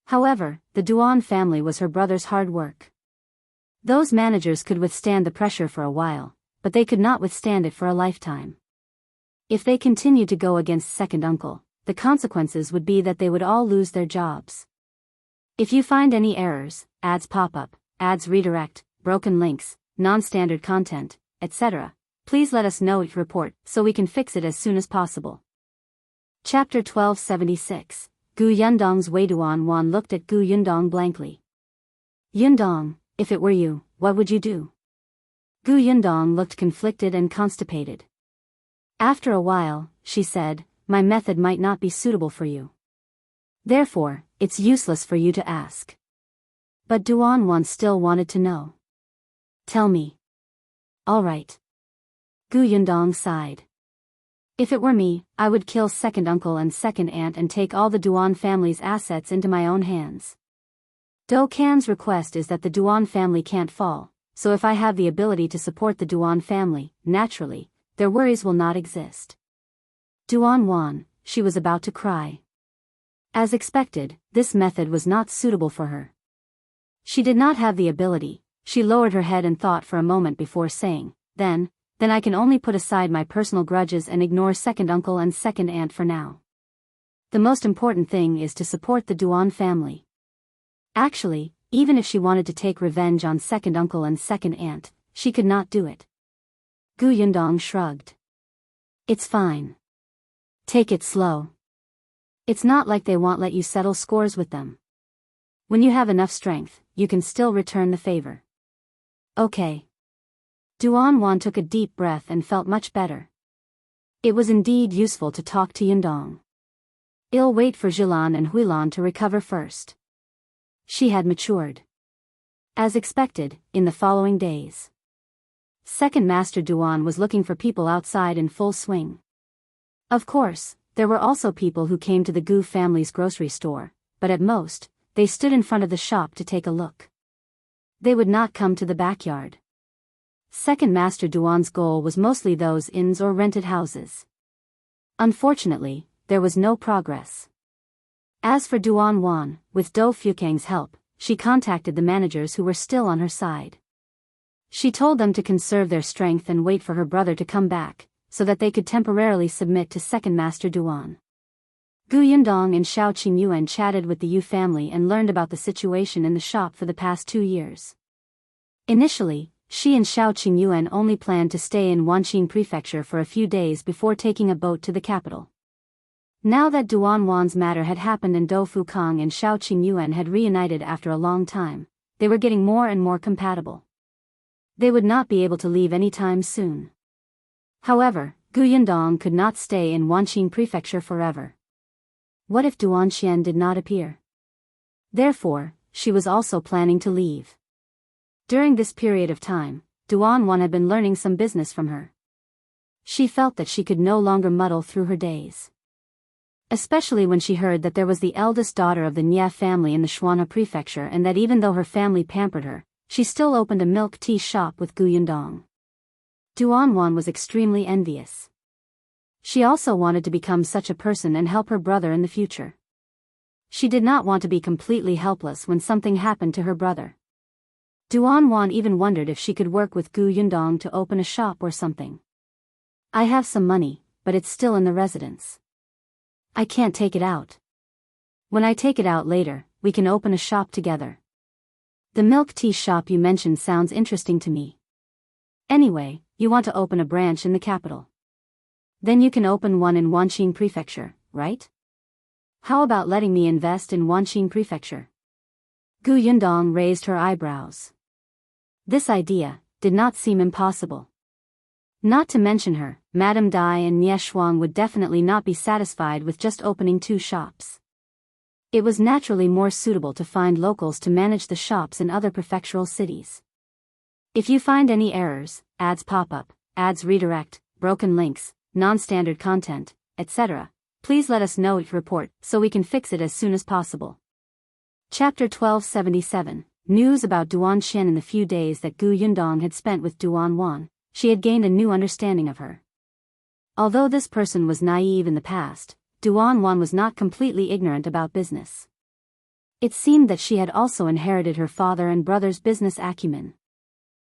However, the Duan family was her brother's hard work. Those managers could withstand the pressure for a while, but they could not withstand it for a lifetime. If they continued to go against second uncle, the consequences would be that they would all lose their jobs. If you find any errors, ads pop up, ads redirect, broken links, non-standard content, etc., please let us know each report so we can fix it as soon as possible. Chapter 1276, Yundong's Wei. Duan looked at Yundong blankly. Yundong, if it were you, what would you do? Yundong looked conflicted and constipated. After a while, she said, my method might not be suitable for you. Therefore, it's useless for you to ask. But Duan still wanted to know. Tell me. All right. Yundong sighed. If it were me, I would kill second uncle and second aunt and take all the Duan family's assets into my own hands. Do Can's request is that the Duan family can't fall, so if I have the ability to support the Duan family, naturally, their worries will not exist. Duan, she was about to cry. As expected, this method was not suitable for her. She did not have the ability. She lowered her head and thought for a moment before saying, Then I can only put aside my personal grudges and ignore second uncle and second aunt for now. The most important thing is to support the Duan family. Actually, even if she wanted to take revenge on second uncle and second aunt, she could not do it. Yundong shrugged. It's fine. Take it slow. It's not like they won't let you settle scores with them. When you have enough strength, you can still return the favor. Okay. Duan took a deep breath and felt much better. It was indeed useful to talk to Yundong. I'll wait for Jilan and Huilan to recover first. She had matured. As expected, in the following days. Second Master Duan was looking for people outside in full swing. Of course, there were also people who came to the Gu family's grocery store, but at most, they stood in front of the shop to take a look. They would not come to the backyard. Second Master Duan's goal was mostly those inns or rented houses. Unfortunately, there was no progress. As for Duan, with Dou Fukang's help, she contacted the managers who were still on her side. She told them to conserve their strength and wait for her brother to come back, so that they could temporarily submit to Second Master Duan. Yundong and Shao Qingyuan chatted with the Yu family and learned about the situation in the shop for the past 2 years. Initially, she and Shao Qingyuan only planned to stay in Wanqing Prefecture for a few days before taking a boat to the capital. Now that Duan's matter had happened and Dou Fukang and Shao Qingyuan had reunited after a long time, they were getting more and more compatible. They would not be able to leave anytime soon. However, Yundong could not stay in Wanqing Prefecture forever. What if Duan Qian did not appear? Therefore, she was also planning to leave. During this period of time, Duan had been learning some business from her. She felt that she could no longer muddle through her days. Especially when she heard that there was the eldest daughter of the Nye family in the Shuana Prefecture and that even though her family pampered her, she still opened a milk tea shop with Yundong. Duan was extremely envious. She also wanted to become such a person and help her brother in the future. She did not want to be completely helpless when something happened to her brother. Duan even wondered if she could work with Yundong to open a shop or something. I have some money, but it's still in the residence. I can't take it out. When I take it out later, we can open a shop together. The milk tea shop you mentioned sounds interesting to me. Anyway, you want to open a branch in the capital. Then you can open one in Wanqing Prefecture, right? How about letting me invest in Wanqing Prefecture? Yundong raised her eyebrows. This idea did not seem impossible. Not to mention her, Madame Dai and Nie Shuang would definitely not be satisfied with just opening 2 shops. It was naturally more suitable to find locals to manage the shops in other prefectural cities. If you find any errors, ads pop up, ads redirect, broken links, non-standard content, etc., please let us know your report so we can fix it as soon as possible. Chapter 1277, News about Duan Qian. In the few days that Yundong had spent with Duan, she had gained a new understanding of her. Although this person was naive in the past, Duan was not completely ignorant about business. It seemed that she had also inherited her father and brother's business acumen.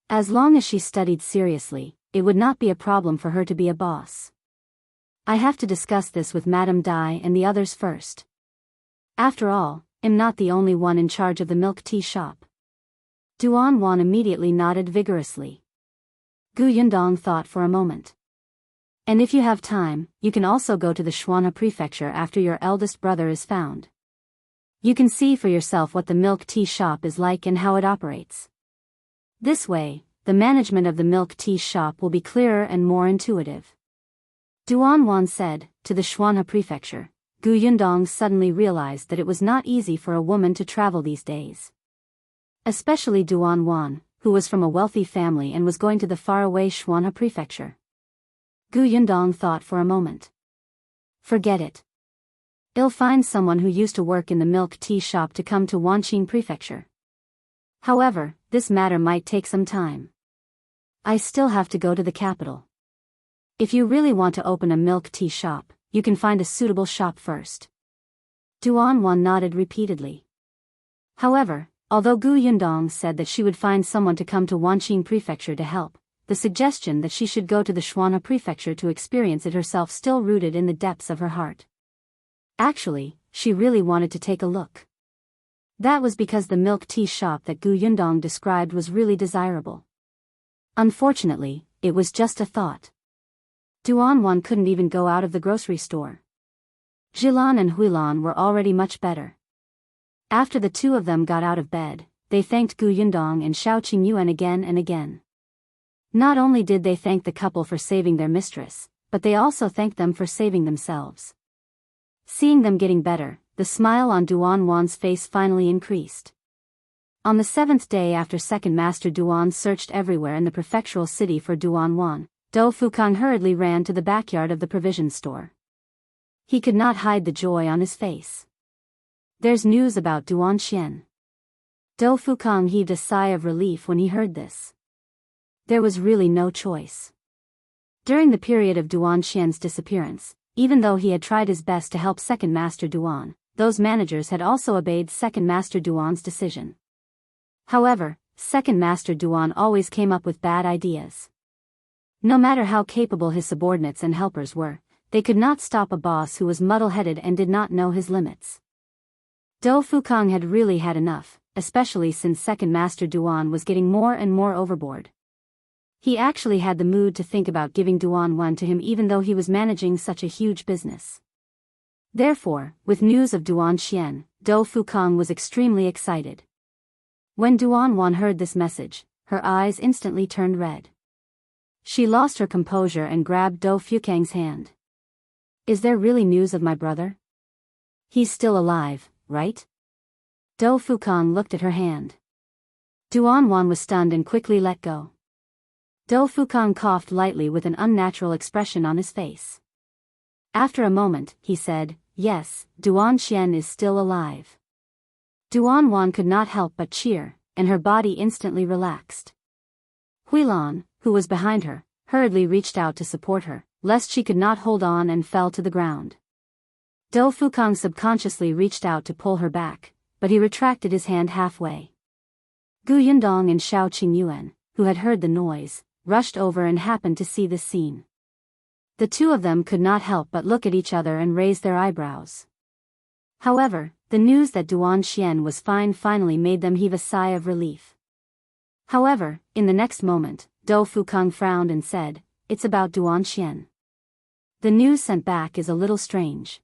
As long as she studied seriously, it would not be a problem for her to be a boss. I have to discuss this with Madame Dai and the others first. After all, I'm not the only one in charge of the milk tea shop. Duan immediately nodded vigorously. Yundong thought for a moment. And if you have time, you can also go to the Shuana Prefecture after your eldest brother is found. You can see for yourself what the milk tea shop is like and how it operates. This way, the management of the milk tea shop will be clearer and more intuitive. Duan said, to the Shuana Prefecture. Yundong suddenly realized that it was not easy for a woman to travel these days. Especially Duan, who was from a wealthy family and was going to the faraway Shuana Prefecture. Yundong thought for a moment. Forget it. I'll find someone who used to work in the milk tea shop to come to Wanqing Prefecture. However, this matter might take some time. I still have to go to the capital. If you really want to open a milk tea shop, you can find a suitable shop first. Duan nodded repeatedly. However, although Yundong said that she would find someone to come to Wanqing Prefecture to help, the suggestion that she should go to the Shuana Prefecture to experience it herself still rooted in the depths of her heart. Actually, she really wanted to take a look. That was because the milk tea shop that Yundong described was really desirable. Unfortunately, it was just a thought. Duan couldn't even go out of the grocery store. Jilan and Huilan were already much better. After the two of them got out of bed, they thanked Yundong and Shao Qingyuan again and again. Not only did they thank the couple for saving their mistress, but they also thanked them for saving themselves. Seeing them getting better, the smile on Duan's face finally increased. On the 7th day after Second Master Duan searched everywhere in the prefectural city for Duan, Dou Fukang hurriedly ran to the backyard of the provision store. He could not hide the joy on his face. There's news about Duan Qian. Dou Fukang heaved a sigh of relief when he heard this. There was really no choice. During the period of Duan Qian's disappearance, even though he had tried his best to help Second Master Duan, those managers had also obeyed Second Master Duan's decision. However, Second Master Duan always came up with bad ideas. No matter how capable his subordinates and helpers were, they could not stop a boss who was muddle-headed and did not know his limits. Dou Fukang had really had enough, especially since Second Master Duan was getting more and more overboard. He actually had the mood to think about giving Duan one to him even though he was managing such a huge business. Therefore, with news of Duan Xian, Dou Fukang was extremely excited. When Duan Wan heard this message, her eyes instantly turned red. She lost her composure and grabbed Dou Fukang's hand. Is there really news of my brother? He's still alive, right? Dou Fukang looked at her hand. Duan Wan was stunned and quickly let go. Dou Fukang coughed lightly with an unnatural expression on his face. After a moment, he said, yes, Duan Xian is still alive. Duan Wan could not help but cheer, and her body instantly relaxed. Huilan, who was behind her, hurriedly reached out to support her, lest she could not hold on and fell to the ground. Dou Fukang subconsciously reached out to pull her back, but he retracted his hand halfway. Yundong and Shao Qingyuan, who had heard the noise, rushed over and happened to see this scene. The two of them could not help but look at each other and raise their eyebrows. However, the news that Duan Xian was fine finally made them heave a sigh of relief. However, in the next moment, Dou Fukang frowned and said, it's about Duan Xian. The news sent back is a little strange.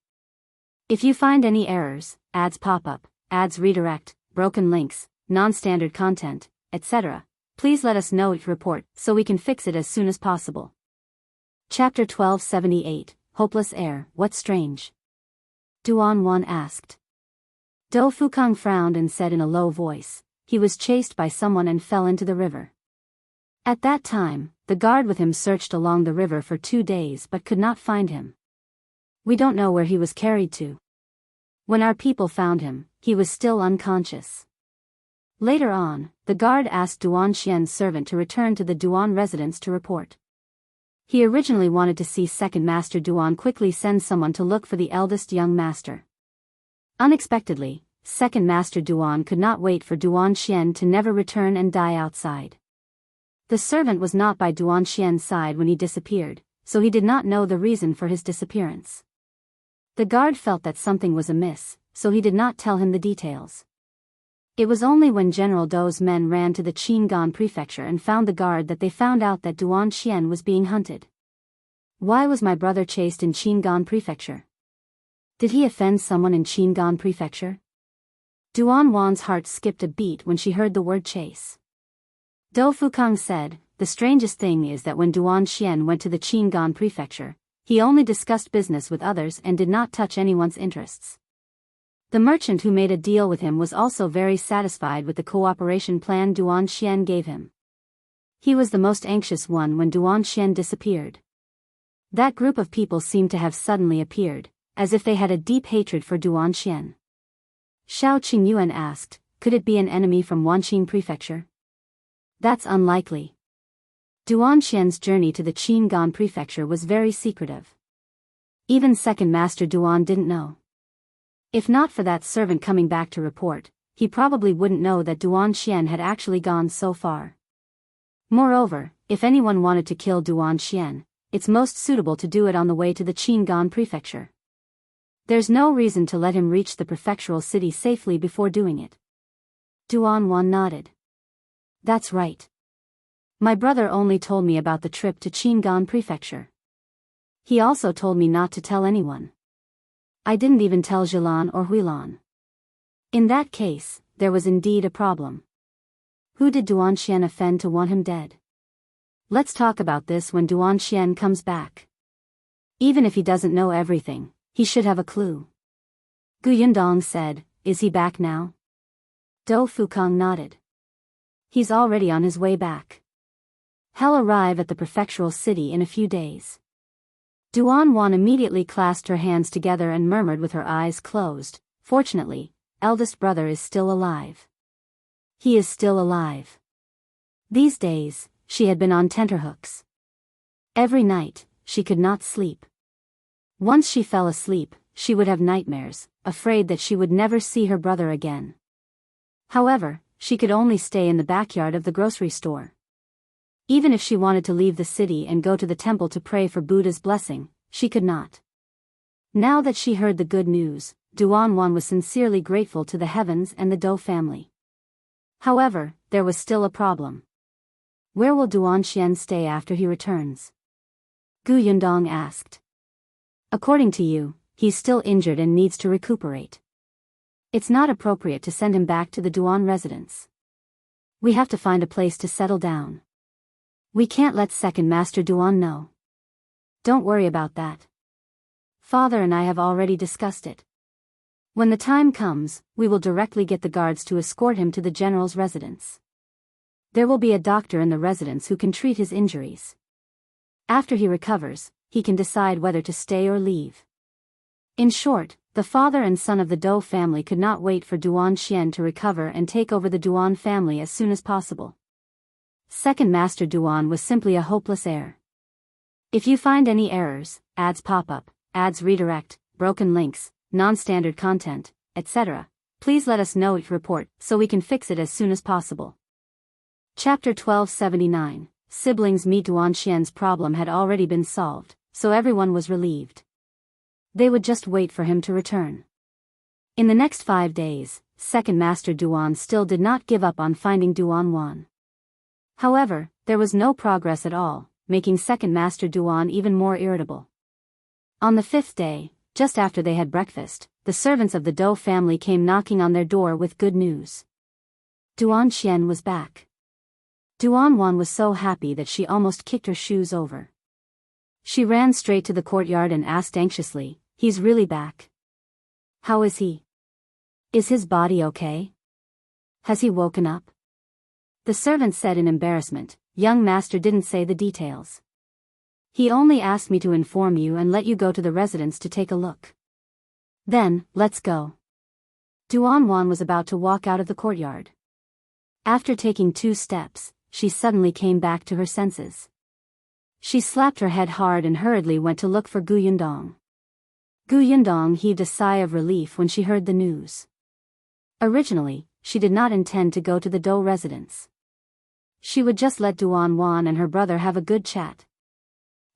If you find any errors, ads pop up, ads redirect, broken links, non-standard content, etc., please let us know each report so we can fix it as soon as possible. Chapter 1278, Hopeless Heir, What's Strange? Duan Wan asked. Dou Fukang frowned and said in a low voice, he was chased by someone and fell into the river. At that time, the guard with him searched along the river for 2 days but could not find him. We don't know where he was carried to. When our people found him, he was still unconscious. Later on, the guard asked Duan Xian's servant to return to the Duan residence to report. He originally wanted to see Second Master Duan quickly send someone to look for the eldest young master. Unexpectedly, Second Master Duan could not wait for Duan Xian to never return and die outside. The servant was not by Duan Xian's side when he disappeared, so he did not know the reason for his disappearance. The guard felt that something was amiss, so he did not tell him the details. It was only when General Dou's men ran to the Qingyuan prefecture and found the guard that they found out that Duan Xian was being hunted. Why was my brother chased in Qingyuan prefecture? Did he offend someone in Qingyuan prefecture? Duan Wan's heart skipped a beat when she heard the word chase. Dou Fukang said, the strangest thing is that when Duan Xian went to the Qingyuan prefecture, he only discussed business with others and did not touch anyone's interests. The merchant who made a deal with him was also very satisfied with the cooperation plan Duan Xian gave him. He was the most anxious one when Duan Xian disappeared. That group of people seemed to have suddenly appeared, as if they had a deep hatred for Duan Xian. Shao Qingyuan asked, could it be an enemy from Wanqing prefecture? That's unlikely. Duan Xian's journey to the Qingyuan prefecture was very secretive. Even Second Master Duan didn't know. If not for that servant coming back to report, he probably wouldn't know that Duan Xian had actually gone so far. Moreover, if anyone wanted to kill Duan Xian, it's most suitable to do it on the way to the Qingyuan prefecture. There's no reason to let him reach the prefectural city safely before doing it. Duan Wan nodded. That's right. My brother only told me about the trip to Qingyuan prefecture. He also told me not to tell anyone. I didn't even tell Jilan or Huilan. In that case, there was indeed a problem. Who did Duan Xian offend to want him dead? Let's talk about this when Duan Xian comes back. Even if he doesn't know everything, he should have a clue. Yundong said, is he back now? Dou Fukang nodded. He's already on his way back. He'll arrive at the prefectural city in a few days. Duan Wan immediately clasped her hands together and murmured with her eyes closed, fortunately, eldest brother is still alive. He is still alive. These days, she had been on tenterhooks. Every night, she could not sleep. Once she fell asleep, she would have nightmares, afraid that she would never see her brother again. However, she could only stay in the backyard of the grocery store. Even if she wanted to leave the city and go to the temple to pray for Buddha's blessing, she could not. Now that she heard the good news, Duan was sincerely grateful to the heavens and the Dou family. However, there was still a problem. Where will Duan stay after he returns? Yundong asked. According to you, he's still injured and needs to recuperate. It's not appropriate to send him back to the Duan residence. We have to find a place to settle down. We can't let Second Master Duan know. Don't worry about that. Father and I have already discussed it. When the time comes, we will directly get the guards to escort him to the general's residence. There will be a doctor in the residence who can treat his injuries. After he recovers, he can decide whether to stay or leave. In short, the father and son of the Dou family could not wait for Duan to recover and take over the Duan family as soon as possible. Second Master Duan was simply a hopeless heir. If you find any errors, ads pop up, ads redirect, broken links, non-standard content, etc., please let us know it report so we can fix it as soon as possible. Chapter 1279, Siblings meet. Duan Xian's problem had already been solved, so everyone was relieved. They would just wait for him to return. In the next 5 days, Second Master Duan still did not give up on finding Duan. However, there was no progress at all, making Second Master Duan even more irritable. On the 5th day, just after they had breakfast, the servants of the Dou family came knocking on their door with good news. Duan was back. Duan was so happy that she almost kicked her shoes over. She ran straight to the courtyard and asked anxiously, "He's really back? How is he? Is his body okay? Has he woken up?" The servant said in embarrassment, "Young master didn't say the details. He only asked me to inform you and let you go to the residence to take a look. Then, let's go." Duan was about to walk out of the courtyard. After taking 2 steps, she suddenly came back to her senses. She slapped her head hard and hurriedly went to look for Yundong. Yundong heaved a sigh of relief when she heard the news. Originally, she did not intend to go to the Dou residence. She would just let Duan and her brother have a good chat.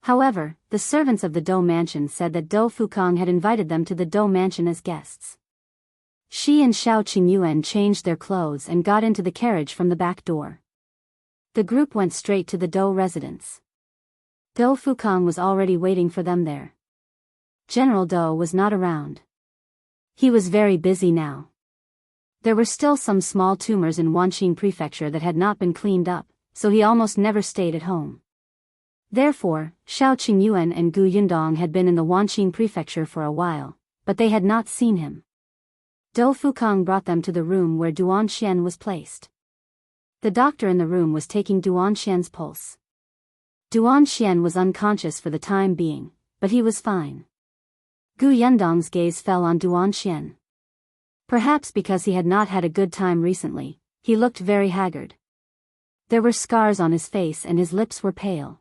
However, the servants of the Dou mansion said that Dou Fukong had invited them to the Dou mansion as guests. She and Shao Qingyuan changed their clothes and got into the carriage from the back door. The group went straight to the Dou residence. Dou Fukong was already waiting for them there. General Dou was not around. He was very busy now. There were still some small tumors in Wanqing Prefecture that had not been cleaned up, so he almost never stayed at home. Therefore, Shao Qingyuan and Yundong had been in the Wanqing Prefecture for a while, but they had not seen him. Dou Fukong brought them to the room where Duan was placed. The doctor in the room was taking Duan pulse. Duan was unconscious for the time being, but he was fine. Yundong's gaze fell on Duan. Perhaps because he had not had a good time recently, he looked very haggard. There were scars on his face and his lips were pale.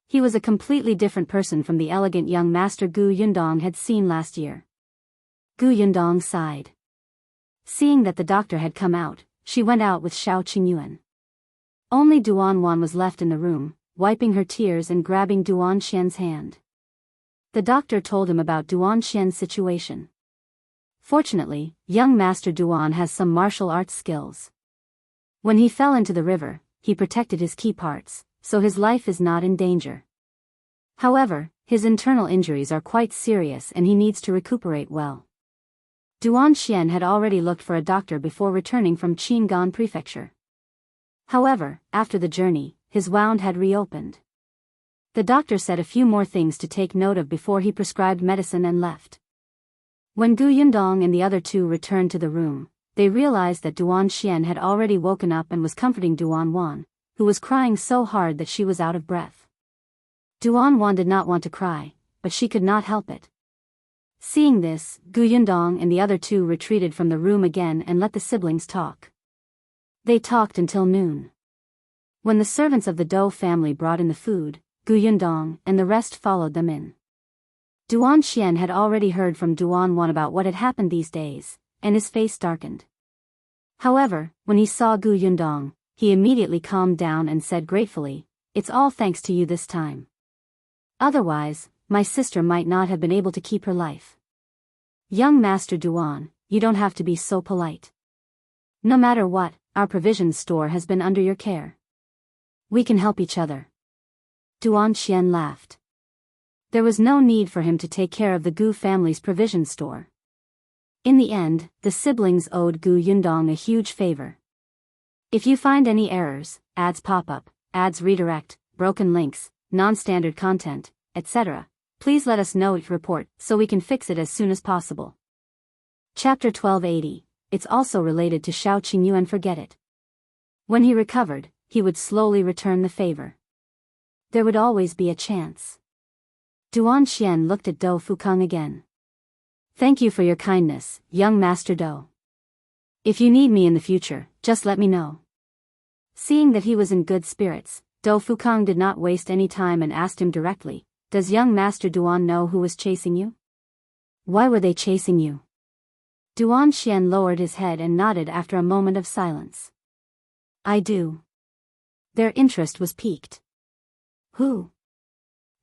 He was a completely different person from the elegant young master Yundong had seen last year. Yundong sighed. Seeing that the doctor had come out, she went out with Shao Qingyuan. Only Duan was left in the room, wiping her tears and grabbing Duan hand. The doctor told him about Duan situation. Fortunately, young Master Duan has some martial arts skills. When he fell into the river, he protected his key parts, so his life is not in danger. However, his internal injuries are quite serious and he needs to recuperate well. Duan had already looked for a doctor before returning from Qingyuan Prefecture. However, after the journey, his wound had reopened. The doctor said a few more things to take note of before he prescribed medicine and left. When Yundong and the other 2 returned to the room, they realized that Duan had already woken up and was comforting Duan, who was crying so hard that she was out of breath. Duan did not want to cry, but she could not help it. Seeing this, Yundong and the other 2 retreated from the room again and let the siblings talk. They talked until noon. When the servants of the Dou family brought in the food, Yundong and the rest followed them in. Duan Qian had already heard from Duan 1 about what had happened these days, and his face darkened. However, when he saw Gu Yundong, he immediately calmed down and said gratefully, "It's all thanks to you this time. Otherwise, my sister might not have been able to keep her life." "Young Master Duan, you don't have to be so polite. No matter what, our provisions store has been under your care. We can help each other." Duan Qian laughed. There was no need for him to take care of the Gu family's provision store. In the end, the siblings owed Gu Yundong a huge favor. "If you find any errors, ads pop up, ads redirect, broken links, non-standard content, etc., please let us know report so we can fix it as soon as possible." Chapter 1280. It's also related to Shao Qingyuan. Forget it. When he recovered, he would slowly return the favor. There would always be a chance. Duan Qian looked at Dou Fukang again. "Thank you for your kindness, young Master Dou. If you need me in the future, just let me know." Seeing that he was in good spirits, Dou Fukang did not waste any time and asked him directly, "Does young Master Duan know who was chasing you? Why were they chasing you?" Duan Qian lowered his head and nodded after a moment of silence. "I do." Their interest was piqued. "Who?"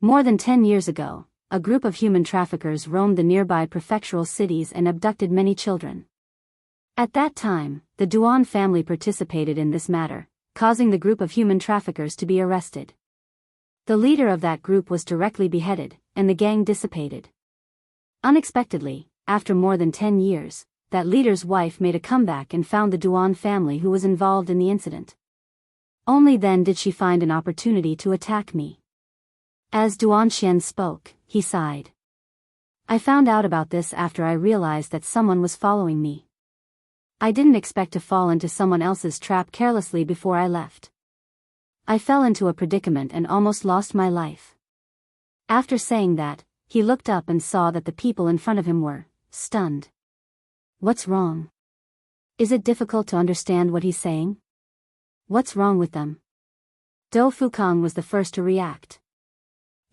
More than 10 years ago, a group of human traffickers roamed the nearby prefectural cities and abducted many children. At that time, the Duan family participated in this matter, causing the group of human traffickers to be arrested. The leader of that group was directly beheaded, and the gang dissipated. Unexpectedly, after more than 10 years, that leader's wife made a comeback and found the Duan family who was involved in the incident. Only then did she find an opportunity to attack me. As Duan Qian spoke, he sighed. "I found out about this after I realized that someone was following me. I didn't expect to fall into someone else's trap carelessly before I left. I fell into a predicament and almost lost my life." After saying that, he looked up and saw that the people in front of him were stunned. "What's wrong? Is it difficult to understand what he's saying? What's wrong with them?" Dou Fukang was the first to react.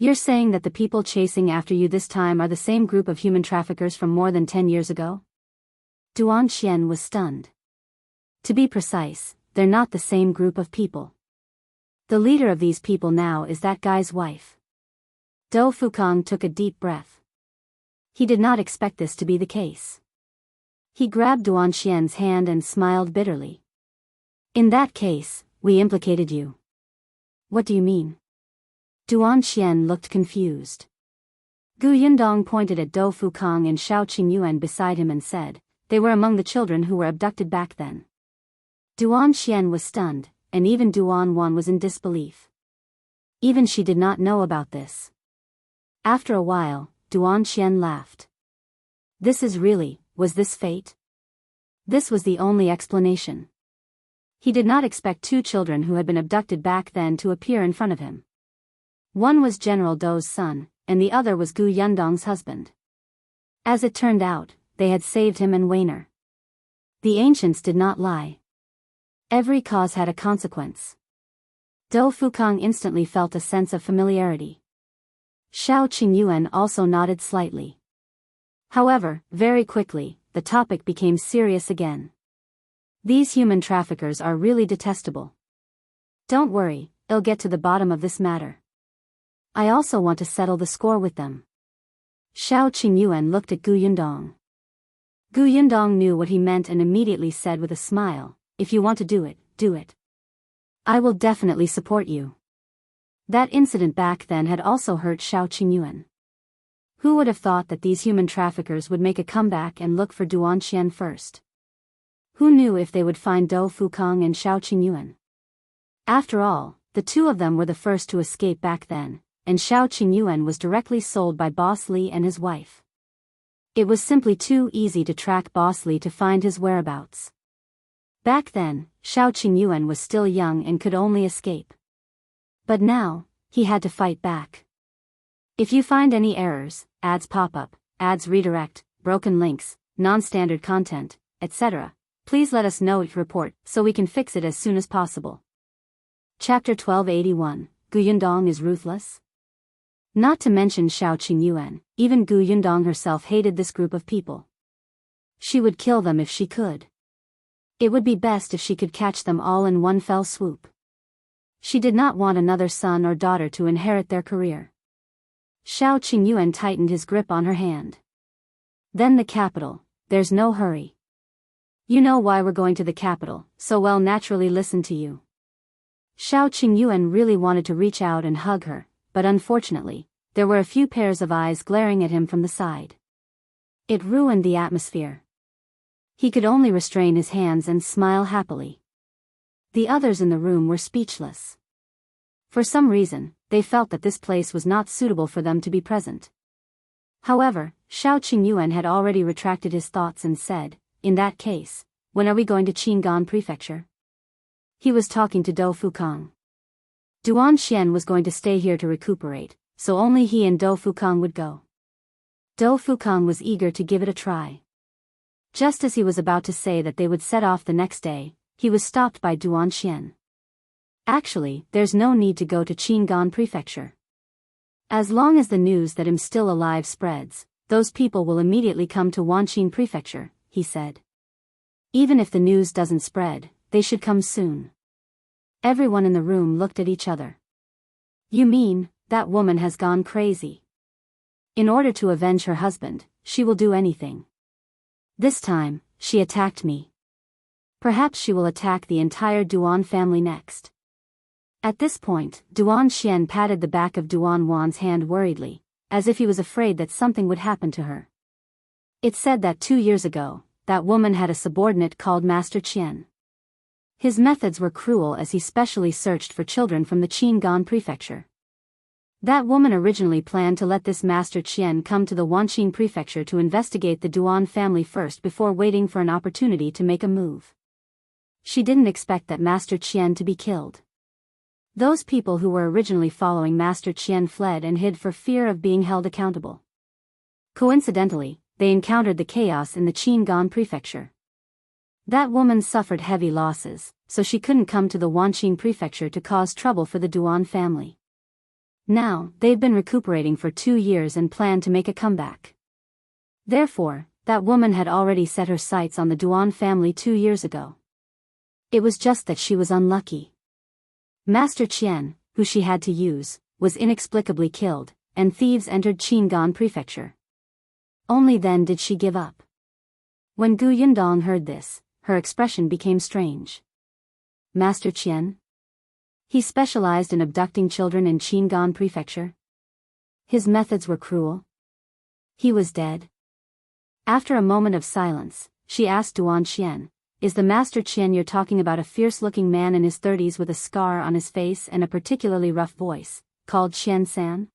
"You're saying that the people chasing after you this time are the same group of human traffickers from more than 10 years ago?" Duan Qian was stunned. "To be precise, they're not the same group of people. The leader of these people now is that guy's wife." Dou Fukang took a deep breath. He did not expect this to be the case. He grabbed Duan Qian's hand and smiled bitterly. "In that case, we implicated you." "What do you mean?" Duan Qian looked confused. Gu Yundong pointed at Dou Fukang and Shao Qingyuan beside him and said, "They were among the children who were abducted back then." Duan Qian was stunned, and even Duan 1 was in disbelief. Even she did not know about this. After a while, Duan Qian laughed. Was this fate? This was the only explanation. He did not expect 2 children who had been abducted back then to appear in front of him. One was General Dou's son, and the other was Gu Yundong's husband. As it turned out, they had saved him and Weiner. The ancients did not lie. Every cause had a consequence. Dou Fukang instantly felt a sense of familiarity. Shao Qingyuan also nodded slightly. However, very quickly, the topic became serious again. "These human traffickers are really detestable. Don't worry, I'll get to the bottom of this matter. I also want to settle the score with them." Shao Qingyuan looked at Gu Yundong. Gu Yundong knew what he meant and immediately said with a smile, "If you want to do it, do it. I will definitely support you." That incident back then had also hurt Shao Qingyuan. Who would have thought that these human traffickers would make a comeback and look for Duan Qian first? Who knew if they would find Dou Fukang and Shao Qingyuan? After all, the 2 of them were the first to escape back then, and Shao Qingyuan was directly sold by Boss Li and his wife. It was simply too easy to track Boss Li to find his whereabouts. Back then, Shao Qingyuan was still young and could only escape. But now, he had to fight back. "If you find any errors, ads pop up, ads redirect, broken links, non-standard content, etc., please let us know report so we can fix it as soon as possible." Chapter 1281. Gu Yundong is ruthless? Not to mention Shao Qingyuan, even Gu Yundong herself hated this group of people. She would kill them if she could. It would be best if she could catch them all in one fell swoop. She did not want another son or daughter to inherit their career. Shao Qingyuan tightened his grip on her hand. Then the capital, there's no hurry. You know why we're going to the capital, so we'll naturally listen to you. Shao Qingyuan really wanted to reach out and hug her, but unfortunately, there were a few pairs of eyes glaring at him from the side. It ruined the atmosphere. He could only restrain his hands and smile happily. The others in the room were speechless. For some reason, they felt that this place was not suitable for them to be present. However, Shao Qingyuan had already retracted his thoughts and said, "In that case, when are we going to Qingyuan Prefecture?" He was talking to Do Fukang. Duan Xian was going to stay here to recuperate, so only he and Do Fukang would go. Do Fukang was eager to give it a try. Just as he was about to say that they would set off the next day, he was stopped by Duan Xian. Actually, there's no need to go to Qingyuan Prefecture. As long as the news that I'm still alive spreads, those people will immediately come to Wanqin Prefecture, he said. Even if the news doesn't spread, they should come soon. Everyone in the room looked at each other. You mean, that woman has gone crazy? In order to avenge her husband, she will do anything. This time, she attacked me. Perhaps she will attack the entire Duan family next. At this point, Duan Xian patted the back of Duan Wan's hand worriedly, as if he was afraid that something would happen to her. It said that 2 years ago, that woman had a subordinate called Master Qian. His methods were cruel as he specially searched for children from the Qingyuan Prefecture. That woman originally planned to let this Master Qian come to the Wanqin Prefecture to investigate the Duan family first before waiting for an opportunity to make a move. She didn't expect that Master Qian to be killed. Those people who were originally following Master Qian fled and hid for fear of being held accountable. Coincidentally, they encountered the chaos in the Qingyuan Prefecture. That woman suffered heavy losses, so she couldn't come to the Wanqin Prefecture to cause trouble for the Duan family. Now, they've been recuperating for 2 years and plan to make a comeback. Therefore, that woman had already set her sights on the Duan family 2 years ago. It was just that she was unlucky. Master Qian, who she had to use, was inexplicably killed, and thieves entered Qingyuan Prefecture. Only then did she give up. When Gu Yundong heard this, her expression became strange. Master Qian? He specialized in abducting children in Qingyuan Prefecture. His methods were cruel. He was dead. After a moment of silence, she asked Duan Xian, "Is the Master Qian you're talking about a fierce-looking man in his 30s with a scar on his face and a particularly rough voice, called Qian-san?"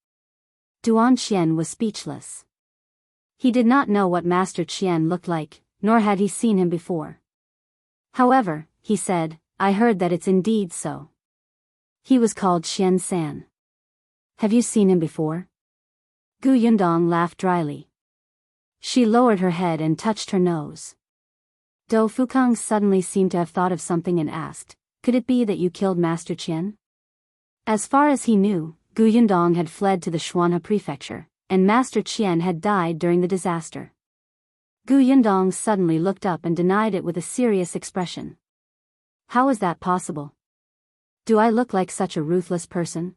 Duan Xian was speechless. He did not know what Master Qian looked like, nor had he seen him before. However, he said, "I heard that it's indeed so. He was called Qian-san. Have you seen him before?" Gu Yundong laughed dryly. She lowered her head and touched her nose. Do Fukang suddenly seemed to have thought of something and asked, "Could it be that you killed Master Qian?" As far as he knew, Gu Yundong had fled to the Shuanhe Prefecture, and Master Qian had died during the disaster. Gu Yundong suddenly looked up and denied it with a serious expression. "How is that possible? Do I look like such a ruthless person?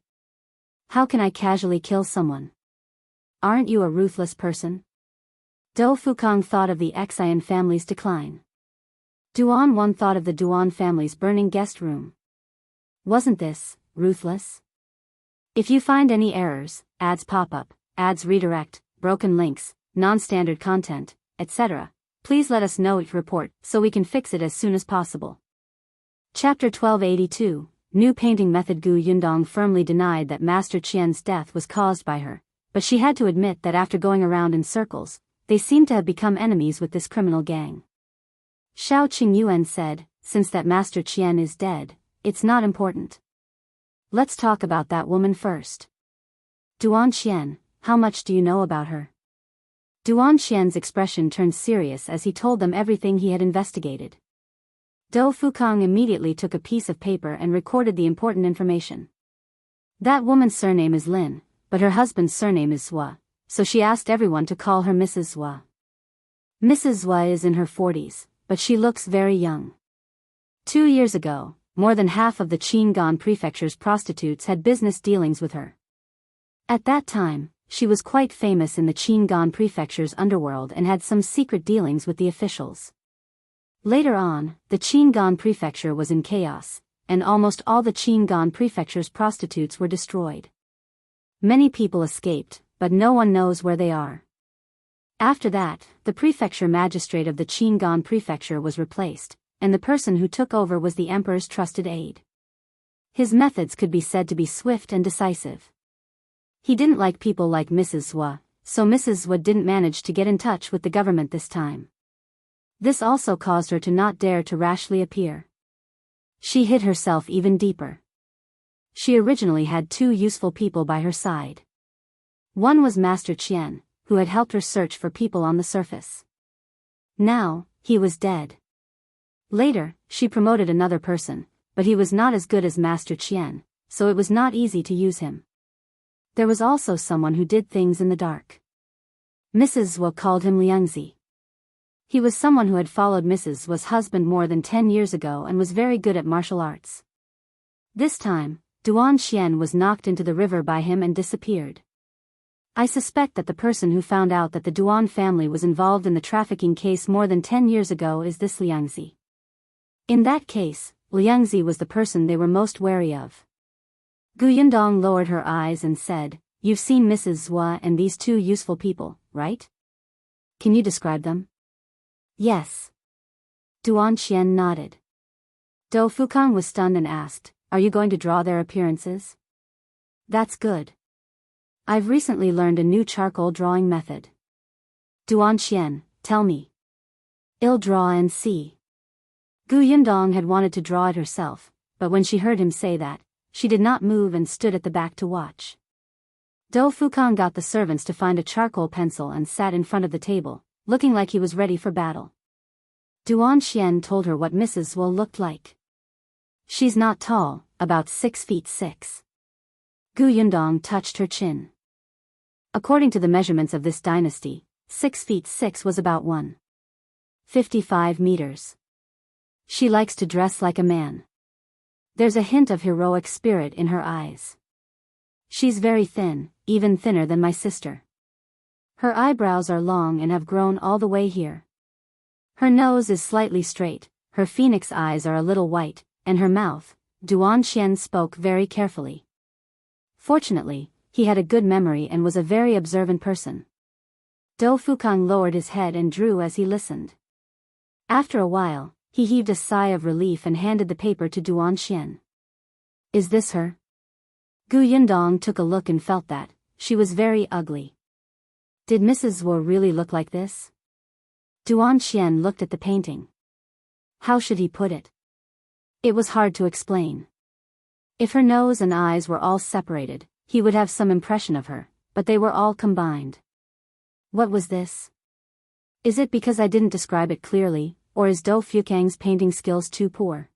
How can I casually kill someone? Aren't you a ruthless person?" Do Fukang thought of the Xian family's decline. Duan Wan thought of the Duan family's burning guest room. Wasn't this ruthless? If you find any errors, ads pop up, ads redirect, broken links, non-standard content, etc., please let us know each report so we can fix it as soon as possible. Chapter 1282, New Painting Method. Gu Yundong firmly denied that Master Qian's death was caused by her, but she had to admit that after going around in circles, they seemed to have become enemies with this criminal gang. Shao Qingyuan said, "Since that Master Qian is dead, it's not important. Let's talk about that woman first. Duan Xian, how much do you know about her?" Duan Xian's expression turned serious as he told them everything he had investigated. Do Fukang immediately took a piece of paper and recorded the important information. "That woman's surname is Lin, but her husband's surname is Zhua, so she asked everyone to call her Mrs. Zhua. Mrs. Zhua is in her 40s, but she looks very young. 2 years ago, more than half of the Qingyuan prefecture's prostitutes had business dealings with her. At that time, she was quite famous in the Qingyuan prefecture's underworld and had some secret dealings with the officials. Later on, the Qingyuan prefecture was in chaos, and almost all the Qingyuan prefecture's prostitutes were destroyed. Many people escaped, but no one knows where they are. After that, the prefecture magistrate of the Qingyuan prefecture was replaced, and the person who took over was the emperor's trusted aide. His methods could be said to be swift and decisive. He didn't like people like Mrs. Zhua, so Mrs. Zhua didn't manage to get in touch with the government this time. This also caused her to not dare to rashly appear. She hid herself even deeper. She originally had 2 useful people by her side. One was Master Qian, who had helped her search for people on the surface. Now, he was dead. Later, she promoted another person, but he was not as good as Master Qian, so it was not easy to use him. There was also someone who did things in the dark. Mrs. Zhua called him Xianxia. He was someone who had followed Mrs. Zhua's husband more than 10 years ago and was very good at martial arts. This time, Duan Xian was knocked into the river by him and disappeared. I suspect that the person who found out that the Duan family was involved in the trafficking case more than 10 years ago is this Xianxia. In that case, Xianxia was the person they were most wary of. Yundong lowered her eyes and said, "You've seen Mrs. Zhua and these 2 useful people, right? Can you describe them?" "Yes." Duan Xian nodded. Dou Fukang was stunned and asked, "Are you going to draw their appearances?" "That's good. I've recently learned a new charcoal drawing method." "Duan Xian, tell me." "I'll draw and see." Yundong had wanted to draw it herself, but when she heard him say that, she did not move and stood at the back to watch. Dou Fukang got the servants to find a charcoal pencil and sat in front of the table, looking like he was ready for battle. Duan Xian told her what Mrs. Zhua looked like. "She's not tall, about 6 feet 6. Yundong touched her chin. According to the measurements of this dynasty, 6 feet 6 was about 1.55 meters. She likes to dress like a man. There's a hint of heroic spirit in her eyes. She's very thin, even thinner than my sister. Her eyebrows are long and have grown all the way here. Her nose is slightly straight, her phoenix eyes are a little white, and her mouth." Duan Xian spoke very carefully. Fortunately, he had a good memory and was a very observant person. Dou Fukang lowered his head and drew as he listened. After a while, he heaved a sigh of relief and handed the paper to Duan Xian. "Is this her?" Yundong took a look and felt that she was very ugly. Did Mrs. Zhua really look like this? Duan Xian looked at the painting. How should he put it? It was hard to explain. If her nose and eyes were all separated, he would have some impression of her, but they were all combined. What was this? Is it because I didn't describe it clearly, or is Dou Fukang's painting skills too poor?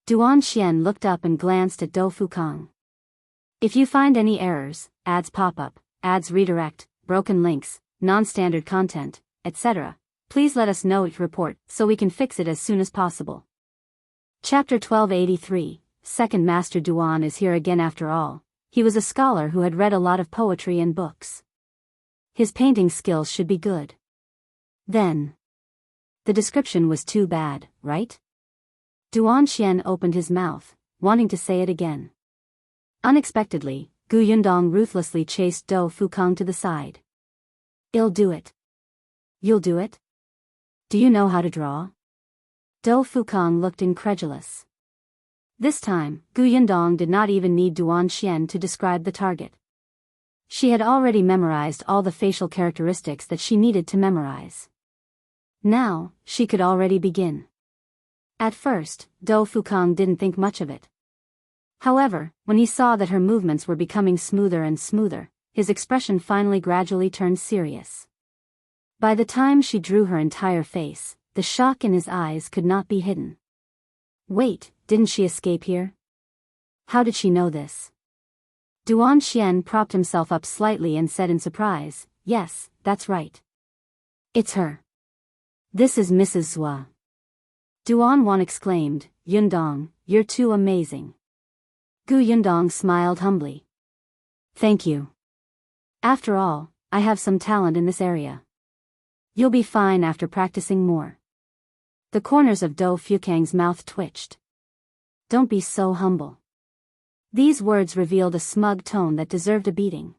Duan Xian looked up and glanced at Dou Fukang. If you find any errors, ads pop up, ads redirect, broken links, non-standard content, etc., please let us know each report so we can fix it as soon as possible. Chapter 1283, Second Master Duan is here again after all. He was a scholar who had read a lot of poetry and books. His painting skills should be good. Then. The description was too bad, right? Duan Xian opened his mouth, wanting to say it again. Unexpectedly, Yundong ruthlessly chased Dou Fukang to the side. I'll do it. You'll do it? Do you know how to draw? Dou Fukang looked incredulous. This time, Yundong did not even need Duan Xian to describe the target. She had already memorized all the facial characteristics that she needed to memorize. Now, she could already begin. At first, Dou Fukang didn't think much of it. However, when he saw that her movements were becoming smoother and smoother, his expression finally gradually turned serious. By the time she drew her entire face, the shock in his eyes could not be hidden. Wait, didn't she escape here? How did she know this? Duan Xian propped himself up slightly and said in surprise, "Yes, that's right. It's her. This is Mrs. Zhua." Duan Wan exclaimed, "Yundong, you're too amazing." Yundong smiled humbly. "Thank you. After all, I have some talent in this area. You'll be fine after practicing more." The corners of Dou Fukang's mouth twitched. "Don't be so humble." These words revealed a smug tone that deserved a beating.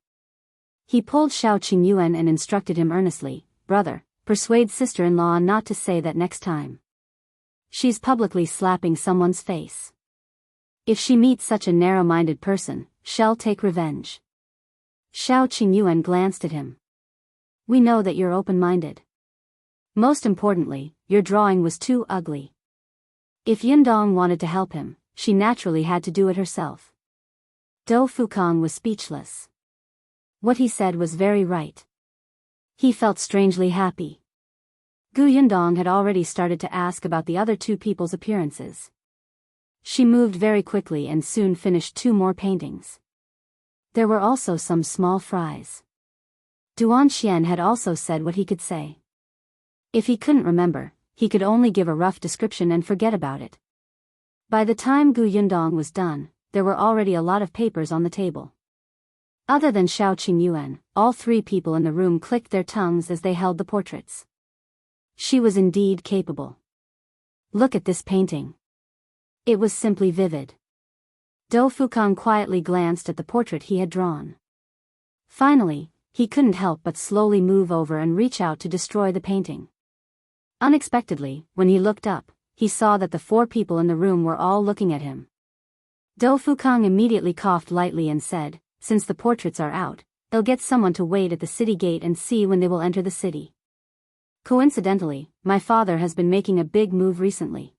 He pulled Shao Qingyuan and instructed him earnestly, "Brother, persuade sister-in-law not to say that next time. She's publicly slapping someone's face. If she meets such a narrow-minded person, she'll take revenge." Shao Qingyuan glanced at him. "We know that you're open-minded. Most importantly, your drawing was too ugly." If Yundong wanted to help him, she naturally had to do it herself. Dou Fukang was speechless. What he said was very right. He felt strangely happy. Yundong had already started to ask about the other two people's appearances. She moved very quickly and soon finished 2 more paintings. There were also some small fries. Duan Xian had also said what he could say. If he couldn't remember, he could only give a rough description and forget about it. By the time Yundong was done, there were already a lot of papers on the table. Other than Shao Qingyuan, all 3 people in the room clicked their tongues as they held the portraits. She was indeed capable. Look at this painting. It was simply vivid. Dou Fukang quietly glanced at the portrait he had drawn. Finally, he couldn't help but slowly move over and reach out to destroy the painting. Unexpectedly, when he looked up, he saw that the 4 people in the room were all looking at him. Dou Fukang immediately coughed lightly and said, "Since the portraits are out, they'll get someone to wait at the city gate and see when they will enter the city. Coincidentally, my father has been making a big move recently.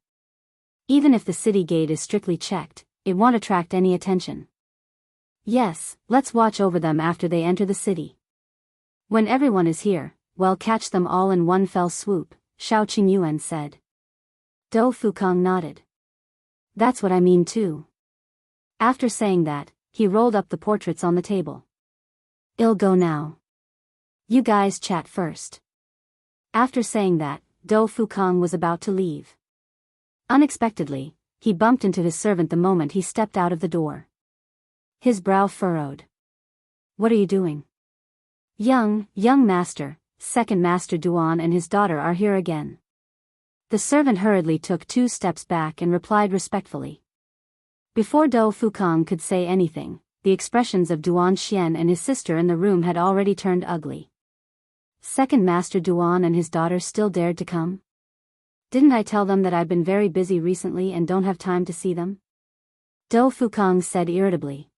Even if the city gate is strictly checked, it won't attract any attention. Yes, let's watch over them after they enter the city. When everyone is here, we'll catch them all in one fell swoop," Shao Qingyuan said. Dou Fukang nodded. "That's what I mean too." After saying that, he rolled up the portraits on the table. "I'll go now. You guys chat first." After saying that, Dou Fukang was about to leave. Unexpectedly, he bumped into his servant the moment he stepped out of the door. His brow furrowed. "What are you doing?" Young master, second master Duan and his daughter are here again." The servant hurriedly took 2 steps back and replied respectfully. Before Dou Fukang could say anything, the expressions of Duan Xian and his sister in the room had already turned ugly. Second master Duan and his daughter still dared to come? Didn't I tell them that I've been very busy recently and don't have time to see them? Dou Fukang said irritably.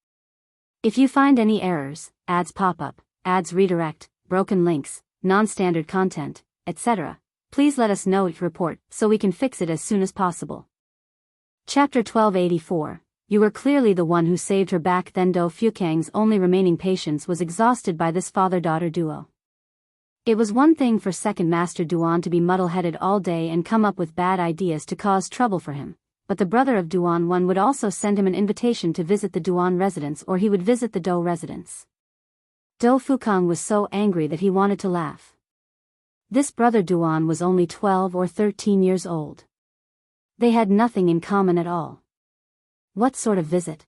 "If you find any errors, ads pop up, ads redirect, broken links, non-standard content, etc., please let us know each report so we can fix it as soon as possible." Chapter 1284. You were clearly the one who saved her back then. Dou Fukang's only remaining patience was exhausted by this father-daughter duo. It was one thing for second master Duan to be muddle-headed all day and come up with bad ideas to cause trouble for him, but the brother of Duan Wan would also send him an invitation to visit the Duan residence, or he would visit the Dou residence. Dou Fukang was so angry that he wanted to laugh. This brother Duan was only 12 or 13 years old. They had nothing in common at all. What sort of visit?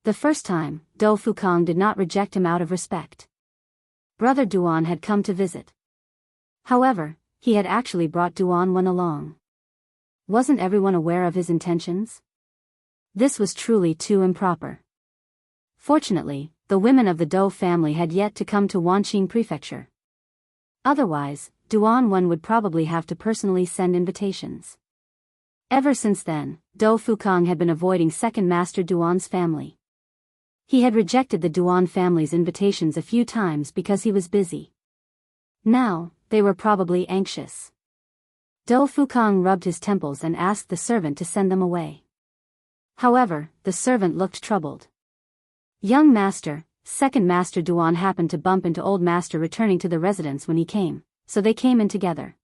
The first time, Dou Fukang did not reject him out of respect. Brother Duan had come to visit. However, he had actually brought Duan Wan along. Wasn't everyone aware of his intentions? This was truly too improper. Fortunately, the women of the Dou family had yet to come to Wanqing Prefecture. Otherwise, Duan Wan would probably have to personally send invitations. Ever since then, Dou Fukang had been avoiding second master Duan's family. He had rejected the Duan family's invitations a few times because he was busy. Now, they were probably anxious. Dou Fukang rubbed his temples and asked the servant to send them away. However, the servant looked troubled. Young master, second master Duan happened to bump into old master returning to the residence when he came, so they came in together.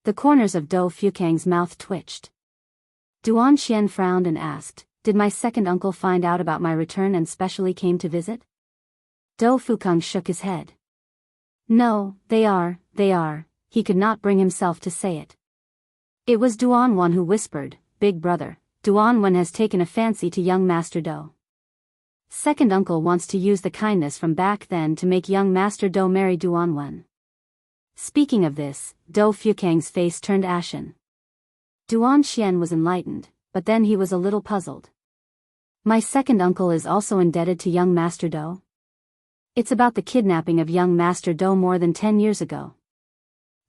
The corners of Dou Fukang's mouth twitched. Duan Xian frowned and asked, did my second uncle find out about my return and specially came to visit? Do Fukang shook his head. No, they are, he could not bring himself to say it. It was Duan who whispered, Big brother, Duan has taken a fancy to young Master Do. Second uncle wants to use the kindness from back then to make young Master Do marry Duan. Speaking of this, Do Fukang's face turned ashen. Duan Qian was enlightened, but then he was a little puzzled. My second uncle is also indebted to young Master Do? It's about the kidnapping of young Master Do more than 10 years ago.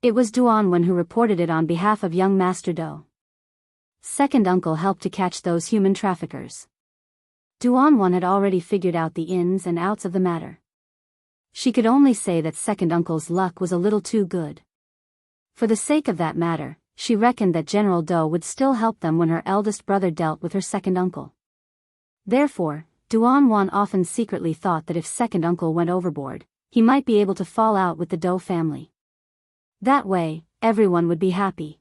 It was Duan who reported it on behalf of young Master Do. Second uncle helped to catch those human traffickers. Duan had already figured out the ins and outs of the matter. She could only say that second uncle's luck was a little too good. For the sake of that matter, she reckoned that General Do would still help them when her eldest brother dealt with her second uncle. Therefore, Duan often secretly thought that if second uncle went overboard, he might be able to fall out with the Do family. That way, everyone would be happy.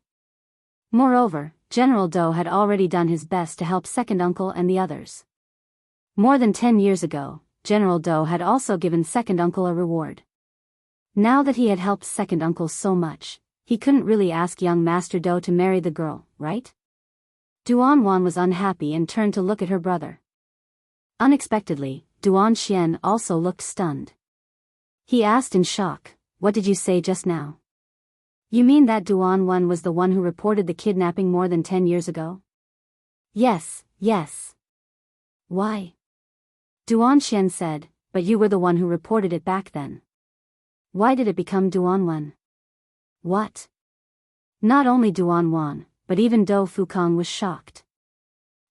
Moreover, General Do had already done his best to help second uncle and the others. More than 10 years ago, General Do had also given second uncle a reward. Now that he had helped second uncle so much, he couldn't really ask young Master Do to marry the girl, right? Duan was unhappy and turned to look at her brother. Unexpectedly, Duan Qian also looked stunned. He asked in shock, What did you say just now? You mean that Duan was the one who reported the kidnapping more than 10 years ago? Yes. Why? Duan Qian said, But you were the one who reported it back then. Why did it become Duan? What? Not only Duan, but even Do Fukang was shocked.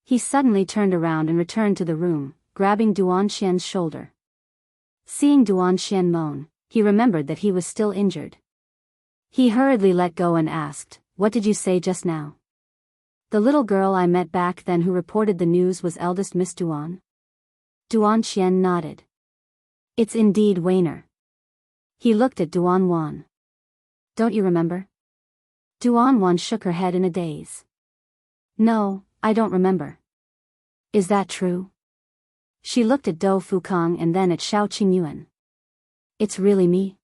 He suddenly turned around and returned to the room, grabbing Duan Qian's shoulder. Seeing Duan Qian moan, he remembered that he was still injured. He hurriedly let go and asked, What did you say just now? The little girl I met back then who reported the news was eldest Miss Duan? Duan Qian nodded. It's indeed Weiner. He looked at Duan. Don't you remember? Duan shook her head in a daze. No, I don't remember. Is that true? She looked at Do Fukang and then at Shao Qingyuan. It's really me?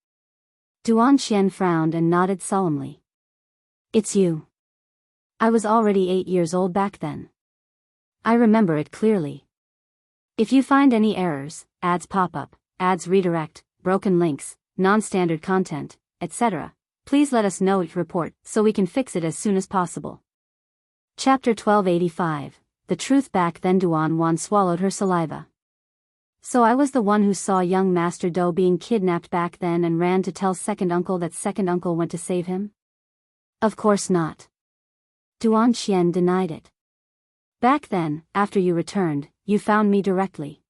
Duan Qian frowned and nodded solemnly. It's you. I was already 8 years old back then. I remember it clearly. If you find any errors, ads pop up, ads redirect, broken links, non-standard content, etc., please let us know each report so we can fix it as soon as possible. Chapter 1285, The Truth. Back then Duan swallowed her saliva. So I was the one who saw young Master Do being kidnapped back then and ran to tell second uncle that second uncle went to save him? Of course not. Duan Qian denied it. Back then, after you returned, you found me directly.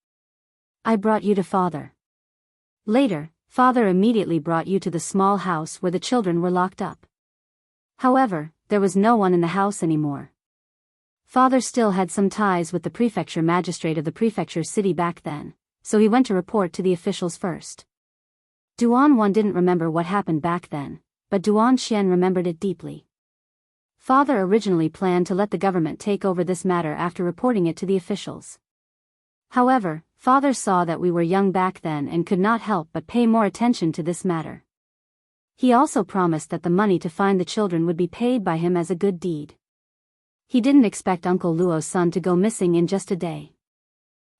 I brought you to father. Later, father immediately brought you to the small house where the children were locked up. However, there was no one in the house anymore. Father still had some ties with the prefecture magistrate of the prefecture city back then, so he went to report to the officials first. Duan didn't remember what happened back then, but Duan Qian remembered it deeply. Father originally planned to let the government take over this matter after reporting it to the officials. However, father saw that we were young back then and could not help but pay more attention to this matter. He also promised that the money to find the children would be paid by him as a good deed. He didn't expect Uncle Luo's son to go missing in just a day.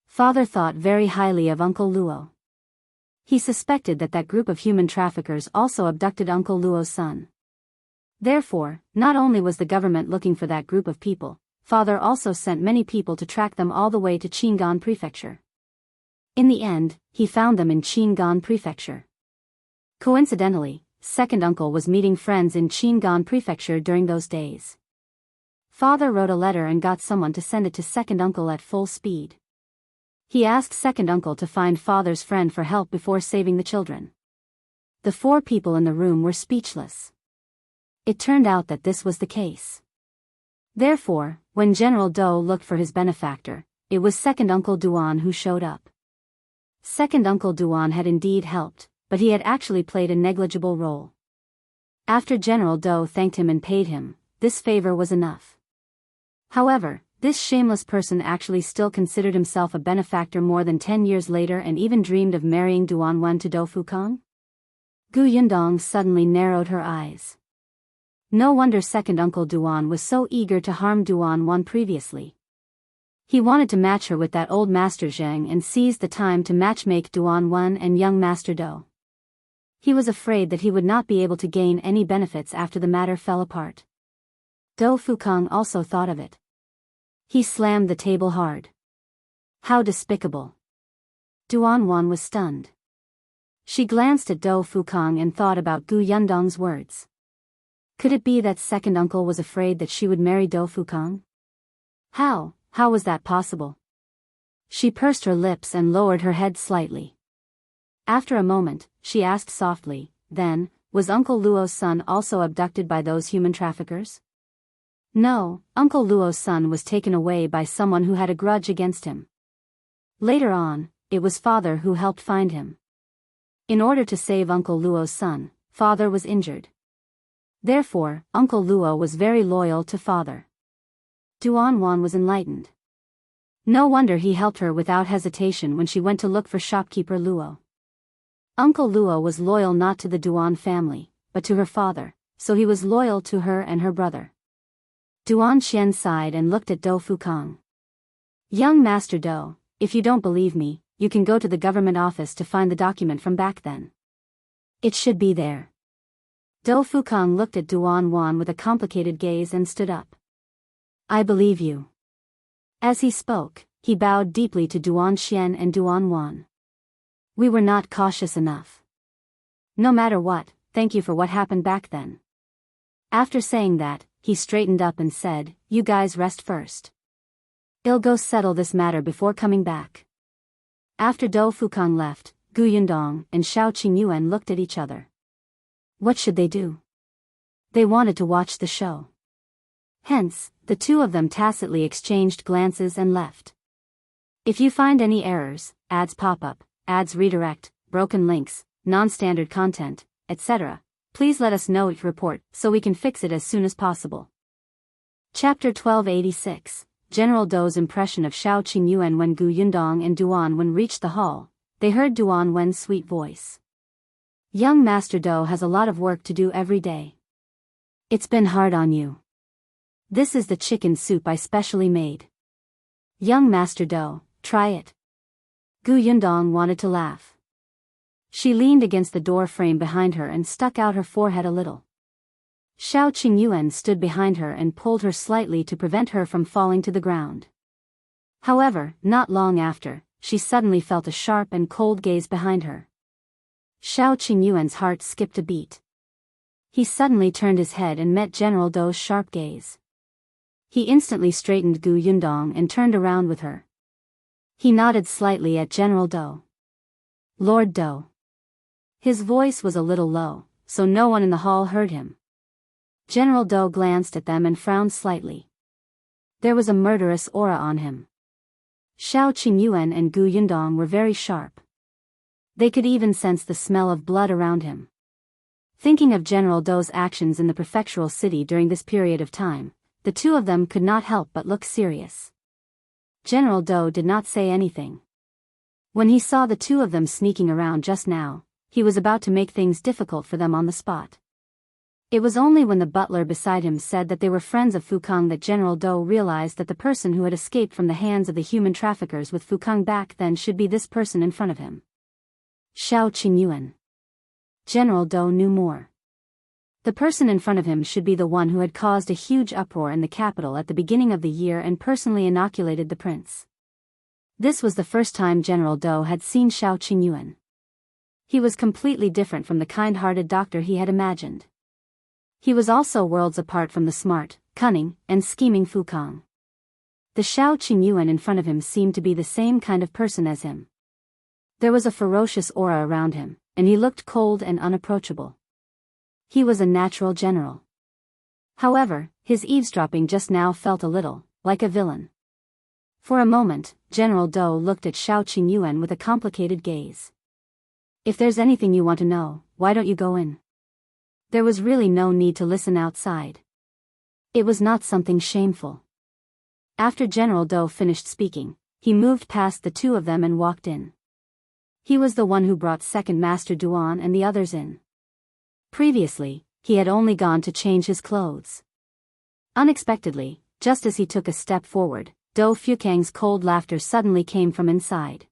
Father thought very highly of Uncle Luo. He suspected that group of human traffickers also abducted Uncle Luo's son. Therefore, not only was the government looking for that group of people, father also sent many people to track them all the way to Qingyuan prefecture. In the end, he found them in Qingyuan prefecture. Coincidentally, second uncle was meeting friends in Qingyuan prefecture during those days. Father wrote a letter and got someone to send it to second uncle at full speed. He asked second uncle to find father's friend for help before saving the children. The 4 people in the room were speechless. It turned out that this was the case. Therefore, when General Do looked for his benefactor, it was second uncle Duan who showed up. Second uncle Duan had indeed helped, but he had actually played a negligible role. After General Do thanked him and paid him, this favor was enough. However, This shameless person actually still considered himself a benefactor more than 10 years later and even dreamed of marrying Duan Wen to Do Fukang? Gu Yundong suddenly narrowed her eyes. No wonder second uncle Duan was so eager to harm Duan Wen previously. He wanted to match her with that old Master Zheng and seized the time to matchmake Duan Wen and young Master Do. He was afraid that he would not be able to gain any benefits after the matter fell apart. Do Fukang also thought of it. He slammed the table hard. How despicable. Duan Wen was stunned. She glanced at Do Fukang and thought about Gu Yundong's words. Could it be that second uncle was afraid that she would marry Do Fukang? How was that possible? She pursed her lips and lowered her head slightly. After a moment, she asked softly, then, was Uncle Luo's son also abducted by those human traffickers? No, Uncle Luo's son was taken away by someone who had a grudge against him. Later on, it was father who helped find him. In order to save Uncle Luo's son, father was injured. Therefore, Uncle Luo was very loyal to father. Duan Wen was enlightened. No wonder he helped her without hesitation when she went to look for shopkeeper Luo. Uncle Luo was loyal not to the Duan family, but to her father, so he was loyal to her and her brother. Duan Xian sighed and looked at Do Fukang. Young Master Do, if you don't believe me, you can go to the government office to find the document from back then. It should be there. Do Fukang looked at Duan Wen with a complicated gaze and stood up. I believe you. As he spoke, he bowed deeply to Duan Xian and Duan Wen. We were not cautious enough. No matter what, thank you for what happened back then. After saying that, he straightened up and said, you guys rest first. I'll go settle this matter before coming back. After Do Fukang left, Gu Yundong and Shao Qingyuan looked at each other. What should they do? They wanted to watch the show. Hence, the two of them tacitly exchanged glances and left. If you find any errors, ads pop up, ads redirect, broken links, non-standard content, etc., please let us know your report so we can fix it as soon as possible. Chapter 1286, General Do's impression of Shao Qingyuan. When Gu Yundong and Duan Wen reached the hall, they heard Duan Wen's sweet voice. Young Master Do has a lot of work to do every day. It's been hard on you. This is the chicken soup I specially made. Young Master Do, try it. Gu Yundong wanted to laugh. She leaned against the door frame behind her and stuck out her forehead a little. Shao Qingyuan stood behind her and pulled her slightly to prevent her from falling to the ground. However, not long after, she suddenly felt a sharp and cold gaze behind her. Shao Qingyuan's heart skipped a beat. He suddenly turned his head and met General Do's sharp gaze. He instantly straightened Gu Yundong and turned around with her. He nodded slightly at General Do. Lord Do. His voice was a little low, so no one in the hall heard him. General Do glanced at them and frowned slightly. There was a murderous aura on him. Shao Qingyuan and Gu Yundong were very sharp. They could even sense the smell of blood around him. Thinking of General Do's actions in the prefectural city during this period of time, the two of them could not help but look serious. General Do did not say anything. When he saw the two of them sneaking around just now, he was about to make things difficult for them on the spot. It was only when the butler beside him said that they were friends of Fukang that General Do realized that the person who had escaped from the hands of the human traffickers with Fukang back then should be this person in front of him. Shao Qingyuan. General Do knew more. The person in front of him should be the one who had caused a huge uproar in the capital at the beginning of the year and personally inoculated the prince. This was the first time General Do had seen Shao Qingyuan. He was completely different from the kind-hearted doctor he had imagined. He was also worlds apart from the smart, cunning, and scheming Fukang. The Shao Qingyuan in front of him seemed to be the same kind of person as him. There was a ferocious aura around him, and he looked cold and unapproachable. He was a natural general. However, his eavesdropping just now felt a little like a villain. For a moment, General Do looked at Shao Qingyuan with a complicated gaze. If there's anything you want to know, why don't you go in? There was really no need to listen outside. It was not something shameful. After General Dou finished speaking, he moved past the two of them and walked in. He was the one who brought Second Master Duan and the others in. Previously, he had only gone to change his clothes. Unexpectedly, just as he took a step forward, Dou Fukang's cold laughter suddenly came from inside.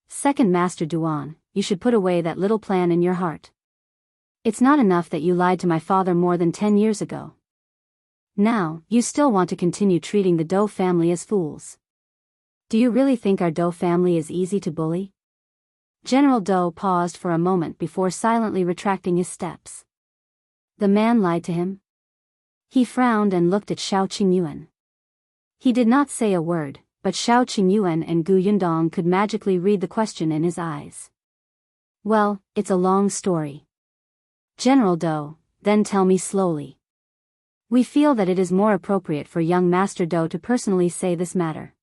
Second Master Duan, you should put away that little plan in your heart. It's not enough that you lied to my father more than 10 years ago. Now, you still want to continue treating the Dou family as fools. Do you really think our Dou family is easy to bully? General Dou paused for a moment before silently retracting his steps. The man lied to him? He frowned and looked at Shao Qingyuan. He did not say a word, but Shao Qingyuan and Yundong could magically read the question in his eyes. Well, it's a long story. General Dou, then tell me slowly. We feel that it is more appropriate for young Master Dou to personally say this matter.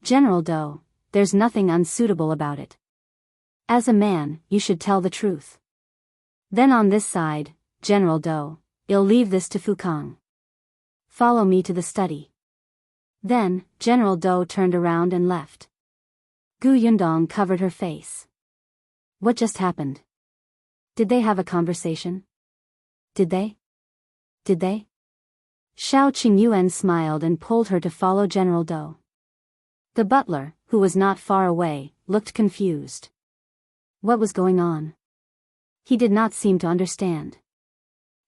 General Dou, there's nothing unsuitable about it. As a man, you should tell the truth. Then on this side, General Dou, I'll leave this to Fukang. Follow me to the study. Then, General Dou turned around and left. Yundong covered her face. What just happened? Did they have a conversation? Did they? Shao Qingyuan smiled and pulled her to follow General Dou. The butler, who was not far away, looked confused. What was going on? He did not seem to understand.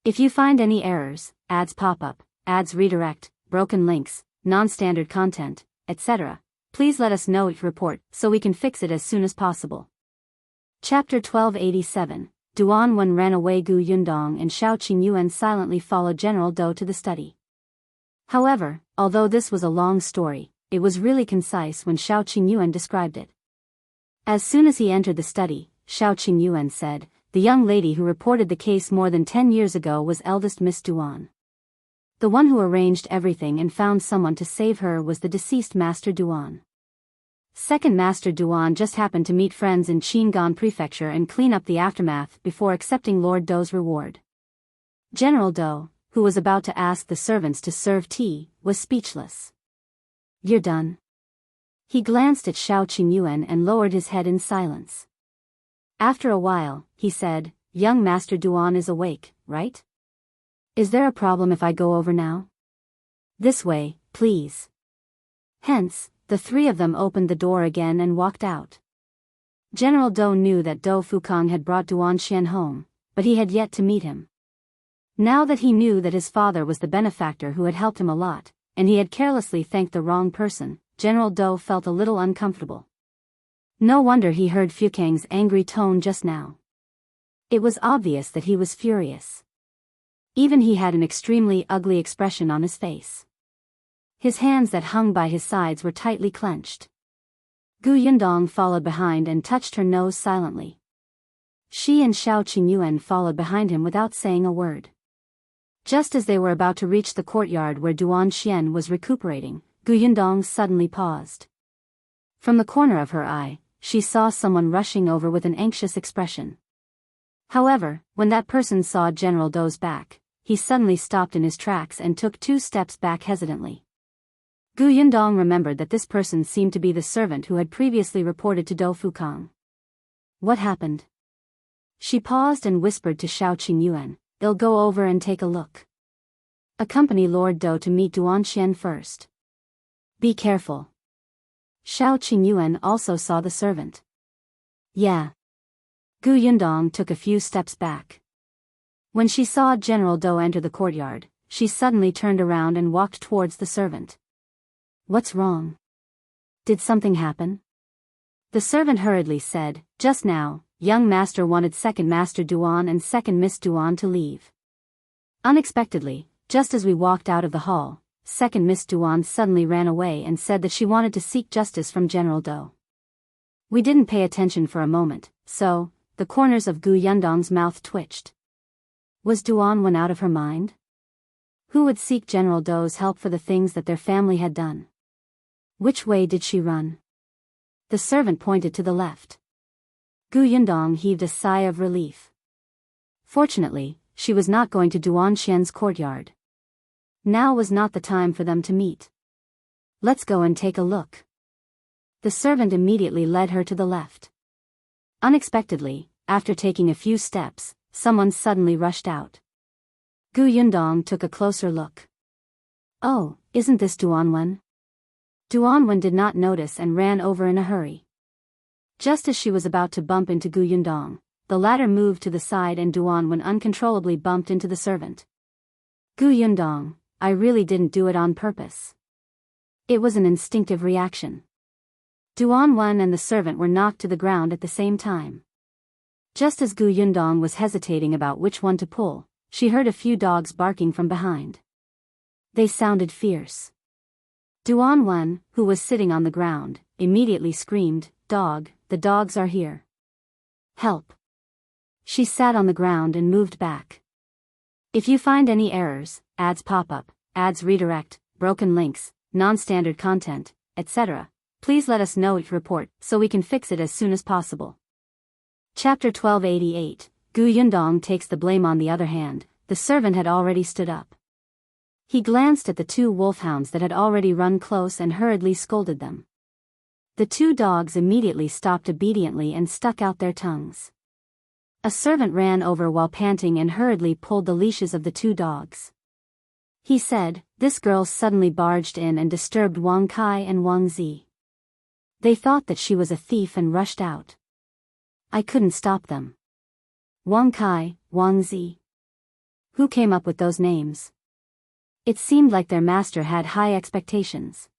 If you find any errors, ads pop up, ads redirect, broken links, non-standard content, etc., please let us know each report so we can fix it as soon as possible. Chapter 1287, Duan Wen ran away. Yundong and Shao Qingyuan silently followed General Dou to the study. However, although this was a long story, it was really concise when Shao Qingyuan described it. As soon as he entered the study, Shao Qingyuan said, the young lady who reported the case more than 10 years ago was eldest Miss Duan. The one who arranged everything and found someone to save her was the deceased Master Duan. Second Master Duan just happened to meet friends in Qingyuan Prefecture and clean up the aftermath before accepting Lord Dou's reward. General Dou, who was about to ask the servants to serve tea, was speechless. You're done? He glanced at Shao Qingyuan and lowered his head in silence. After a while, he said, young Master Duan is awake, right? Is there a problem if I go over now? This way, please. Hence, the three of them opened the door again and walked out. General Dou knew that Dou Fukang had brought Duan Xian home, but he had yet to meet him. Now that he knew that his father was the benefactor who had helped him a lot, and he had carelessly thanked the wrong person, General Dou felt a little uncomfortable. No wonder he heard Fukang's angry tone just now. It was obvious that he was furious. Even he had an extremely ugly expression on his face. His hands that hung by his sides were tightly clenched. Yundong followed behind and touched her nose silently. She and Shao Qingyuan followed behind him without saying a word. Just as they were about to reach the courtyard where Duan Xian was recuperating, Yundong suddenly paused. From the corner of her eye, she saw someone rushing over with an anxious expression. However, when that person saw General Dou's back, he suddenly stopped in his tracks and took 2 steps back hesitantly. Yundong remembered that this person seemed to be the servant who had previously reported to Dou Fukang. What happened? She paused and whispered to Shao Qingyuan, "I'll go over and take a look. Accompany Lord Dou to meet Duan Xian first. Be careful." Shao Qingyuan also saw the servant. Yeah. Yundong took a few steps back. When she saw General Dou enter the courtyard, she suddenly turned around and walked towards the servant. What's wrong? Did something happen? The servant hurriedly said, just now, young master wanted second Master Duan and second Miss Duan to leave. Unexpectedly, just as we walked out of the hall, second Miss Duan suddenly ran away and said that she wanted to seek justice from General Dou. We didn't pay attention for a moment, so, the corners of Yundong's mouth twitched. Was Duan Wen out of her mind? Who would seek General Dou's help for the things that their family had done? Which way did she run? The servant pointed to the left. Yundong heaved a sigh of relief. Fortunately, she was not going to Duan Xian's courtyard. Now was not the time for them to meet. Let's go and take a look. The servant immediately led her to the left. Unexpectedly, after taking a few steps, someone suddenly rushed out. Yundong took a closer look. Oh, isn't this Duan? Duan did not notice and ran over in a hurry. Just as she was about to bump into Yundong, the latter moved to the side and Duan uncontrollably bumped into the servant. Yundong, I really didn't do it on purpose. It was an instinctive reaction. Duan and the servant were knocked to the ground at the same time. Just as Yundong was hesitating about which one to pull, she heard a few dogs barking from behind. They sounded fierce. Duan, who was sitting on the ground, immediately screamed, "Dog, the dogs are here. Help." She sat on the ground and moved back. If you find any errors, ads pop up, ads redirect, broken links, non-standard content, etc., please let us know your report so we can fix it as soon as possible. Chapter 1288, Yundong takes the blame. On the other hand, the servant had already stood up. He glanced at the two wolfhounds that had already run close and hurriedly scolded them. The two dogs immediately stopped obediently and stuck out their tongues. A servant ran over while panting and hurriedly pulled the leashes of the two dogs. He said, "This girl suddenly barged in and disturbed Wang Kai and Wang Zi. They thought that she was a thief and rushed out. I couldn't stop them." Wang Kai, Wang Zi. Who came up with those names? It seemed like their master had high expectations.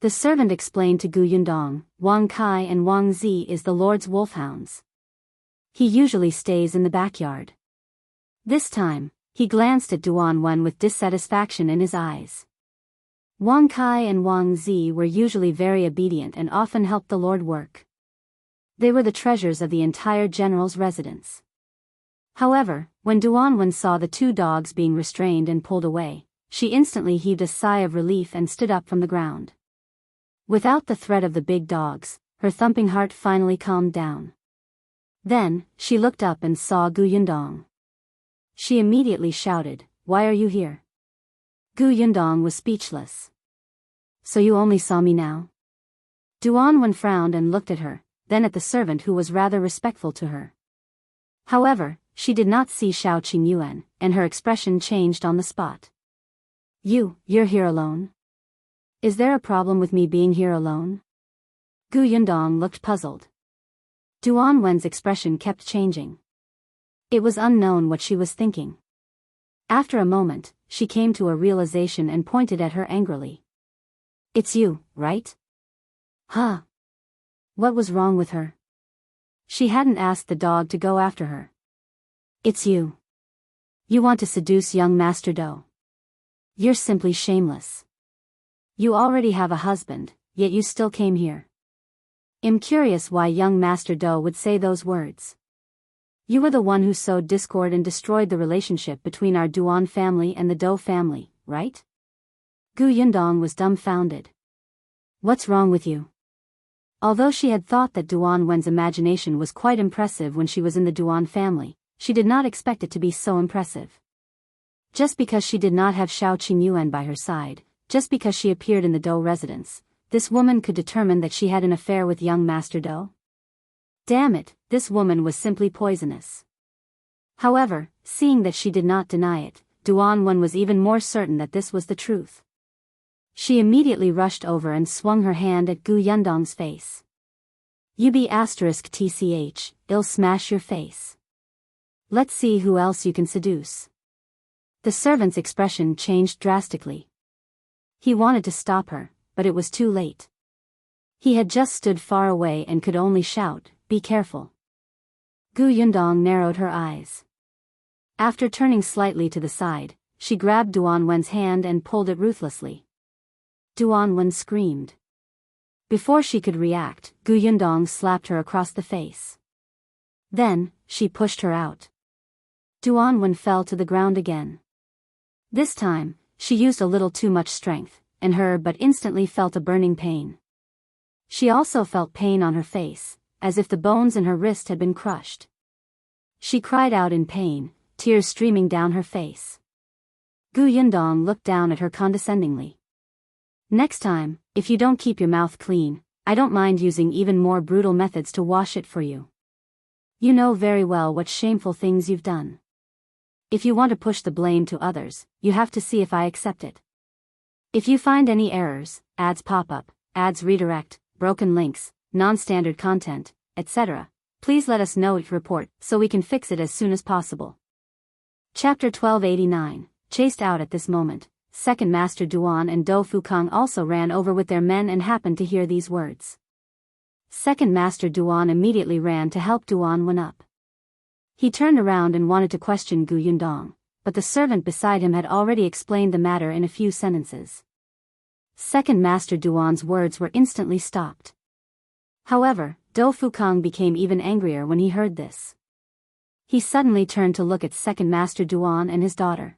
The servant explained to Yundong, Wang Kai and Wang Zi is the Lord's wolfhounds. He usually stays in the backyard. This time, he glanced at Duan with dissatisfaction in his eyes. Wang Kai and Wang Zi were usually very obedient and often helped the Lord work. They were the treasures of the entire general's residence. However, when Duan saw the two dogs being restrained and pulled away, she instantly heaved a sigh of relief and stood up from the ground. Without the threat of the big dogs, her thumping heart finally calmed down. Then, she looked up and saw Yundong. She immediately shouted, "Why are you here?" Yundong was speechless. "So you only saw me now?" Duan frowned and looked at her, then at the servant who was rather respectful to her. However, she did not see Shao Qingyuan, and her expression changed on the spot. You're here alone? Is there a problem with me being here alone?" Yundong looked puzzled. Duan's expression kept changing. It was unknown what she was thinking. After a moment, she came to a realization and pointed at her angrily. "It's you, right?" "Huh?" What was wrong with her? She hadn't asked the dog to go after her. "It's you. You want to seduce young Master Do. You're simply shameless. You already have a husband, yet you still came here. I'm curious why young Master Do would say those words. You were the one who sowed discord and destroyed the relationship between our Duan family and the Do family, right?" Yundong was dumbfounded. "What's wrong with you?" Although she had thought that Duan's imagination was quite impressive when she was in the Duan family, she did not expect it to be so impressive. Just because she did not have Shao Qingyuan by her side, just because she appeared in the Do residence, this woman could determine that she had an affair with young Master Do? Damn it, this woman was simply poisonous. However, seeing that she did not deny it, Duan was even more certain that this was the truth. She immediately rushed over and swung her hand at Yundong's face. "You be *tch, I'll smash your face. Let's see who else you can seduce." The servant's expression changed drastically. He wanted to stop her, but it was too late. He had just stood far away and could only shout, "Be careful." Yundong narrowed her eyes. After turning slightly to the side, she grabbed Duan's hand and pulled it ruthlessly. Duan screamed. Before she could react, Yundong slapped her across the face. Then, she pushed her out. Duan fell to the ground again. This time, she used a little too much strength, and but instantly felt a burning pain. She also felt pain on her face, as if the bones in her wrist had been crushed. She cried out in pain, tears streaming down her face. Yundong looked down at her condescendingly. Next time, if you don't keep your mouth clean, I don't mind using even more brutal methods to wash it for you. You know very well what shameful things you've done. If you want to push the blame to others, you have to see if I accept it. If you find any errors, ads pop up, ads redirect, broken links, non-standard content, etc., please let us know each report so we can fix it as soon as possible. Chapter 1289, chased out at this moment, Second Master Duan and Do Fukang also ran over with their men and happened to hear these words. Second Master Duan immediately ran to help Duan when up. He turned around and wanted to question Gu Yundong, but the servant beside him had already explained the matter in a few sentences. Second Master Duan's words were instantly stopped. However, Do Fukang became even angrier when he heard this. He suddenly turned to look at Second Master Duan and his daughter.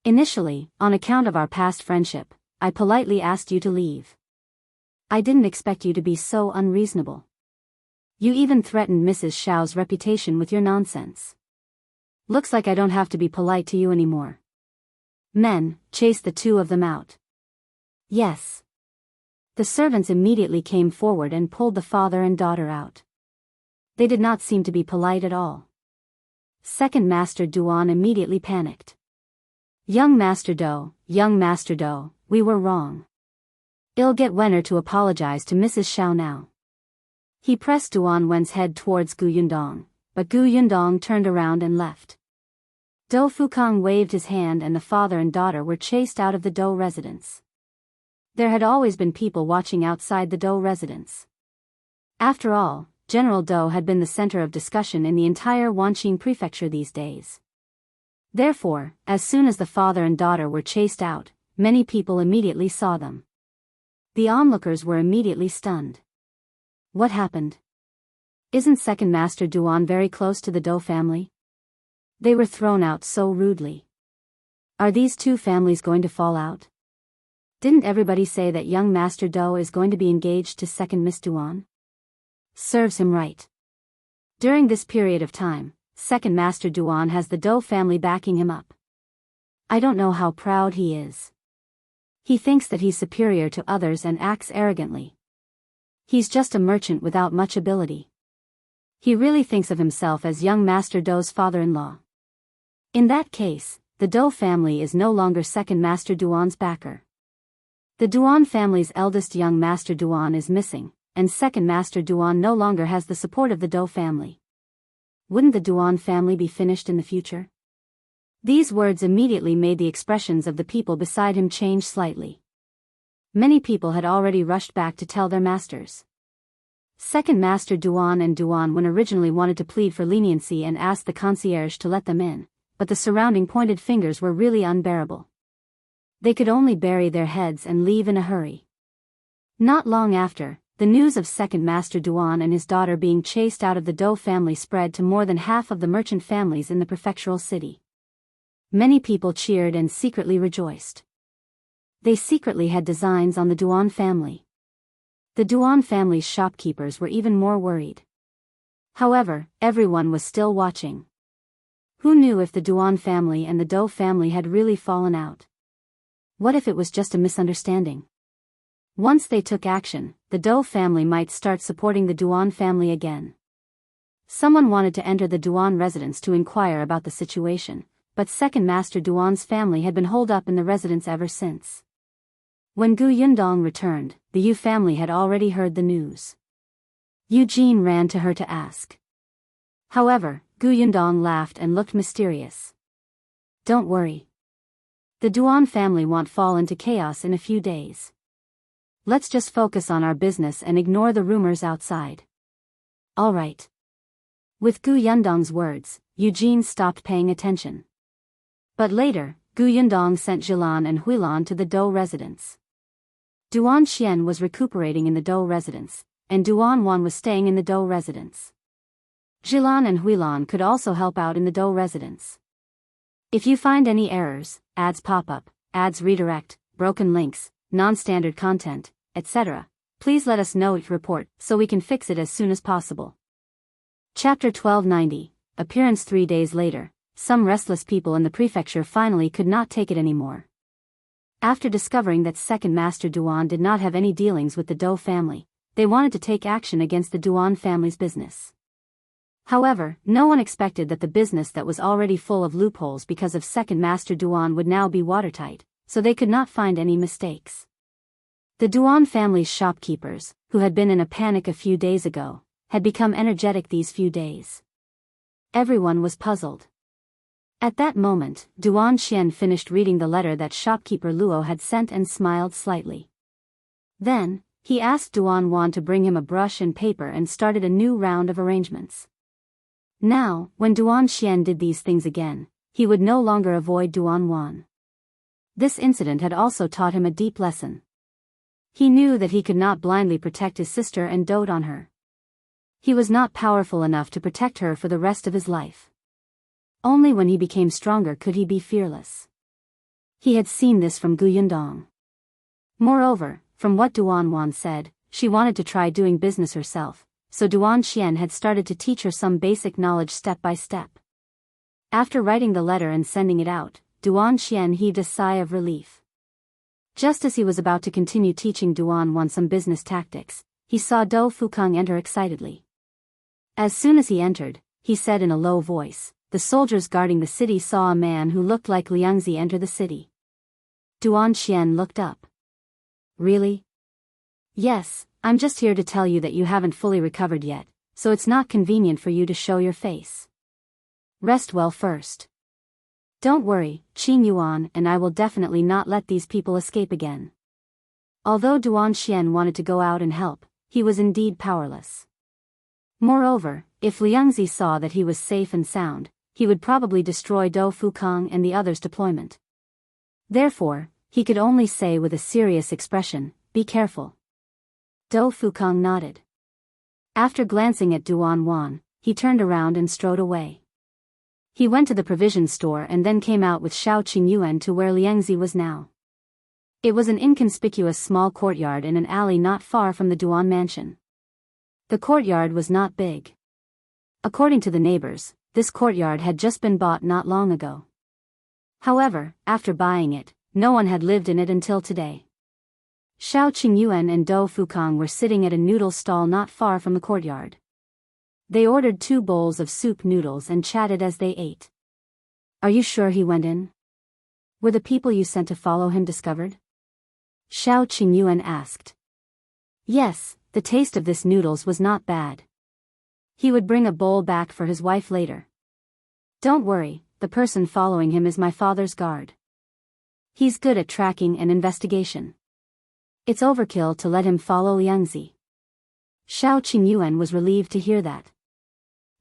Initially, on account of our past friendship, I politely asked you to leave. I didn't expect you to be so unreasonable. You even threatened Mrs. Shao's reputation with your nonsense. Looks like I don't have to be polite to you anymore. Men, chase the two of them out. Yes. The servants immediately came forward and pulled the father and daughter out. They did not seem to be polite at all. Second Master Duan immediately panicked. Young Master Do, we were wrong. I'll get Wenner to apologize to Mrs. Shao now. He pressed Duan Wen's head towards Gu Yundong, but Gu Yundong turned around and left. Do Fukang waved his hand and the father and daughter were chased out of the Do residence. There had always been people watching outside the Do residence. After all, General Do had been the center of discussion in the entire Wanqing prefecture these days. Therefore, as soon as the father and daughter were chased out, many people immediately saw them. The onlookers were immediately stunned. What happened? Isn't Second Master Duan very close to the Do family? They were thrown out so rudely. Are these two families going to fall out? Didn't everybody say that young Master Do is going to be engaged to Second Miss Duan? Serves him right. During this period of time, Second Master Duan has the Do family backing him up. I don't know how proud he is. He thinks that he's superior to others and acts arrogantly. He's just a merchant without much ability. He really thinks of himself as young Master Do's father-in-law. In that case, the Do family is no longer Second Master Duan's backer. The Duan family's eldest young Master Duan is missing, and Second Master Duan no longer has the support of the Do family. Wouldn't the Duan family be finished in the future? These words immediately made the expressions of the people beside him change slightly. Many people had already rushed back to tell their masters. Second Master Duan and Duan Wen originally wanted to plead for leniency and asked the concierge to let them in, but the surrounding pointed fingers were really unbearable. They could only bury their heads and leave in a hurry. Not long after, the news of Second Master Duan and his daughter being chased out of the Do family spread to more than half of the merchant families in the prefectural city. Many people cheered and secretly rejoiced. They secretly had designs on the Duan family. The Duan family's shopkeepers were even more worried. However, everyone was still watching. Who knew if the Duan family and the Do family had really fallen out? What if it was just a misunderstanding? Once they took action, the Do family might start supporting the Duan family again. Someone wanted to enter the Duan residence to inquire about the situation, but Second Master Duan's family had been holed up in the residence ever since. When Gu Yundong returned, the Yu family had already heard the news. Eugene ran to her to ask. However, Gu Yundong laughed and looked mysterious. Don't worry. The Duan family won't fall into chaos in a few days. Let's just focus on our business and ignore the rumors outside. All right. With Gu Yundong's words, Eugene stopped paying attention. But later, Gu Yundong sent Jilan and Huilan to the Do residence. Duan Qian was recuperating in the Do residence, and Duan Wan was staying in the Do residence. Jilan and Huilan could also help out in the Do residence. If you find any errors, ads pop up, ads redirect, broken links, non-standard content, etc., please let us know each report so we can fix it as soon as possible. Chapter 1290, Appearance 3 days later, some restless people in the prefecture finally could not take it anymore. After discovering that second master Duan did not have any dealings with the Dou family, they wanted to take action against the Duan family's business. However, no one expected that the business that was already full of loopholes because of second master Duan would now be watertight, so they could not find any mistakes. The Duan family's shopkeepers, who had been in a panic a few days ago, had become energetic these few days. Everyone was puzzled. At that moment, Duan Qian finished reading the letter that shopkeeper Luo had sent and smiled slightly. Then, he asked Duan Wan to bring him a brush and paper and started a new round of arrangements. Now, when Duan Qian did these things again, he would no longer avoid Duan Wan. This incident had also taught him a deep lesson. He knew that he could not blindly protect his sister and dote on her. He was not powerful enough to protect her for the rest of his life. Only when he became stronger could he be fearless. He had seen this from Yundong. Moreover, from what Duan Wan said, she wanted to try doing business herself, so Duan Qian had started to teach her some basic knowledge step by step. After writing the letter and sending it out, Duan Qian heaved a sigh of relief. Just as he was about to continue teaching Duan Wan some business tactics, he saw Dou Fukang enter excitedly. As soon as he entered, he said in a low voice, "The soldiers guarding the city saw a man who looked like Liangzi enter the city." Duan Qian looked up. "Really?" "Yes, I'm just here to tell you that you haven't fully recovered yet, so it's not convenient for you to show your face. Rest well first. Don't worry, Qingyuan and I will definitely not let these people escape again." Although Duan Qian wanted to go out and help, he was indeed powerless. Moreover, if Liangzi saw that he was safe and sound, he would probably destroy Dou Fukang and the others' deployment. Therefore, he could only say with a serious expression, "Be careful." Dou Fukang nodded. After glancing at Duan Wan, he turned around and strode away. He went to the provision store and then came out with Shao Qingyuan to where Liangzi was now. It was an inconspicuous small courtyard in an alley not far from the Duan mansion. The courtyard was not big. According to the neighbors, this courtyard had just been bought not long ago. However, after buying it, no one had lived in it until today. Shao Qingyuan and Dou Fukang were sitting at a noodle stall not far from the courtyard. They ordered 2 bowls of soup noodles and chatted as they ate. "Are you sure he went in? Were the people you sent to follow him discovered?" Shao Qingyuan asked. "Yes, the taste of this noodles was not bad. He would bring a bowl back for his wife later. Don't worry, the person following him is my father's guard. He's good at tracking and investigation. It's overkill to let him follow Liangzi." Shao Qingyuan was relieved to hear that.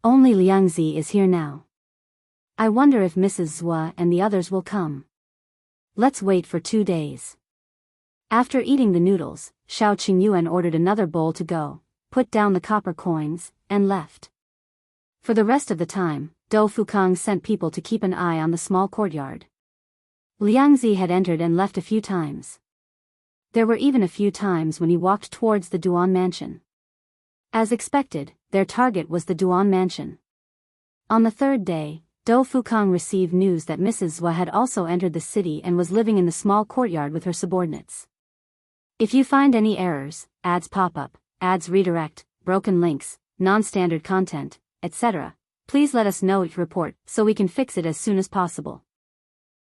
"Only Liangzi is here now. I wonder if Mrs. Zhua and the others will come. Let's wait for 2 days." After eating the noodles, Shao Qingyuan ordered another bowl to go, put down the copper coins, and left. For the rest of the time, Dou Fukang sent people to keep an eye on the small courtyard. Liangzi had entered and left a few times. There were even a few times when he walked towards the Duan mansion. As expected, their target was the Duan mansion. On the 3rd day, Dou Fukang received news that Mrs. Zhua had also entered the city and was living in the small courtyard with her subordinates. If you find any errors, ads pop up, ads redirect, broken links, non-standard content, etc., please let us know each report so we can fix it as soon as possible.